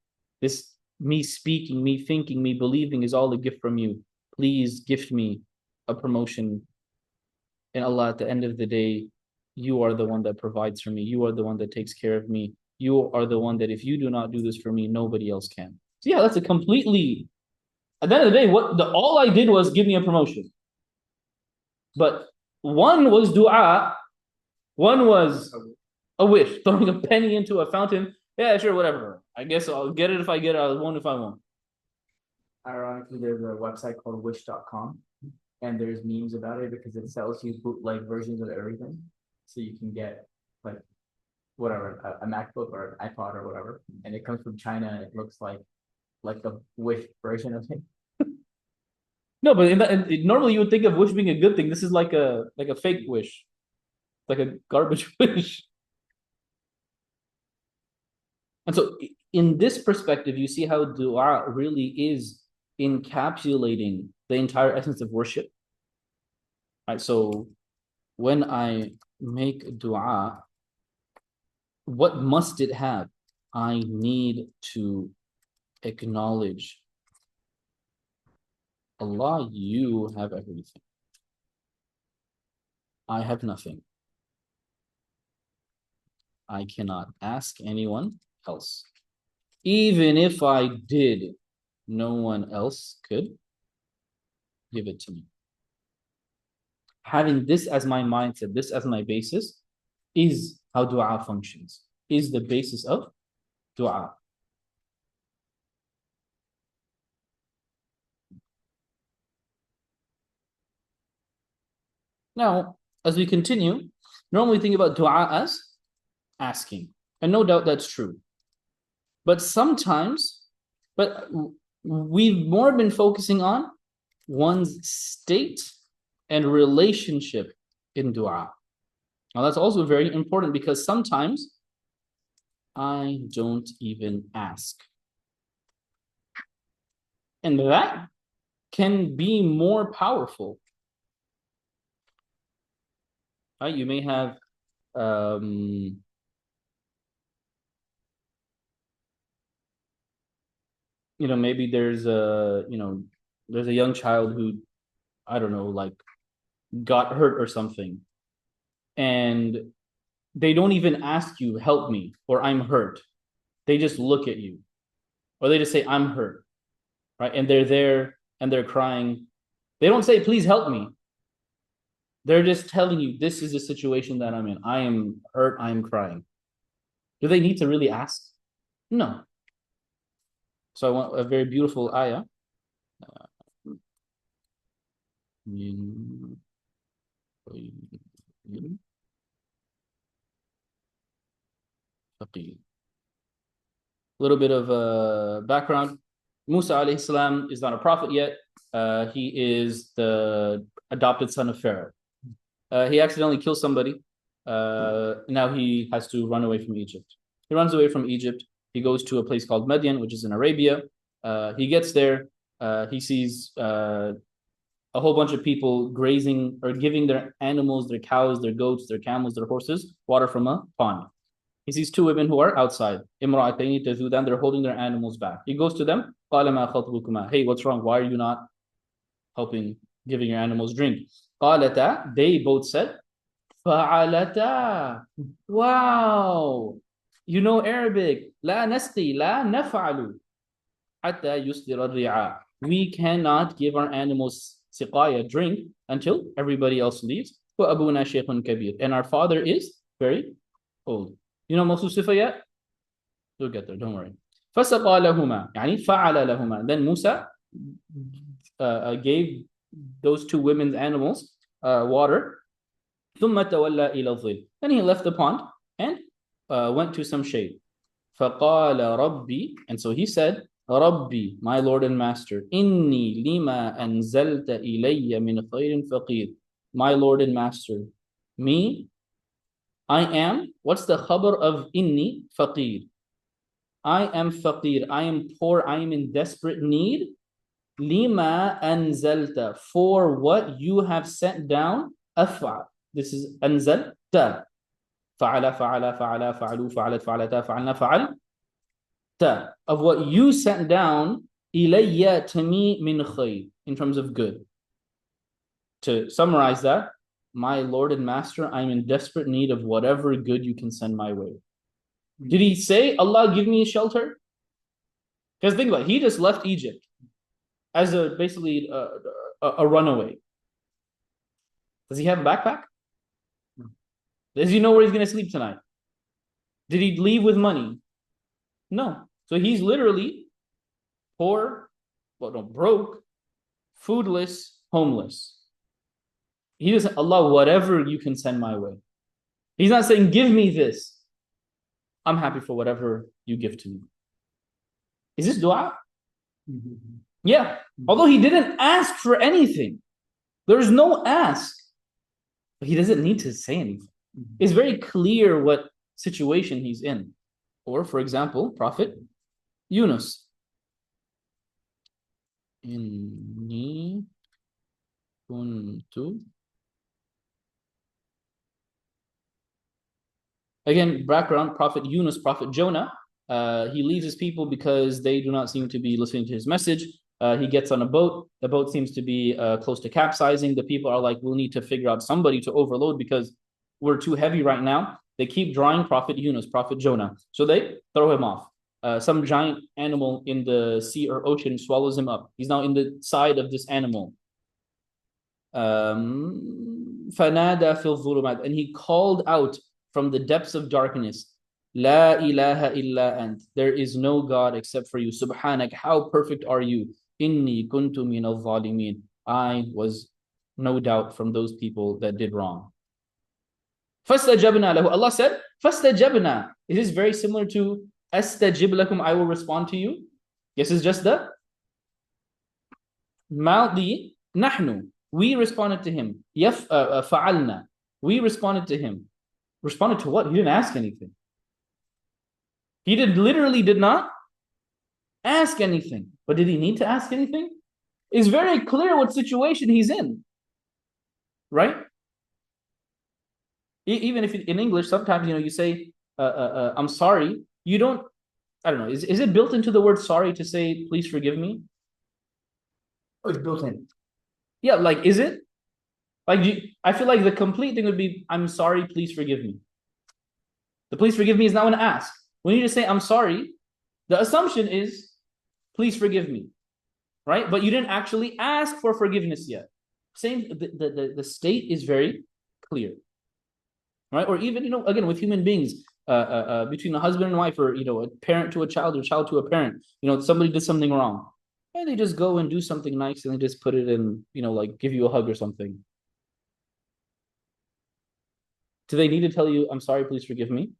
Me speaking, me thinking, me believing is all a gift from you. Please gift me a promotion. And Allah, at the end of the day, you are the one that provides for me. You are the one that takes care of me. You are the one that if you do not do this for me, nobody else can. So yeah, that's a completely, at the end of the day, all I did was give me a promotion. But one was dua, one was a wish, throwing a penny into a fountain. Yeah, sure, whatever. I guess I'll get it if I get it, I won't if I won't. Ironically, there's a website called wish.com, and there's memes about it because it sells you bootleg versions of everything. So you can get like whatever, a MacBook or an iPod or whatever, and it comes from China and it looks like a Wish version of it. No, but normally you would think of wish being a good thing. This is like a fake wish, like a garbage wish. And so in this perspective, you see how dua really is encapsulating the entire essence of worship. Right? So when I make dua, what must it have? I need to acknowledge, Allah, you have everything. I have nothing. I cannot ask anyone else. Even if I did, no one else could give it to me. Having this as my mindset, this as my basis, is how dua functions, is the basis of dua. Now, as we continue, normally think about dua as asking. And no doubt that's true. But sometimes, we've more been focusing on one's state and relationship in dua. Now that's also very important because sometimes I don't even ask. And that can be more powerful. Right? You may have maybe there's a young child who, I don't know, like got hurt or something, and they don't even ask you, help me, or I'm hurt. They just look at you, or they just say, I'm hurt, right? And they're there and they're crying. They don't say, please help me. They're just telling you, this is the situation that I'm in. I am hurt, I am crying. Do they need to really ask? No. So I want a very beautiful ayah. A little bit of background. Musa alayhi salam is not a prophet yet. He is the adopted son of Pharaoh. He accidentally kills somebody. Now he has to run away from Egypt. He runs away from Egypt. He goes to a place called Madian, which is in Arabia. He gets there. He sees a whole bunch of people grazing or giving their animals, their cows, their goats, their camels, their horses, water from a pond. He sees two women who are outside. Imra'ataini tazudan, they're holding their animals back. He goes to them. Qala ma khatbukuma. Hey, what's wrong? Why are you not helping, giving your animals drink? Qalata, they both said, fa'alata. Wow. You know Arabic. La nasqi, la naf'alu. Hatta yusdira ri'a. We cannot give our animals siqaya, drink, until everybody else leaves. Wa abuna shaykhun kabir. And our father is very old. You know Mawsuf Sifa yet? We'll get there, don't worry. فَسَقَى لَهُمَا يعني فَعَلَ لَهُمَا. Then Musa gave those two women's animals water. ثُمَّ تَوَلَّى إِلَى الظِّلِّ. Then he left the pond and went to some shade. فَقَالَ رَبِّي. And so he said, رَبِّي, my Lord and Master, إِنِّي لِمَا أَنزَلْتَ إِلَيَّ مِنْ خَيْرٍ فَقِيرٍ. My Lord and Master, me, I am, what's the khabar of inni? Faqir. I am faqir, I am poor, I am in desperate need. Lima anzalta, for what you have sent down. Af'al. This is anzalta. Fa'ala, fa'ala, fa'ala, fa'alu, fa'alat, fa'alata, fa'alna, fa'al. Of what you sent down, ilayya, to me, min khayr, in terms of good. To summarize that, my Lord and Master, I'm in desperate need of whatever good you can send my way. Did he say, Allah, give me a shelter? Because think about it, he just left Egypt as basically a runaway. Does he have a backpack? Does he know where he's going to sleep tonight? Did he leave with money? No. So he's literally poor, broke, foodless, homeless. He doesn't, Allah, whatever you can send my way. He's not saying, give me this. I'm happy for whatever you give to me. Is this dua? Yeah. Although he didn't ask for anything. There's no ask. But he doesn't need to say anything. It's very clear what situation he's in. Or, for example, Prophet Yunus. Inni kuntu. Again, background, Prophet Yunus, Prophet Jonah, he leaves his people because they do not seem to be listening to his message. He gets on a boat. The boat seems to be close to capsizing. The people are like, we'll need to figure out somebody to overload because we're too heavy right now. They keep drawing Prophet Yunus, Prophet Jonah. So they throw him off. Some giant animal in the sea or ocean swallows him up. He's now in the side of this animal. فَنَادَى فِي الظُّلُمَاتِ, and he called out from the depths of darkness, La ilaha illa ant. There is no God except for you. Subhanak, how perfect are you? Inni kuntu min al-zalimin. I was no doubt from those people that did wrong. فَاسْتَجَبْنَا lahu. Allah said, فَاسْتَجَبْنَا. It is very similar to أَسْتَجِبْ لَكُمْ, I will respond to you. This is just the Maldi, nahnu. We responded to him. فَعَلْنَا. We responded to him. Responded to what? He didn't ask anything. He literally did not ask anything. But did he need to ask anything? It's very clear what situation he's in. Right? Even if in English, sometimes, you say, I'm sorry. You don't, I don't know. Is it built into the word sorry to say, please forgive me? Oh, it's built in. Yeah, like, is it? Like, I feel like the complete thing would be, I'm sorry, please forgive me. The please forgive me is not an ask. When you just say, I'm sorry, the assumption is, please forgive me, right? But you didn't actually ask for forgiveness yet. Same, the state is very clear, right? Or even, again, with human beings, between a husband and wife, or, a parent to a child, or child to a parent, somebody did something wrong. And they just go and do something nice, and they just put it in, like give you a hug or something. Do they need to tell you, I'm sorry, please forgive me?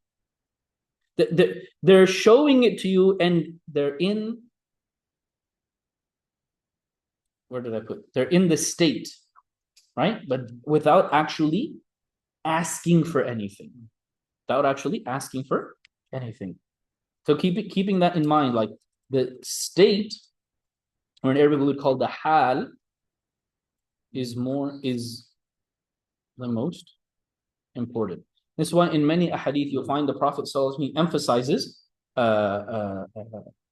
They're showing it to you, and they're in, where did I put? They're in the state, right? But without actually asking for anything. Without actually asking for anything. So keeping that in mind, like the state, or in Arabic we would call the hal, is the most important. This is why in many ahadith you'll find the Prophet ﷺ, he emphasizes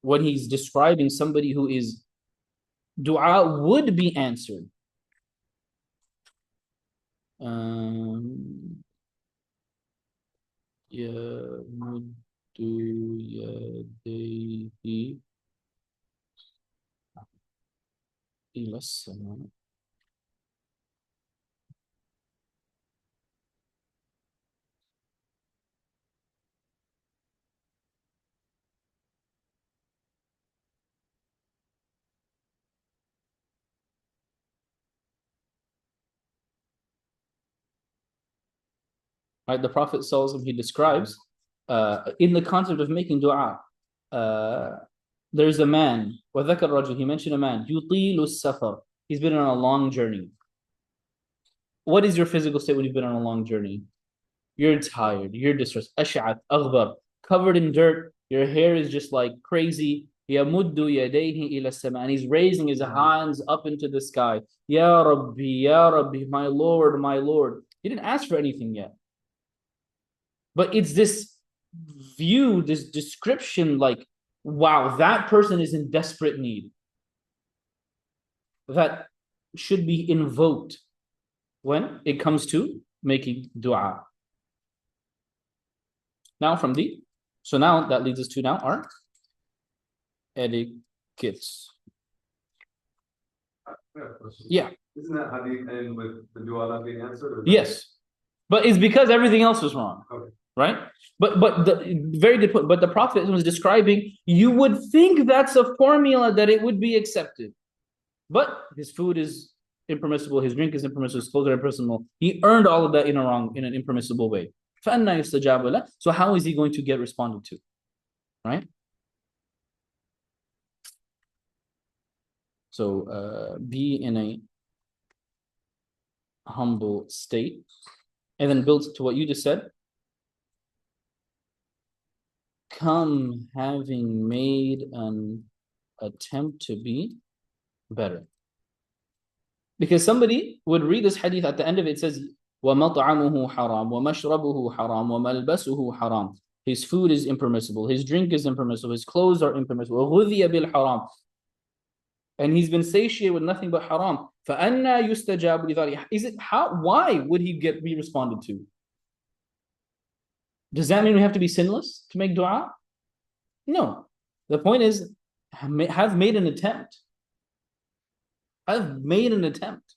when he's describing somebody who is dua would be answered. يَمُدُّ يَدَيْهِ إِلَى السَّمَاءِ. Right, the Prophet ﷺ, he describes in the concept of making dua, there's a man, وَذَكَرْ رَجُلٌ, he mentioned a man, يُطِيلُ السَّفَرِ, he's been on a long journey. What is your physical state when you've been on a long journey? You're tired, you're distressed, أَشْعَثْ أَغْبَرْ, covered in dirt, your hair is just like crazy. يَمُدُّ يَدَيْهِ إِلَى السَّمَاءِ, and he's raising his hands up into the sky. Ya Rabbi, my Lord, my Lord. He didn't ask for anything yet. But it's this view, this description, like, wow, that person is in desperate need. That should be invoked. when it comes to making dua. Now so now that leads us to now our etiquettes. Yeah. Isn't that hadith end with the dua not being answered? Yes. But it's because everything else was wrong. Okay. Right? But the very good point. But the Prophet was describing, you would think that's a formula that it would be accepted. But his food is impermissible, his drink is impermissible, his clothes are impermissible. He earned all of that in an impermissible way. So how is he going to get responded to? Right? So be in a humble state, and then build to what you just said. Come having made an attempt to be better. Because somebody would read this hadith, at the end of it, it says, وَمَطْعَمُهُ حَرَامٌ وَمَشْرَبُهُ حَرَامٌ وَمَلْبَسُهُ حَرَامٌ. His food is impermissible, his drink is impermissible, his clothes are impermissible. وَغُذِيَ بِالْحَرَامِ. And he's been satiated with nothing but haram. فَأَنَّا يُسْتَجَابُ لِذَلِكَ. Why would he be responded to? Does that mean we have to be sinless to make dua? No. The point is, have made an attempt. I've made an attempt.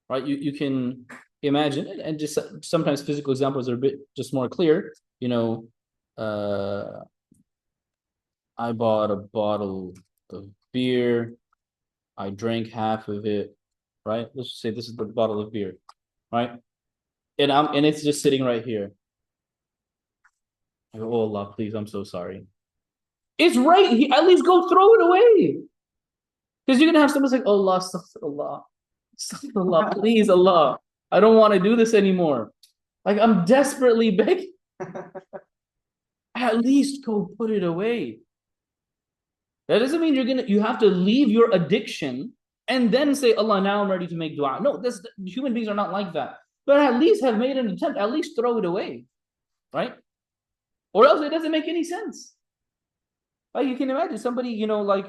Right? You can imagine it, and just sometimes physical examples are a bit just more clear. You know, I bought a bottle of beer. I drank half of it. Right? Let's just say this is the bottle of beer. Right? And it's just sitting right here. I go, oh Allah, please, I'm so sorry. It's right. At least go throw it away. Because you're gonna have someone say, oh Allah, astaghfirullah. Astaghfirullah, please, Allah. I don't want to do this anymore. Like, I'm desperately begging. At least go put it away. That doesn't mean you have to leave your addiction and then say, Allah, now I'm ready to make dua. No, human beings are not like that. But at least have made an attempt. At least throw it away. Right? Or else it doesn't make any sense. Like, you can imagine somebody, like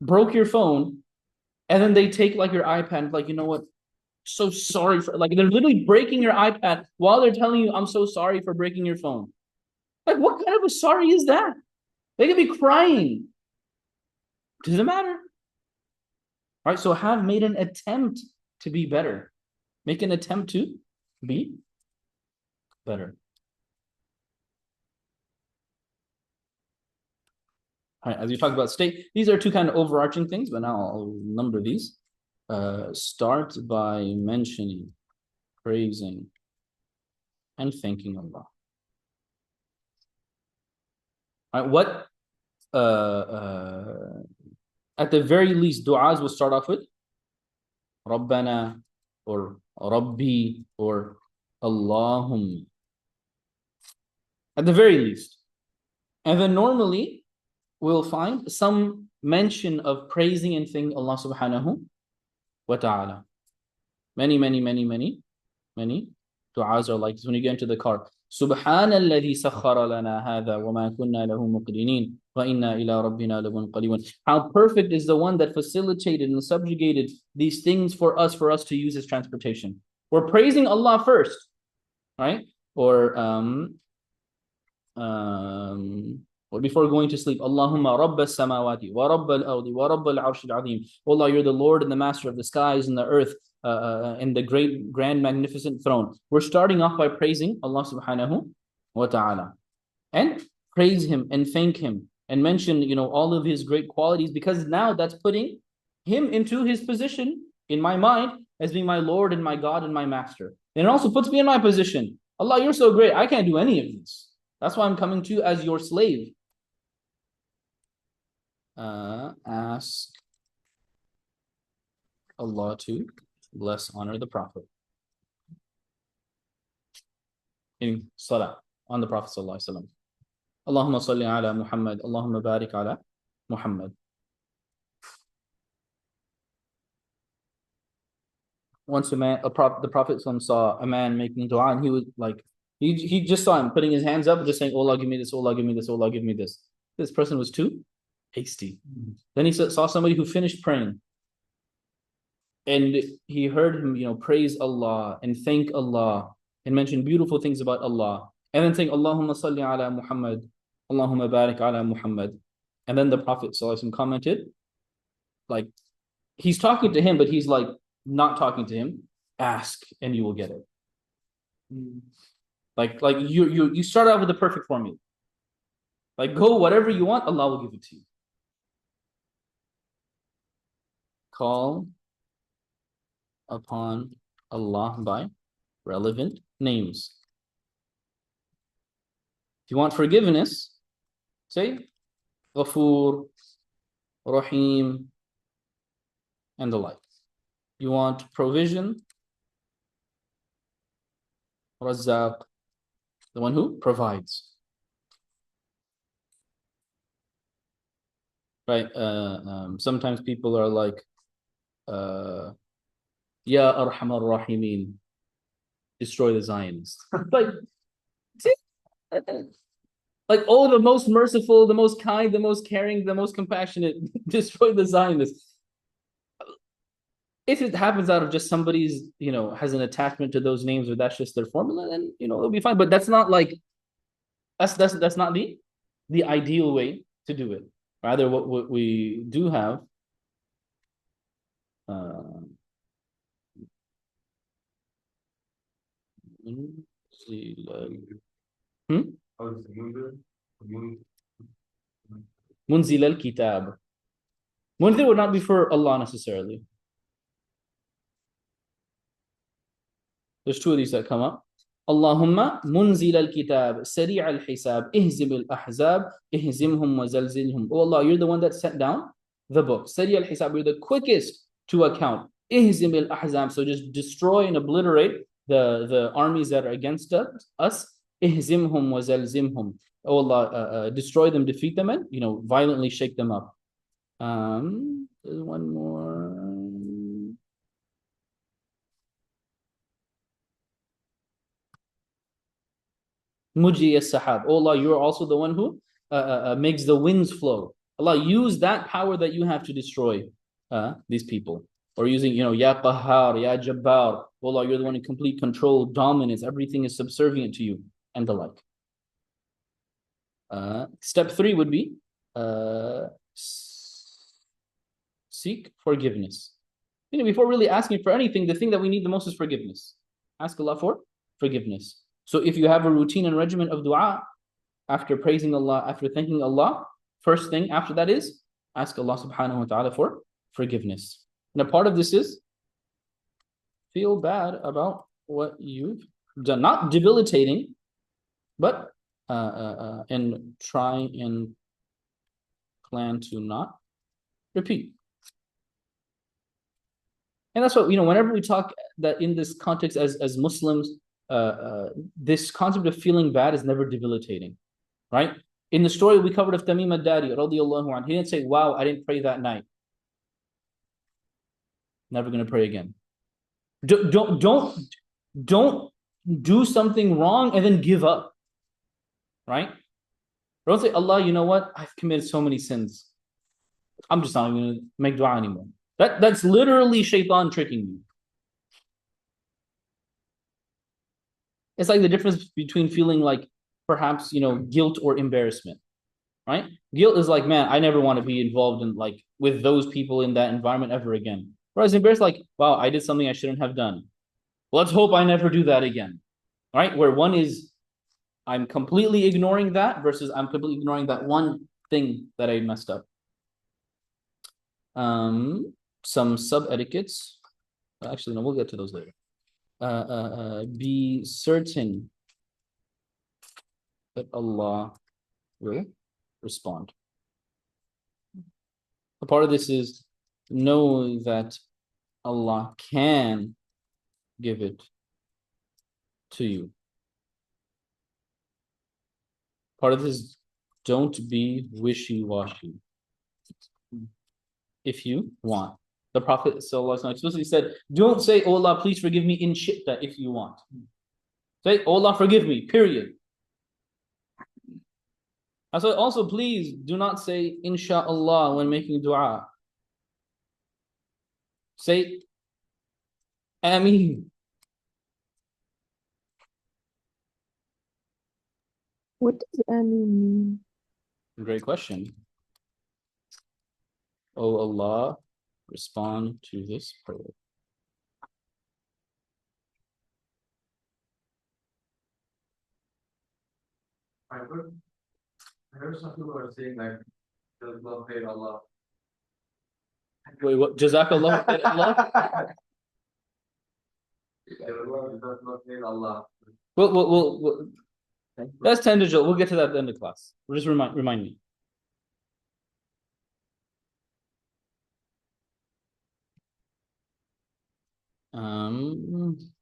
broke your phone, and then they take like your iPad, like, you know what? So sorry for, like, they're literally breaking your iPad while they're telling you, I'm so sorry for breaking your phone. Like, what kind of a sorry is that? They could be crying. Doesn't matter. Right? So have made an attempt to be better. Make an attempt to be better. All right, as you talk about state, these are two kind of overarching things, but now I'll number these. Start by mentioning, praising, and thanking Allah. All right, what at the very least, du'as will start off with Rabbana or Rabbi or Allahumma. At the very least. And then normally we'll find some mention of praising and thanking Allah subhanahu wa ta'ala. Many du'as are like this. When you get into the car, Subhanalladhi sakhara lana hadha wa ma kunna lahu muqrinin wa inna ila rabbina lamunqalibun. How perfect is the one that facilitated and subjugated these things for us to use as transportation. We're praising Allah first, right? Or before going to sleep, Allahumma rabbas samawati wa rabbal ardi wa rabbal arshil azim. Allah, you're the Lord and the master of the skies and the earth, and the great, grand, magnificent throne. We're starting off by praising Allah subhanahu wa ta'ala. And praise Him and thank Him and mention, all of His great qualities, because now that's putting Him into His position in my mind as being my Lord and my God and my master. And it also puts me in my position. Allah, you're so great. I can't do any of this. That's why I'm coming to you as your slave. Ask Allah to bless, honor the Prophet. In salah on the Prophet sallallahu alaihi wasallam. Allahumma salli ala Muhammad. Allahumma barik ala Muhammad. Once the Prophet saw a man making dua, and he was like, he just saw him putting his hands up, just saying, oh Allah, give me this, oh Allah, give me this, oh Allah, give me this. This person was too hasty. Then he saw somebody who finished praying. And he heard him, praise Allah and thank Allah and mention beautiful things about Allah. And then saying, Allahumma salli ala Muhammad, Allahumma barik ala Muhammad. And then the Prophet ﷺ commented, like, he's talking to him, but he's like not talking to him. Ask and you will get it. Like you start out with the perfect formula. Like, go whatever you want, Allah will give it to you. Call upon Allah by relevant names. If you want forgiveness, say Ghafoor, Rahim, and the like. You want provision, Razzaq, the one who provides. Right? Sometimes people are like, Ya Arhamar Rahimin, destroy the Zionists. Like, oh, the most merciful, the most kind, the most caring, the most compassionate, destroy the Zionists. If it happens out of just somebody's, has an attachment to those names, or that's just their formula, then it'll be fine. But that's not like that's not the ideal way to do it. Rather, what we do have Munzil al-Kitab. Munzil would not be for Allah necessarily. There's two of these that come up. Allahumma munzil al-kitab, sari' al-hisab, ihzim al-ahzab, ihzimhum wa zalzilhum. Oh Allah, you're the one that sent down the book. Sari' al-hisab, you're the quickest to account. Ihzim al-ahzab, so just destroy and obliterate the armies that are against us. Ihzimhum wa zalzimhum. Oh Allah, destroy them, defeat them, and violently shake them up. There's one more. Mujri as-sahab. Oh Allah, you are also the one who makes the winds flow. Allah, use that power that you have to destroy these people. Or using, Ya Qahhar, Ya Jabbar. Oh Allah, you're the one in complete control, dominance. Everything is subservient to you, and the like. Step 3 would be seek forgiveness. Before really asking for anything, the thing that we need the most is forgiveness. Ask Allah for forgiveness. So if you have a routine and regimen of dua, after praising Allah, after thanking Allah, first thing after that is ask Allah subhanahu wa ta'ala for forgiveness. And a part of this is feel bad about what you've done. Not debilitating, but and try and plan to not repeat. And that's what, whenever we talk that in this context as Muslims, this concept of feeling bad is never debilitating, right? In the story we covered of Tamim ad-Dari, radiyallahu anhu, he didn't say, wow, I didn't pray that night. Never going to pray again. Don't do something wrong and then give up, right? Don't say, Allah, you know what? I've committed so many sins. I'm just not going to make dua anymore. That's literally shaitan tricking you. It's like the difference between feeling like perhaps, guilt or embarrassment, right? Guilt is like, man, I never want to be involved in with those people in that environment ever again. Whereas embarrassed, like, wow, I did something I shouldn't have done. Let's hope I never do that again, right? Where one is, I'm completely ignoring that versus I'm completely ignoring that one thing that I messed up. Some sub-etiquettes. Actually, no, we'll get to those later. Be certain that Allah will respond. A part of this is know that Allah can give it to you. Part of this is don't be wishy-washy if you want. The Prophet ﷺ explicitly said, don't say, oh Allah, please forgive me in shitta if you want. Say, oh Allah, forgive me, period. Also, please do not say inshallah when making dua. Say Ameen. What does Ameen mean? Great question. Oh Allah, respond to this prayer. I heard some people are saying like, does love hate Allah? Wait, what? Jazakallah khair, Allah. Does love hate Allah? We'll that's tangential. We'll get to that at the end of class. Just remind me.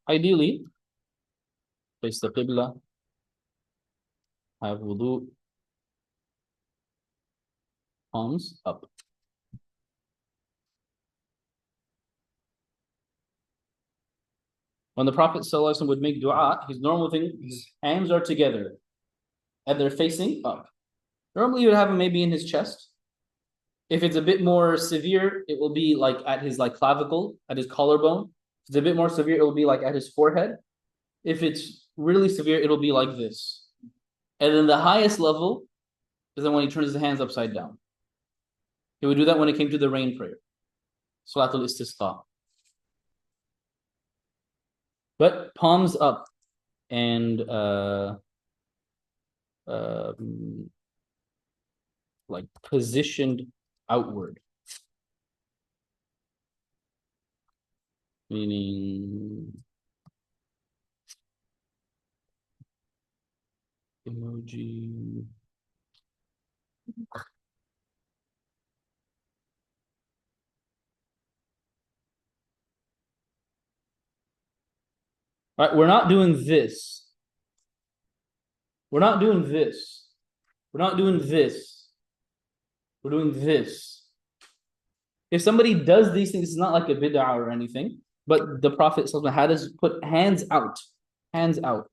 Ideally, face the Qibla, have wudu, palms up. When the Prophet ﷺ would make dua, his normal thing, his hands are together and they're facing up. Normally you would have him maybe in his chest. If it's a bit more severe, it will be like at his like clavicle, at his collarbone. If it's a bit more severe, it will be like at his forehead. If it's really severe, it'll be like this. And then the highest level is then when he turns his hands upside down. He would do that when it came to the rain prayer. Salatul Istisqa. But palms up and like positioned outward. Meaning emoji. All right, we're not doing this. We're not doing this. We're not doing this. We're doing this. If somebody does these things, it's not like a bid'ah or anything, but the Prophet had us put hands out. Hands out.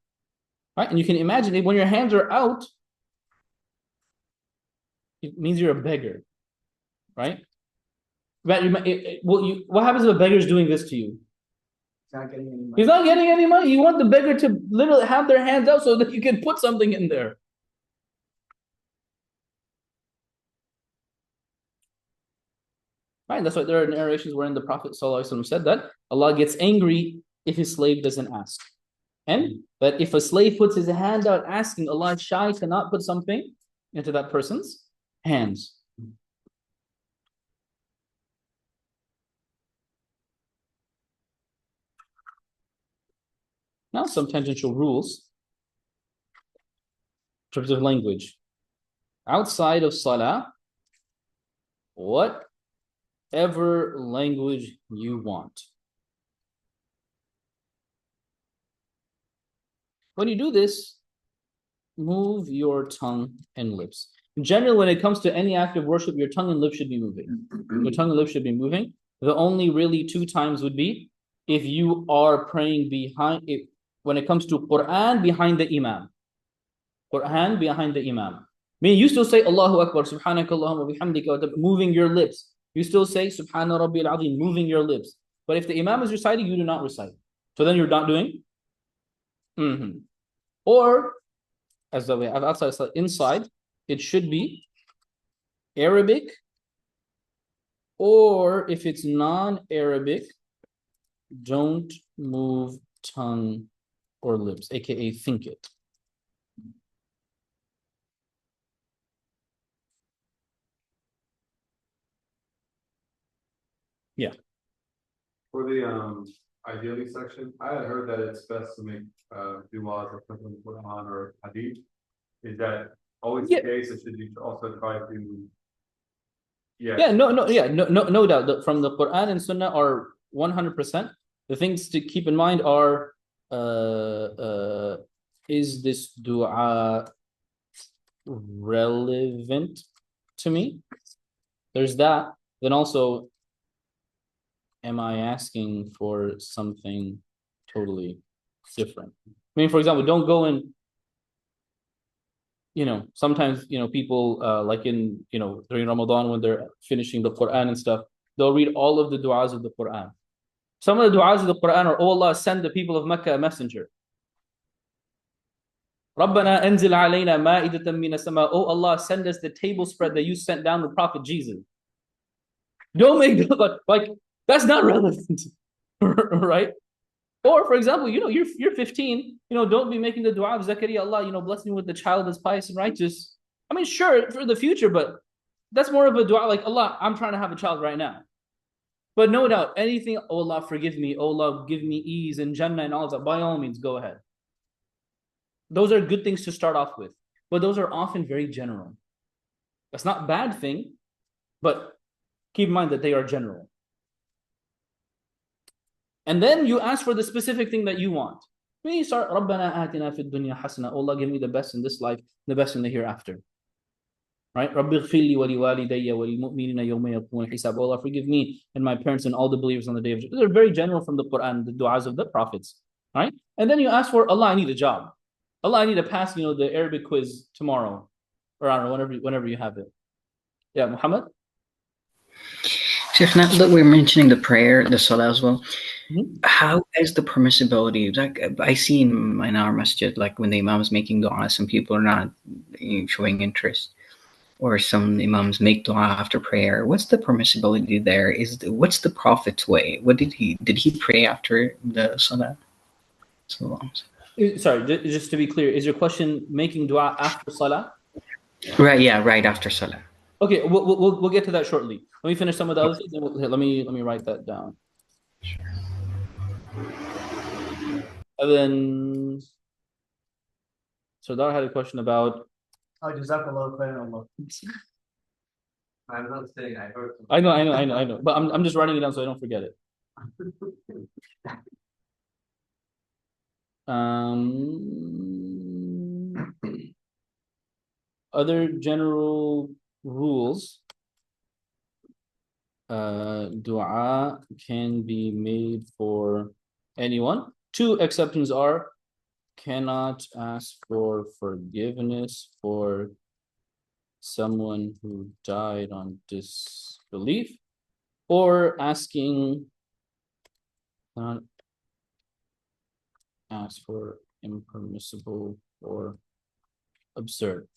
Right? And you can imagine when your hands are out, it means you're a beggar. Right? But what happens if a beggar is doing this to you? He's not getting any money. You want the beggar to literally have their hands out so that you can put something in there. Right? That's why there are narrations wherein the Prophet ﷺ said that Allah gets angry if his slave doesn't ask. And that if a slave puts his hand out asking, Allah is shy to not put something into that person's hands. Now some tangential rules in terms of language. Outside of Salah, whatever language you want. When you do this, move your tongue and lips. In general, when it comes to any act of worship, your tongue and lips should be moving. Your tongue and lips should be moving. The only really two times would be if you are praying behind it. When it comes to Quran, behind the Imam. Quran behind the Imam. I mean, you still say Allahu Akbar, Subhanakallahumma bihamdika, moving your lips. You still say Subhana Rabbil Azim, moving your lips. But if the Imam is reciting, you do not recite. So then you're not doing. Or, as the way outside, inside, it should be Arabic. Or if it's non-Arabic, don't move tongue or lips, aka think it. Yeah. For the ideally section, I had heard that it's best to make du'as or something Quran or hadith. Is that always the case? Or should you also try to no doubt. From the Quran and Sunnah are 100%. The things to keep in mind are is this dua relevant to me? There's that. Then also, am I asking for something totally different? I mean, for example, don't go in. you know, sometimes, you know, people like in, you know, during Ramadan when they're finishing the Quran and stuff, they'll read all of the du'as of the Quran. Some of the du'as of the Quran are, oh Allah, send the people of Mecca a messenger. رَبَّنَا أَنزِلْ عَلَيْنَا مَائِدَةً مِّنَ السَّمَاءِ. Oh Allah, send us the table spread that you sent down the Prophet Jesus. Don't make like that's not relevant, right? Or for example, you know, you're 15, you know, don't be making the dua of Zakaria, Allah, you know, bless me with the child that's pious and righteous. I mean, sure, for the future, but that's more of a dua like, Allah, I'm trying to have a child right now. But no doubt, anything, oh Allah, forgive me, oh Allah, give me ease and Jannah and all of that, by all means, go ahead. Those are good things to start off with, but those are often very general. That's not a bad thing, but keep in mind that they are general. And then you ask for the specific thing that you want. When you start, رَبَّنَا آتِنَا فِي الدُّنْيَا حَسَنَةً. Allah, give me the best in this life, the best in the hereafter. Right? رَبِّ اغْفِرْ لِي وَلِوَالِدَيَّ وَلِلْمُؤْمِنِينَ يَوْمَ يَقُومُ الْحِسَابُ. Allah, forgive me and my parents and all the believers on the day of judgment. They're very general from the Quran, the du'as of the prophets. Right? And then you ask for, Allah, I need a job. Allah, I need to pass, you know, the Arabic quiz tomorrow. Or I don't know, whenever you have it. Yeah, Muhammad? Sheikh, now that we're mentioning the prayer, the salah as well, Mm-hmm. how is the permissibility? Like I see in our masjid, like when the imam is making dua, some people are not showing interest, or some imams make dua after prayer. What's the permissibility there? What's the Prophet's way? What did he pray after the salah? Sorry, just to be clear, is your question making dua after salah? Right, yeah, right after salah. Okay, we'll get to that shortly. Let me finish some of the other things. Let me write that down. And then, so Dar had a question about. Oh, Jazakallah khairan. I'm not saying I heard. I know. But I'm just writing it down so I don't forget it. Other general rules. Dua can be made for anyone. Two exceptions are cannot ask for forgiveness for someone who died on disbelief, or asking not ask for impermissible or absurd.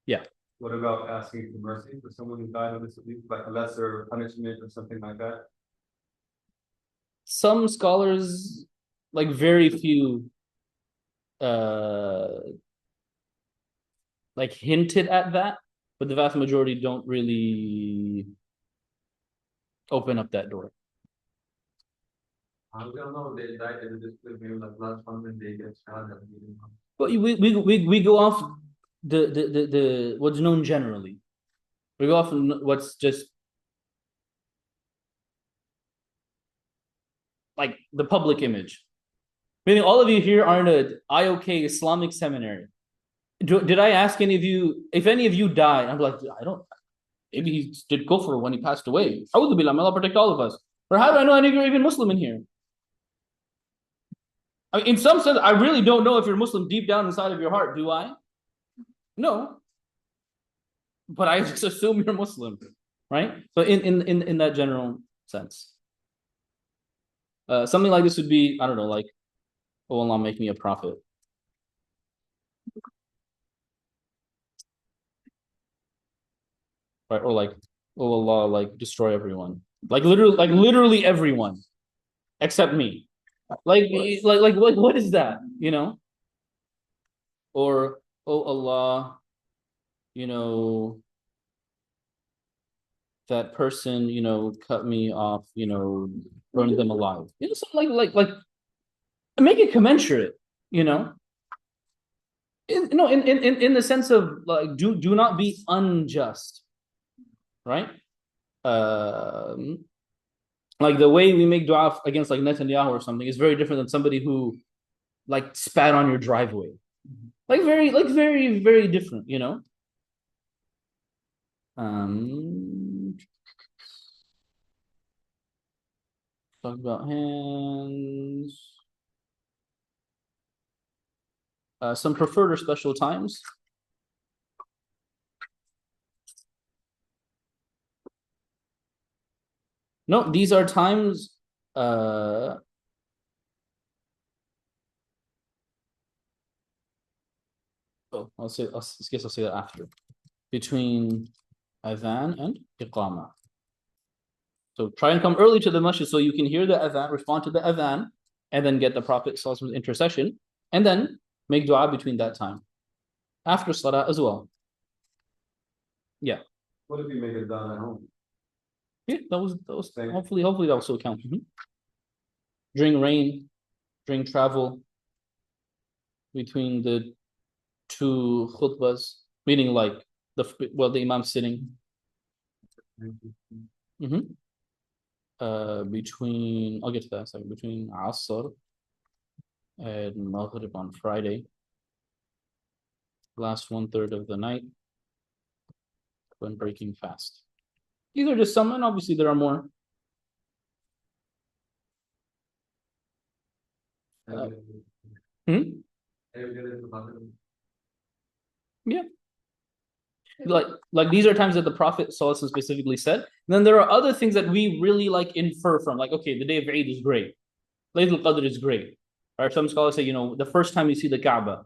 Yeah. What about asking for mercy for someone who died on disbelief, like a lesser punishment or something like that? Some scholars, like very few, like hinted at that, but the vast majority don't really open up that door. I don't know. They died in this maybe like last month and they get shot. But we go off the what's known generally. We go off what's just like the public image. Meaning all of you here are in an IOK Islamic seminary. Did I ask any of you, if any of you died? I'm like, I don't, maybe he did kufr when he passed away. A'udhu billah, may Allah protect all of us. Or how do I know any of you are even Muslim in here? I mean, in some sense, I really don't know if you're Muslim deep down inside of your heart, do I? No. But I just assume you're Muslim, right? So in that general sense. Something like this would be, I don't know, like, oh Allah, make me a prophet. Right? Or like, oh Allah, like destroy everyone. Like literally everyone. Except me. Like what is that? You know? Or, oh Allah, you know, that person, you know, cut me off, you know, burn them alive. You know, something like make it commensurate, you know. In the sense of like do not be unjust, right? Like the way we make dua against like Netanyahu or something is very different than somebody who like spat on your driveway. Like very, very different, you know. Talk about hands. Some preferred or special times. No, these are times. I'll say. I guess I'll say that after. Between adhan and iqama. So try and come early to the masjid so you can hear the adhan, respond to the adhan, and then get the Prophet's intercession, and then make dua between that time. After salah as well. Yeah. What if you make it done at home? Yeah, that was hopefully that will also count. During rain, during travel, between the two khutbas, meaning like the imam sitting. Between, I'll get to that second, between Asr and Maghrib on Friday, last 1/3 of the night, when breaking fast. These are just some, and obviously there are more. Yeah. Like these are times that the Prophet ﷺ specifically said. And then there are other things that we really like infer from, like, okay, the day of Eid is great, Laylatul Qadr is great. Or some scholars say, the first time you see the Kaaba,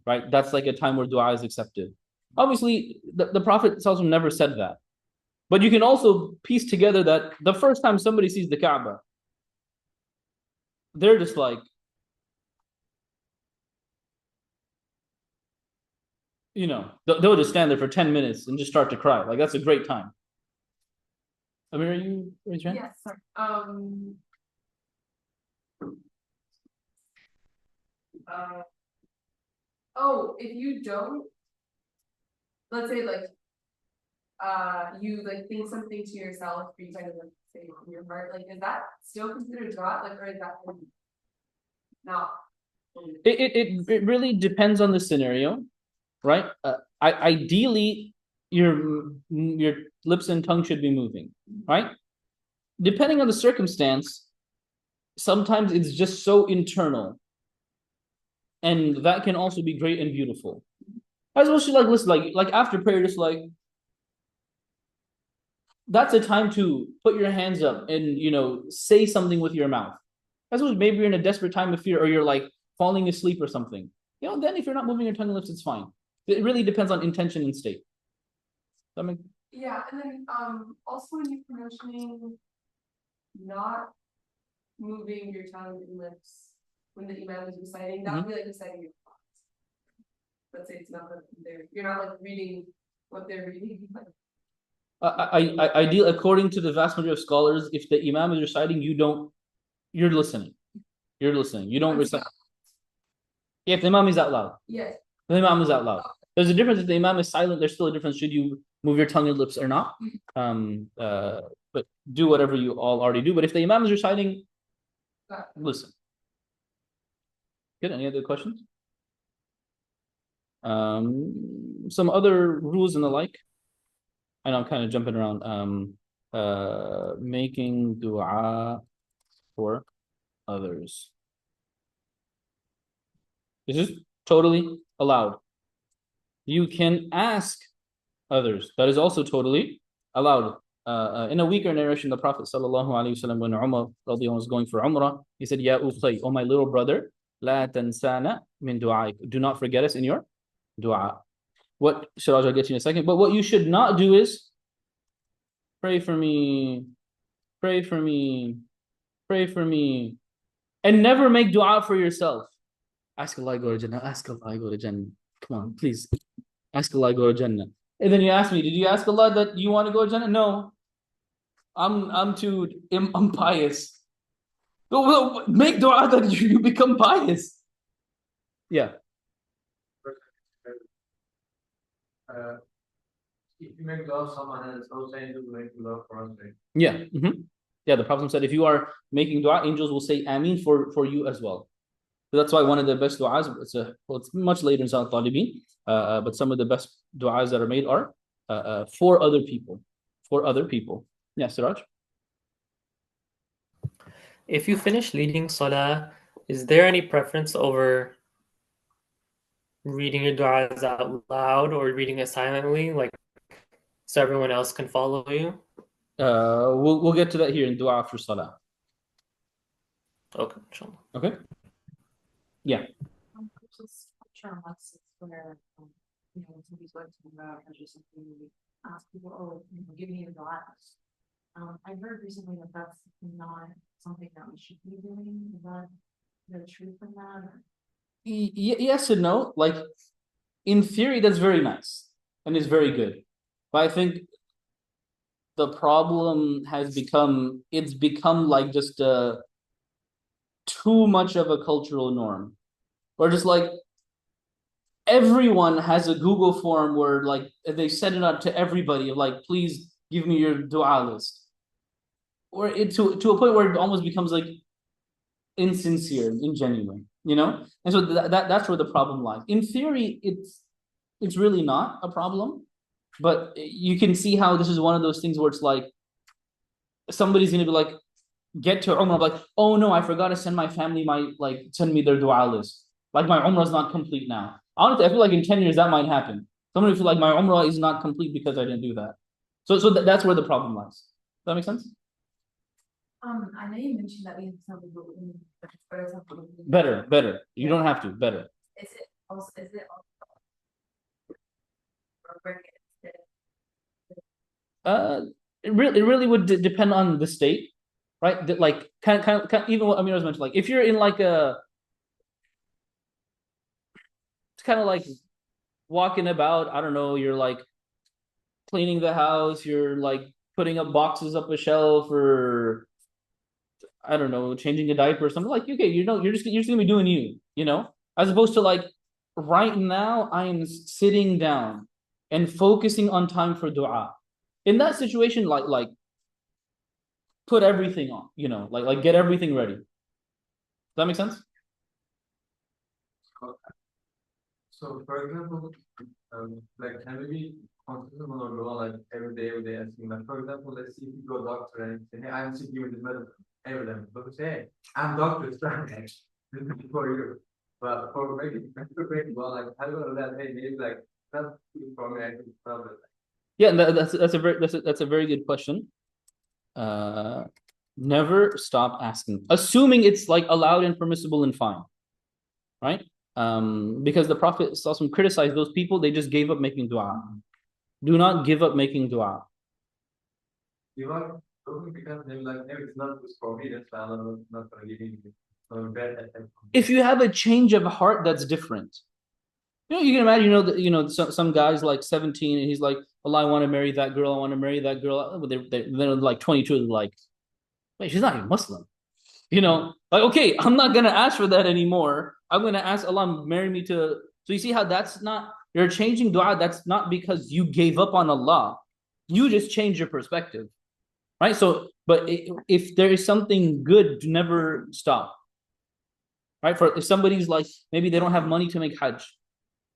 right? That's like a time where dua is accepted. Obviously, the Prophet ﷺ never said that. But you can also piece together that the first time somebody sees the Kaaba, they're just like, they'll just stand there for 10 minutes and just start to cry. Like, that's a great time. Amir, are you raised your hand? Yes, sorry. If you don't, let's say you think something to yourself, or you kind of say in your heart, is that still considered dua? Or is that not? It really depends on the scenario, right? Ideally, your lips and tongue should be moving, right? Depending on the circumstance, sometimes it's just so internal, and that can also be great and beautiful. As well, she listen, like after prayer, just that's a time to put your hands up and say something with your mouth. As well, maybe you're in a desperate time of fear, or you're like falling asleep or something. Then if you're not moving your tongue and lips, it's fine. It really depends on intention and state. Yeah, and then also when you're mentioning not moving your tongue and lips when the imam is reciting, that would be like reciting your thoughts. Let's say it's not there. You're not reading what they're reading. Ideal, according to the vast majority of scholars, if the imam is reciting, you're listening. You're listening. You don't recite. Yeah, if the imam is out loud. Yes. The imam is out loud. There's a difference if the imam is silent. There's still a difference. Should you move your tongue and lips or not? But do whatever you all already do. But if the imam is reciting, listen. Good. Any other questions? Some other rules and the like. I know I'm kind of jumping around. Making dua for others. This is totally allowed. You can ask others. That is also totally allowed. In a weaker narration, the Prophet ﷺ, when Umar was going for Umrah, he said, Ya ukhay, oh my little brother, la tansana min du'aik. Do not forget us in your dua. What Siraj, I'll get to in a second. But what you should not do is pray for me, pray for me, pray for me, and never make dua for yourself. Ask Allah go to Jannah. Ask Allah go to Jannah. Come on, please. Ask Allah go to Jannah. And then you ask me, did you ask Allah that you want to go to Jannah? No. I'm pious. Well, make dua that you become pious. Yeah. If you make dua for someone else, no saying to make dua for us, right? Yeah. Yeah, the Prophet said if you are making dua, angels will say Ameen for you as well. So that's why one of the best du'as, it's much later in Salat Talibin, but some of the best du'as that are made are for other people. For other people. Yeah, Siraj? If you finish leading salah, is there any preference over reading your du'as out loud or reading it silently, so everyone else can follow you? We'll get to that here in dua after salah. Okay, inshallah. Okay. Yeah. Just trying where, you know, somebody's going to or something, we ask people, oh, you know, give me your glass. I heard recently that that's not something that we should be doing. Is that the truth in that? Or- Yes and no. Like, in theory, that's very nice and it's very good. But I think the problem has become, it's become like just too much of a cultural norm. Or just like everyone has a Google form where like they send it out to everybody of like, please give me your dua list. Or it to a point where it almost becomes like insincere, ingenuine, you know? And so that's where the problem lies. In theory, it's really not a problem, but you can see how this is one of those things where it's like somebody's gonna be like, get to Umrah, like, oh no, I forgot to send my family send me their dua list. Like my Umrah is not complete now. Honestly, I feel like in 10 years that might happen. Somebody feel like my Umrah is not complete because I didn't do that. So that's where the problem lies. Does that make sense? I know you mentioned that we have some people Better. You don't have to. Better. Is it also It really would depend on the state, right? That like kind of even what Amir was mentioned. Like if you're in like it's kind of like walking about. I don't know. You're like cleaning the house. You're like putting up boxes up a shelf, or I don't know, changing a diaper or something. Like okay, you know, you're just gonna be doing you know, as opposed to like right now I am sitting down and focusing on time for dua. In that situation, like put everything on, you know, like get everything ready. Does that make sense? So, for example, like can we be consistent on our dua like every day, asking like, for example, let's see if you go doctor and say, hey, I'm sick with this medicine, every day. But we say, hey, I'm doctor, it's fine. This is for you. But for making well, like how do you that? Hey, maybe like that's for me, I think probably. Yeah, that's a very good question. Never stop asking, assuming it's like allowed and permissible and fine, right? Because the Prophet criticized those people, they just gave up making dua. Do not give up making dua. You are because maybe like maybe it's not just for me, that's why I'm not gonna give you if you have a change of heart, that's different. You know, you can imagine, you know, some guys like 17 and he's like, Allah, I want to marry that girl. I want to marry that girl. They're like 22, they're like, wait, she's not even Muslim. You know, like, okay, I'm not going to ask for that anymore. I'm going to ask Allah, marry me to. So you see how that's not, you're changing dua. That's not because you gave up on Allah. You just change your perspective, right? So, but if there is something good, never stop, right? For if somebody's like, maybe they don't have money to make Hajj.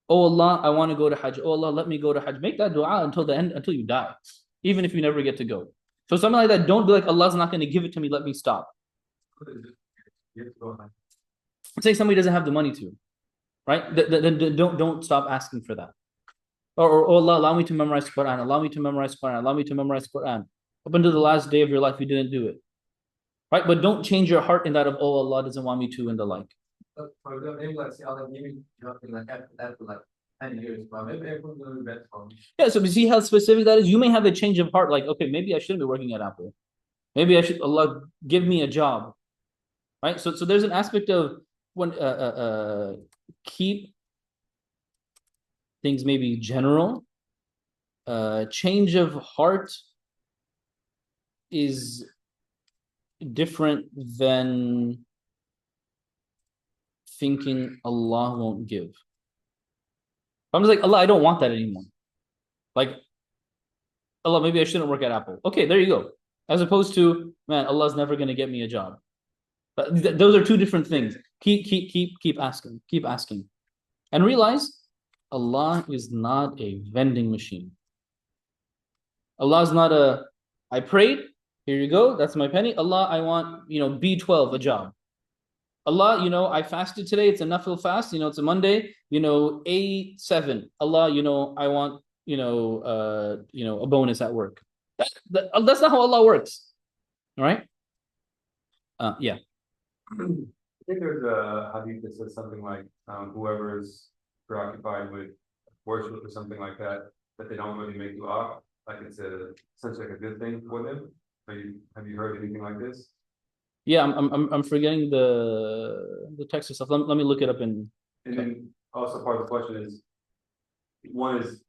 Oh Allah, I want to go to Hajj. Oh Allah, let me go to Hajj. Make that dua until the end, until you die, even if you never get to go. So something like that, don't be like, Allah's not going to give it to me, let me stop. Say somebody doesn't have the money to, right? Then don't stop asking for that. Or oh Allah, allow me to memorize Quran. Allow me to memorize Quran. Allow me to memorize Quran. Up until the last day of your life, you didn't do it, right? But don't change your heart in that of, oh Allah doesn't want me to, and the like. For example, maybe like say Allah give me something like after like 10 years, but maybe everyone's gonna be better for me. Yeah, so you see how specific that is? You may have a change of heart, like, okay, maybe I shouldn't be working at Apple. Maybe I should, Allah, give me a job. Right? So there's an aspect of when keep things maybe general. Change of heart is different than thinking Allah won't give. I'm just like, Allah, I don't want that anymore. Like, Allah, maybe I shouldn't work at Apple. Okay, there you go. As opposed to, man, Allah's never going to get me a job. But those are two different things. Keep asking. And realize Allah is not a vending machine. Allah is not I prayed, here you go, that's my penny. Allah, I want, B12, a job. Allah, I fasted today, it's a nafil fast, it's a Monday, A7. Allah, I want, a bonus at work. That's not how Allah works. All right? Yeah. I think there's a hadith that says something like, whoever is preoccupied with worship or something like that, that they don't really make dua, like it's essentially like a good thing for them. Have you heard anything like this? Yeah, I'm forgetting the text and stuff. Let me look it up in. And then also part of the question is, one is,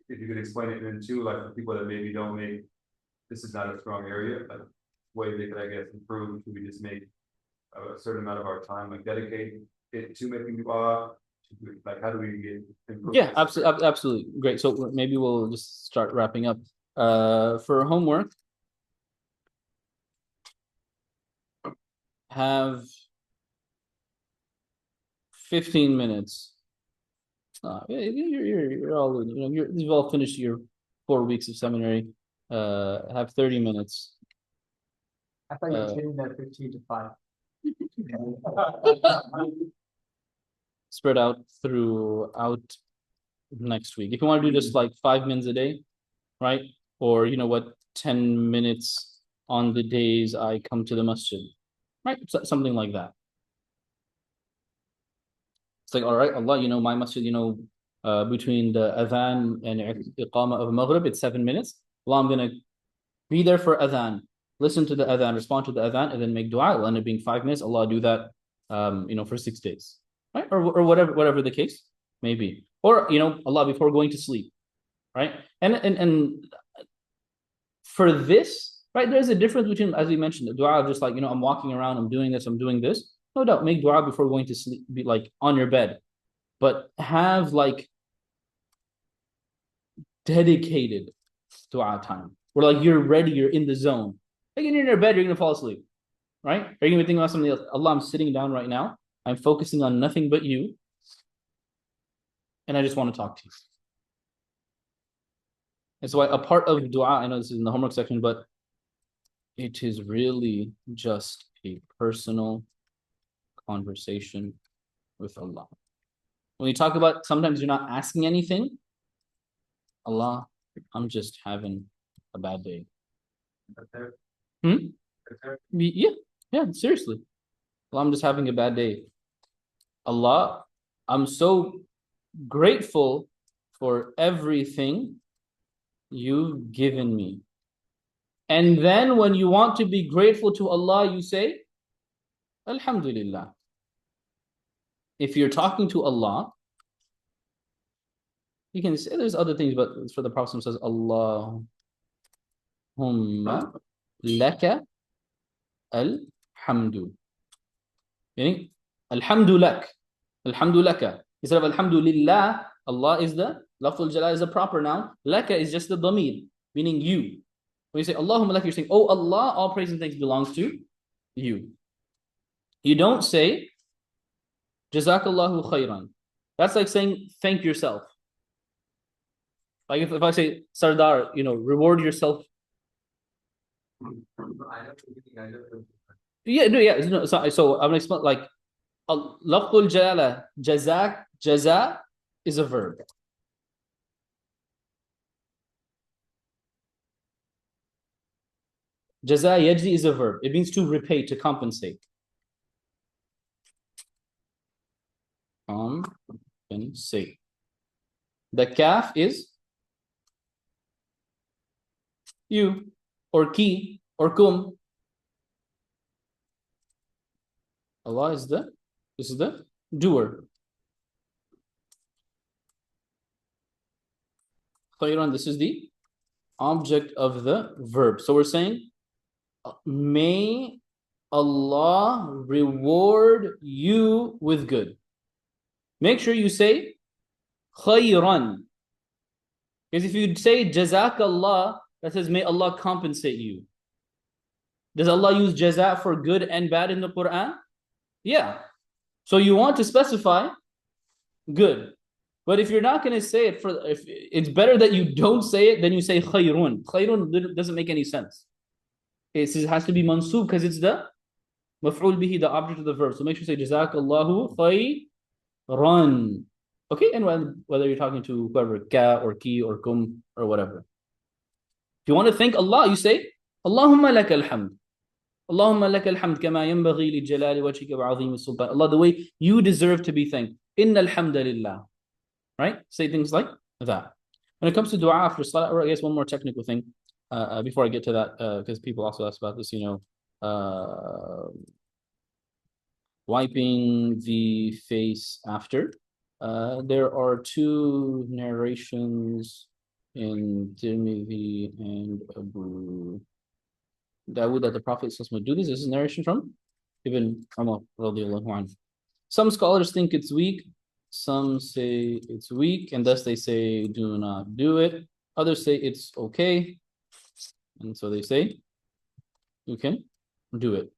if you could explain it, and then two, like for people that maybe don't make, this is not a strong area, like way they could, I guess, improve, should we just make a certain amount of our time, like dedicate it to making dua? Like, how do we get improved? Yeah, absolutely. Great. So maybe we'll just start wrapping up. For homework, have 15 minutes. You're all, you've all finished your 4 weeks of seminary. Have 30 minutes. I thought you were changing that 15 to 5. Spread out throughout next week. If you want to do just like 5 minutes a day, right? Or 10 minutes on the days I come to the masjid, right? Something like that. It's like, all right, Allah, my masjid, between the adhan and iqamah of Maghrib, it's 7 minutes. Allah, I'm going to be there for adhan, listen to the adhan, respond to the adhan, and then make dua. It'll end up being 5 minutes. Allah, do that, for 6 days, right? Or whatever the case may be. Or, Allah, before going to sleep, right? And for this, right, there's a difference between, as we mentioned, the dua of just like, I'm walking around, I'm doing this. No doubt, make dua before going to sleep, be like on your bed. But have like dedicated dua time. Where like you're ready, you're in the zone. Like in your bed, you're gonna fall asleep. Right? Are you gonna be thinking about something else? Allah, I'm sitting down right now. I'm focusing on nothing but you. And I just want to talk to you. That's why a part of dua, I know this is in the homework section, but it is really just a personal conversation with Allah. When you talk about sometimes you're not asking anything, Allah, I'm just having a bad day. Yeah, seriously. Allah, I'm just having a bad day. Allah, I'm so grateful for everything you've given me. And then when you want to be grateful to Allah, you say, Alhamdulillah. If you're talking to Allah, you can say there's other things, but for the Prophet says, Allahumma laka alhamdu. Meaning, alhamdulillah. Alhamdulillah. Instead of alhamdulillah, Allah is the lafzul jalal is a proper noun. Laka is just the dhamir, meaning you. When you say Allahumma laka, you're saying, oh Allah, all praise and thanks belongs to you. You don't say Jazakallahu khairan. That's like saying thank yourself. Like if I say Sardar, reward yourself. Yeah, no, yeah. No, so I'm gonna explain like lafzul jalala, jazak, jaza is a verb. Jaza yajzi is a verb. It means to repay, to compensate. Compensate. The kaf is you, or ki, or kum. Allah is this is the doer. Khayran, this is the object of the verb. So we're saying, may Allah reward you with good. Make sure you say khayran. Because if you say jazakallah, that says may Allah compensate you. Does Allah use jaza for good and bad in the Quran? Yeah. So you want to specify good. But if you're not going to say it, if it's better that you don't say it than you say khayrun. Khayrun doesn't make any sense. It has to be mansub because it's the maf'ul bihi, the object of the verb. So make sure you say jazakallahu khayran. Okay, and whether you're talking to whoever, ka or ki or kum or whatever. If you want to thank Allah, you say, Allahumma laka alhamd. Allahumma laka alhamd kama yanbaghi li jalali wajhika wa azimi sultan. Allah, the way you deserve to be thanked. Inna alhamdulillah. Right? Say things like that. When it comes to dua after salah, or I guess one more technical thing before I get to that, because people also ask about this, wiping the face after. There are two narrations in Tirmidhi and Abu Dawud that the Prophet would do this. This is a narration from Ibn Umar radiallahu anhu. Some scholars think it's weak. Some say it's weak, and thus they say do not do it. Others say it's okay, and so they say you can do it.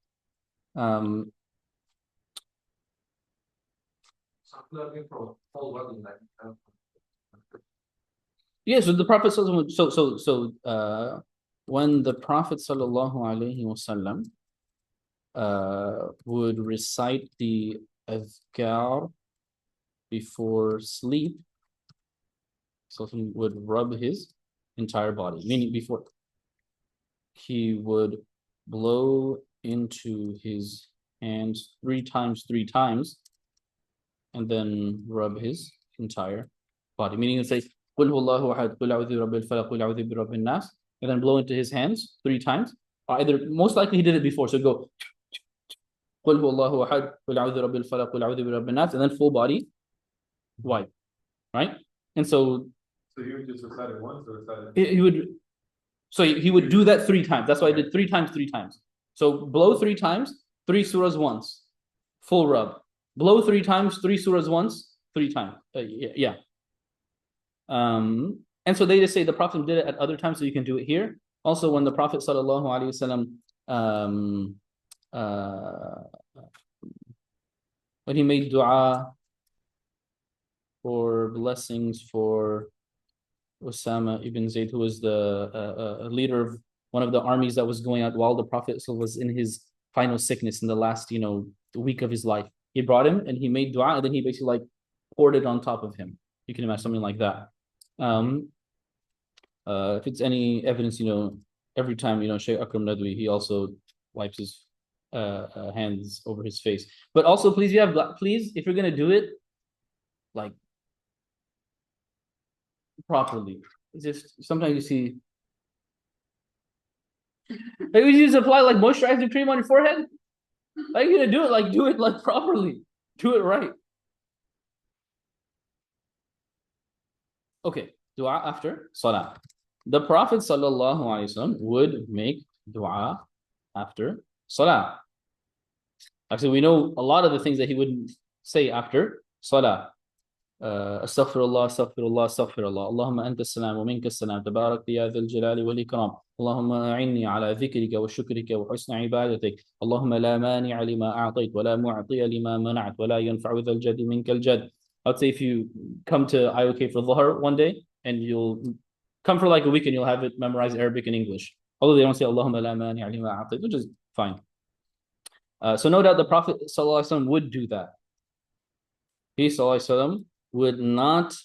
Yeah, so the Prophet when the Prophet sallallahu alaihi wasallam would recite the adhkar before sleep, so he would rub his entire body, meaning before he would blow into his hands three times, and then rub his entire body, meaning he'd say Qul huwallahu ahad, Qul a'udhu bi rabbil falaq, Qul a'udhu bi rabbin nas, and then blow into his hands three times. Either most likely he did it before, so go Qul huwallahu ahad, Qul a'udhu bi rabbil falaq, Qul a'udhu bi rabbin nas, and then full body wipe, right? And so you would just recite it once or recite it? He would do that three times. That's why I did three times. So blow three times, 3 surahs once, full rub. Blow three times, 3 surahs once, 3 times. And so they just say the Prophet did it at other times, so you can do it here. Also, when the Prophet sallallahu alaihi wasallam when he made dua for blessings for Osama ibn Zayd, who was the leader of one of the armies that was going out while the Prophet was in his final sickness in the last, week of his life. He brought him and he made dua, and then he basically poured it on top of him. You can imagine something like that. If it's any evidence, every time, Shaykh Akram Nadwi, he also wipes his hands over his face. But also, please, if you're gonna do it, properly. It's just sometimes you see. Maybe you just apply moisturizing cream on your forehead. How are you gonna do it? Do it properly. Do it right. Okay, dua after salah. The Prophet sallallahu alaihi wasallam would make dua after salah. Actually, we know a lot of the things that he would say after salah. Astaghfirullah, astaghfirullah, astaghfirullah. Allahumma anta as-salam wa minka as-salam. Tabarak ya dhal jalali wal ikram. Allahumma a'inni ala dhikrika wa shukrika wa husni ibadatik. Allahumma la mani'a lima a'tayt wa la mu'tiya lima mana'at wa la yanfa'u dhal jaddi minka al-jadd. I would say if you come to IOK for Dhuhr one day and you'll come for a week and you'll have it memorized Arabic and English. Although they don't say Allahumma la mani'a lima a'tayt, which is fine. So no doubt the Prophet ﷺ would do that. He ﷺ would not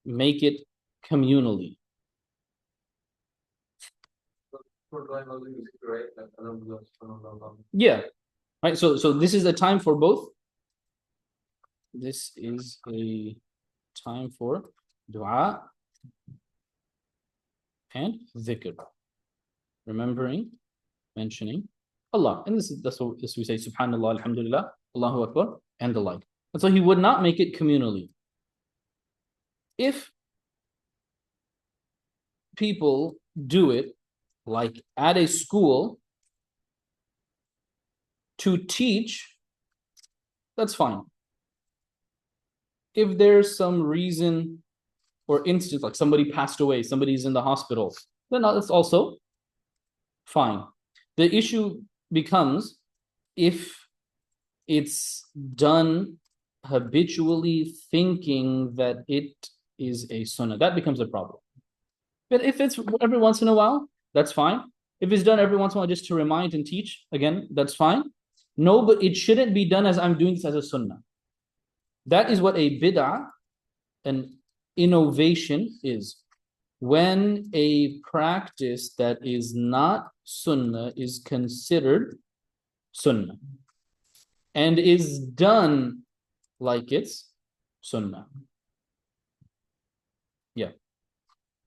make it communally. Yeah. Right. So this is a time for both. This is a time for dua and dhikr. Remembering, mentioning Allah. And that's what we say, Subhanallah, Alhamdulillah, Allahu Akbar, and the like. And so he would not make it communally. If people do it at a school to teach, that's fine. If there's some reason or instance, like somebody passed away, somebody's in the hospital, then that's also fine. The issue becomes if it's done habitually thinking that it is a sunnah, that becomes a problem. But if it's every once in a while, that's fine. If it's done every once in a while just to remind and teach, again, that's fine. No, but it shouldn't be done as I'm doing this as a sunnah. That is what a bid'ah, an innovation is. when a practice that is not sunnah is considered sunnah and is done like it's sunnah. Yeah.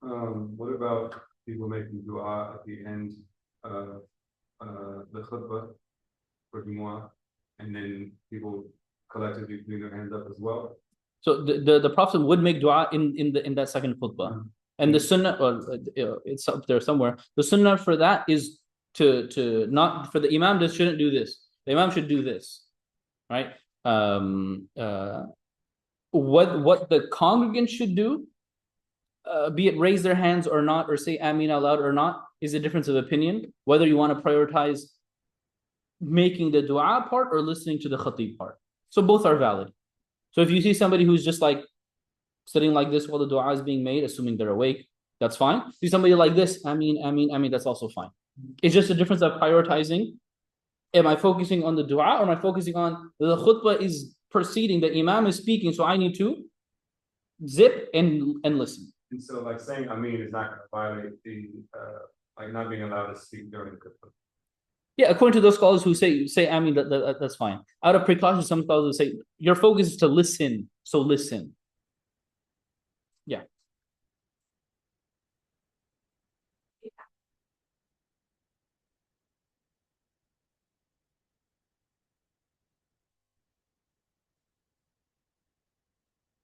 What about people making dua at the end of the khutbah for Jumu'ah, and then people collectively putting their hands up as well? So the Prophet would make dua in that second khutbah. And the sunnah, it's up there somewhere. The sunnah for that is to not, for the imam that shouldn't do this. The imam should do this, right? What the congregants should do, be it raise their hands or not, or say Ameen aloud or not, is a difference of opinion. Whether you want to prioritize making the dua part or listening to the khatib part. So both are valid. So if you see somebody who's just like sitting like this while the dua is being made, assuming they're awake, that's fine. See somebody like this, Ameen, Ameen, Ameen, that's also fine. It's just a difference of prioritizing. Am I focusing on the dua, or am I focusing on the khutbah is proceeding, the imam is speaking, so I need to zip and listen. And so, like, saying Ameen is not going to violate the like not being allowed to speak during the khutbah. Yeah, according to those scholars who say Ameen, that's fine. Out of precaution, some scholars will say your focus is to listen, so listen. Yeah.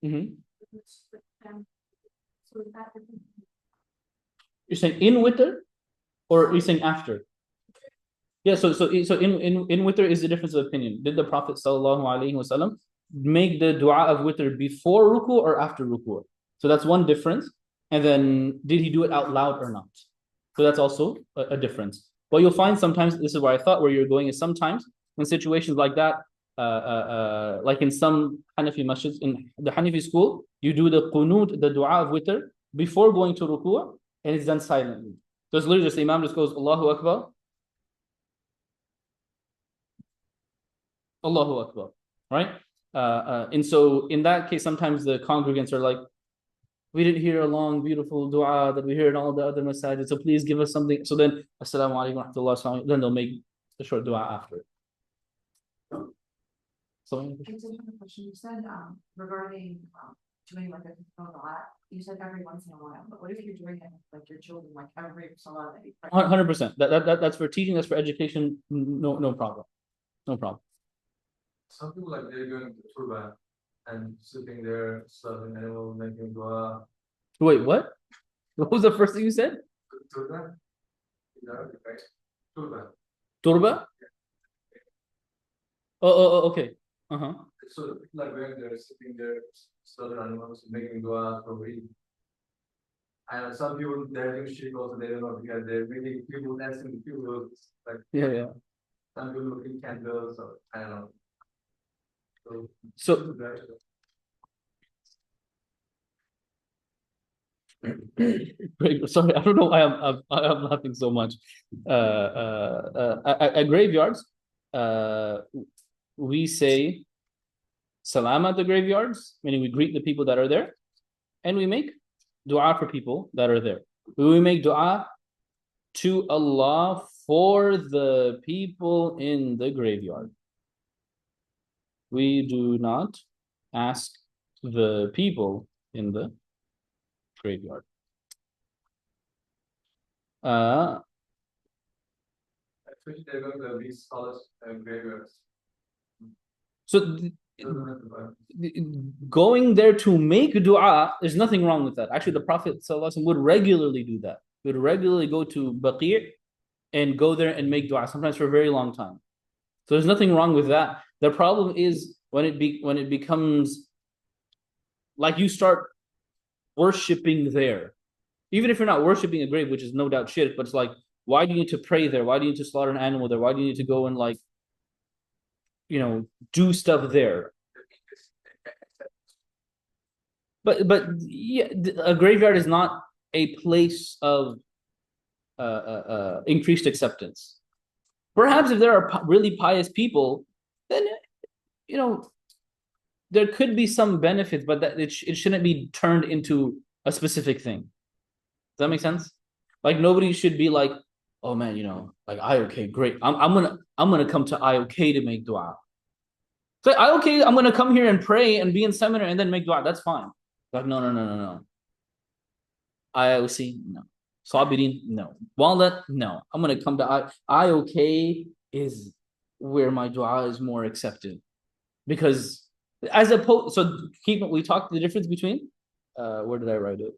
Mm-hmm. You're saying in witr, or you're saying after? Yeah, so in witr is the difference of opinion. Did the Prophet ﷺ make the dua of witr before ruku or after ruku? So that's one difference. And then did he do it out loud or not? So that's also a difference. But you'll find sometimes, this is where I thought where you're going, is sometimes in situations like that, like in some Hanafi masjids, in the Hanafi school, you do the qunut, the dua of witr, before going to ruku', and it's done silently. So it's literally just the imam just goes, Allahu Akbar, Allahu Akbar, right? And so in that case, sometimes the congregants are like, we didn't hear a long, beautiful dua that we hear in all the other masajid, so please give us something. So then, Assalamu alaikum wa rahmatullah, then they'll make the short dua after. I just have a question. You said regarding doing like a dua, you said every once in a while, but what if you're doing it with like your children, like every salah that you pray? 100%. That's for teaching, that's for education, no problem. No problem. Some people like they're going to turban and sitting there, serving animal, making dua. Wait, what? What was the first thing you said? Turban? In Arabic, right? Turban. Turba? Oh, okay. Uh-huh. So like when they're sitting there, serving animals, making dua for Eid. And some people they're doing shirk also, they don't know, because they're making people dancing, people like Yeah. some people looking candles, or I don't know. So great. Sorry, I don't know why I'm laughing so much. At graveyards, we say salam at the graveyards, meaning we greet the people that are there, and we make dua for people that are there. We make dua to Allah for the people in the graveyard. We do not ask the people in the graveyard. Especially they're going to these scholars and graveyards. So going there to make dua, there's nothing wrong with that. Actually, the Prophet ﷺ would regularly do that. He would regularly go to Baqi' and go there and make dua, sometimes for a very long time. So there's nothing wrong with that. The problem is when it becomes like you start worshipping there. Even if you're not worshipping a grave, which is no doubt shirk, but it's like, why do you need to pray there? Why do you need to slaughter an animal there? Why do you need to go and like, do stuff there? But yeah, a graveyard is not a place of increased acceptance. Perhaps if there are really pious people, then there could be some benefits, but that it shouldn't be turned into a specific thing. that make sense? Like nobody should be like, oh man, like IOK, great. I'm gonna come to IOK to make dua. So IOK, I'm gonna come here and pray and be in seminar and then make dua. That's fine. Like no. IOC, no. Sabirin, no. Wallet, no. I'm gonna come to IOK is where my dua is more accepted. Because as opposed, so we talked the difference between where did I write it?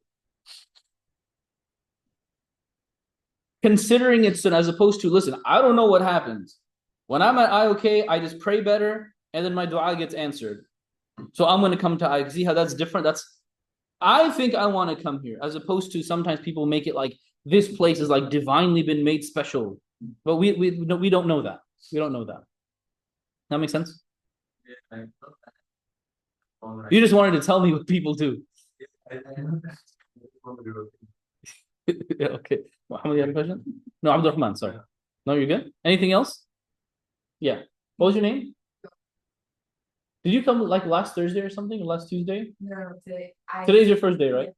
Considering it's as opposed to, listen, I don't know what happens. When I'm at IOK, I just pray better and then my dua gets answered. So I'm gonna come to IOK. See how that's different? I think I want to come here, as opposed to sometimes people make it like this place is like divinely been made special. But we don't know that. We don't know that. That makes sense? Yeah, You just wanted to tell me what people do. Yeah, okay. Muhammad, you have a question? No, Abdurrahman, sorry. No, you're good? Anything else? Yeah. What was your name? Did you come like last Thursday or something, or last Tuesday? No, today. Today's your first day, right?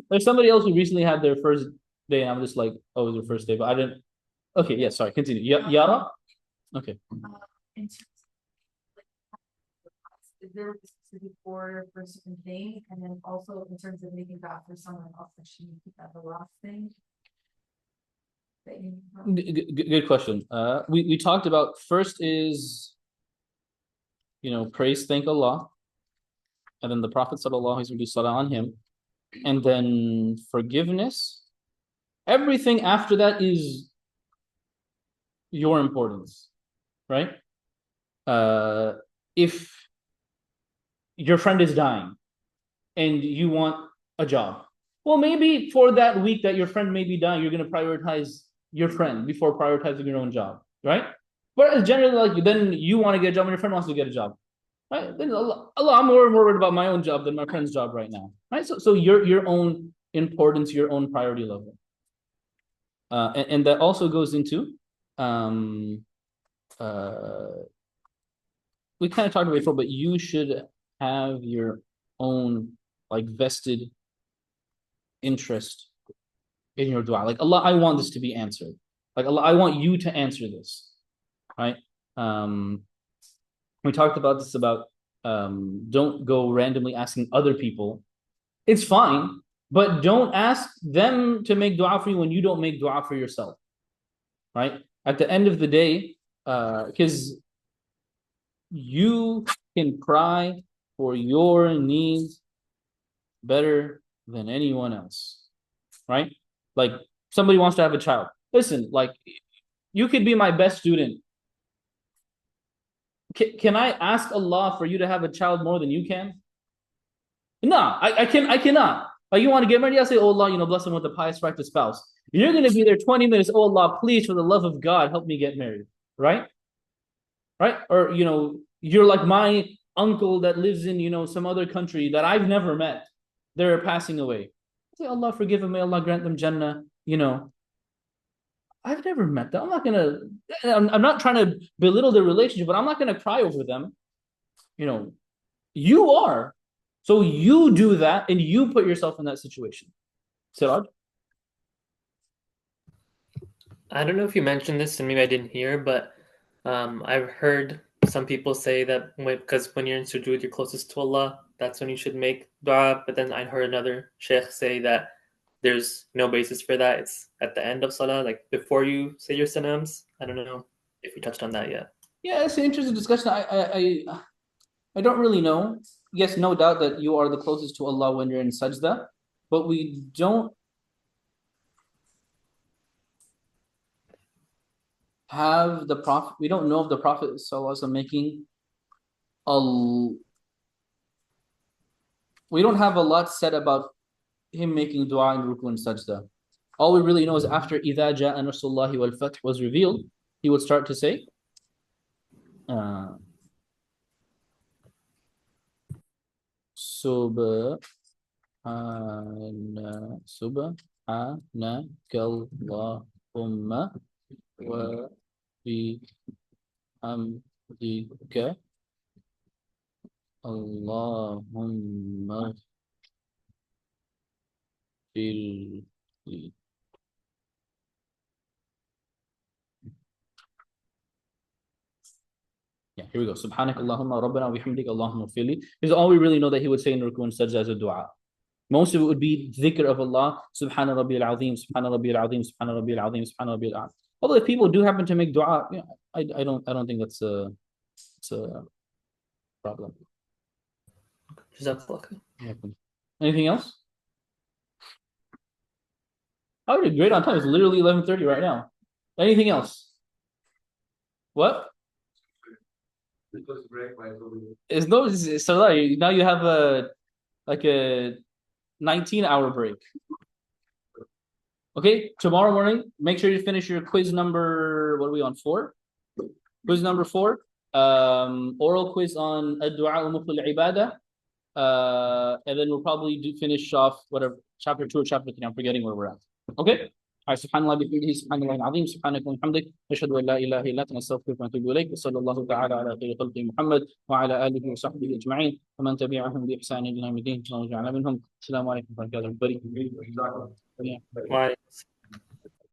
There's somebody else who recently had their first day, and I'm just like, oh, it was your first day, but I didn't. Okay, yeah, sorry, continue. Yara? Okay. In terms of, like, is there a specific order for certain things? And then also in terms of making that for someone else, that should you keep that the last thing? Good question. We talked about first is, praise, thank Allah, and then the Prophet sallallahu alaihi wasallam, salah on him, and then forgiveness. Everything after that is your importance, right? If your friend is dying and you want a job, well, maybe for that week that your friend may be dying, you're going to prioritize your friend before prioritizing your own job, right? But generally, like, then you want to get a job and your friend wants to get a job, right? Then Allah, I'm more worried about my own job than my friend's job right now, right? So your own importance, your own priority level. And that also goes into we kind of talked about it before, but you should have your own like vested interest in your dua. Like, Allah, I want this to be answered. Like, Allah, I want you to answer this, right? We talked about this about don't go randomly asking other people. It's fine, but don't ask them to make dua for you when you don't make dua for yourself, right? At the end of the day, because you can cry for your needs better than anyone else, right? Like, somebody wants to have a child. Listen, like, you could be my best student. Can I ask Allah for you to have a child more than you can? No, I cannot. Like, you want to get married? I say, oh Allah, bless him with a pious, righteous spouse. You're going to be there 20 minutes. Oh Allah, please, for the love of God, help me get married, right? Right? Or, you're like my uncle that lives in, some other country that I've never met. They're passing away. I say, Allah forgive them. May Allah grant them Jannah. I've never met them. I'm not trying to belittle the relationship, but I'm not going to cry over them. You are. So you do that and you put yourself in that situation. Siraj? I don't know if you mentioned this and maybe I didn't hear, but I've heard some people say that because when you're in sujood, you're closest to Allah, that's when you should make dua. But then I heard another sheikh say that there's no basis for that. It's at the end of salah, like before you say your salams. I don't know if you touched on that yet. Yeah, it's an interesting discussion. I don't really know. Yes, no doubt that you are the closest to Allah when you're in sajda, but we don't have the Prophet. We don't know of the Prophet ﷺ making we don't have a lot said about him making dua in ruku and sajda. All we really know is after إِذَا جَاءَ نَصْرُ اللَّهِ وَالْفَتْحُ was revealed, he would start to say, سبحانك اللهم وبحمدك اللهم اغفر لي Yeah, here we go. Subhanak Allahumma Rabbana wa bihamdik Allahumma ighfirli. This is all we really know that he would say in Ruku and Sajda as a dua. Most of it would be dhikr of Allah. Subhana Rabbi al-Azim, Subhana Rabbi al-Azim, Subhana Rabbi al-Azim, Subhana Rabbi al-Azim. Although if people do happen to make dua, yeah, I don't think that's a problem. Jazakallah. Anything else? I would great on time. It's literally 11:30 right now. Anything else? What? It's no, so now you have a 19-hour break. Okay, tomorrow morning, make sure you finish your quiz number, what are we on, 4? Quiz number 4. Oral quiz on ad-du'a wa mukhul ibadah. And then we'll probably finish off whatever, chapter 2 or chapter 3. I'm forgetting where we're at. Okay? All right, subhanallah bihamdihi, subhanallah al-azim, subhanaka wa bihamdik, ashhadu an la ilaha illa anta, astaghfiruka wa atubu ilayk, wa sallallahu ta'ala ala khayri khalqi Muhammad wa ala alihi wa sahbihi ajma'in, wa man tabi'ahum bi ihsan ila yawm الدين. Assalamu alaykum wa rahmatullahi wa barakatuh. Why?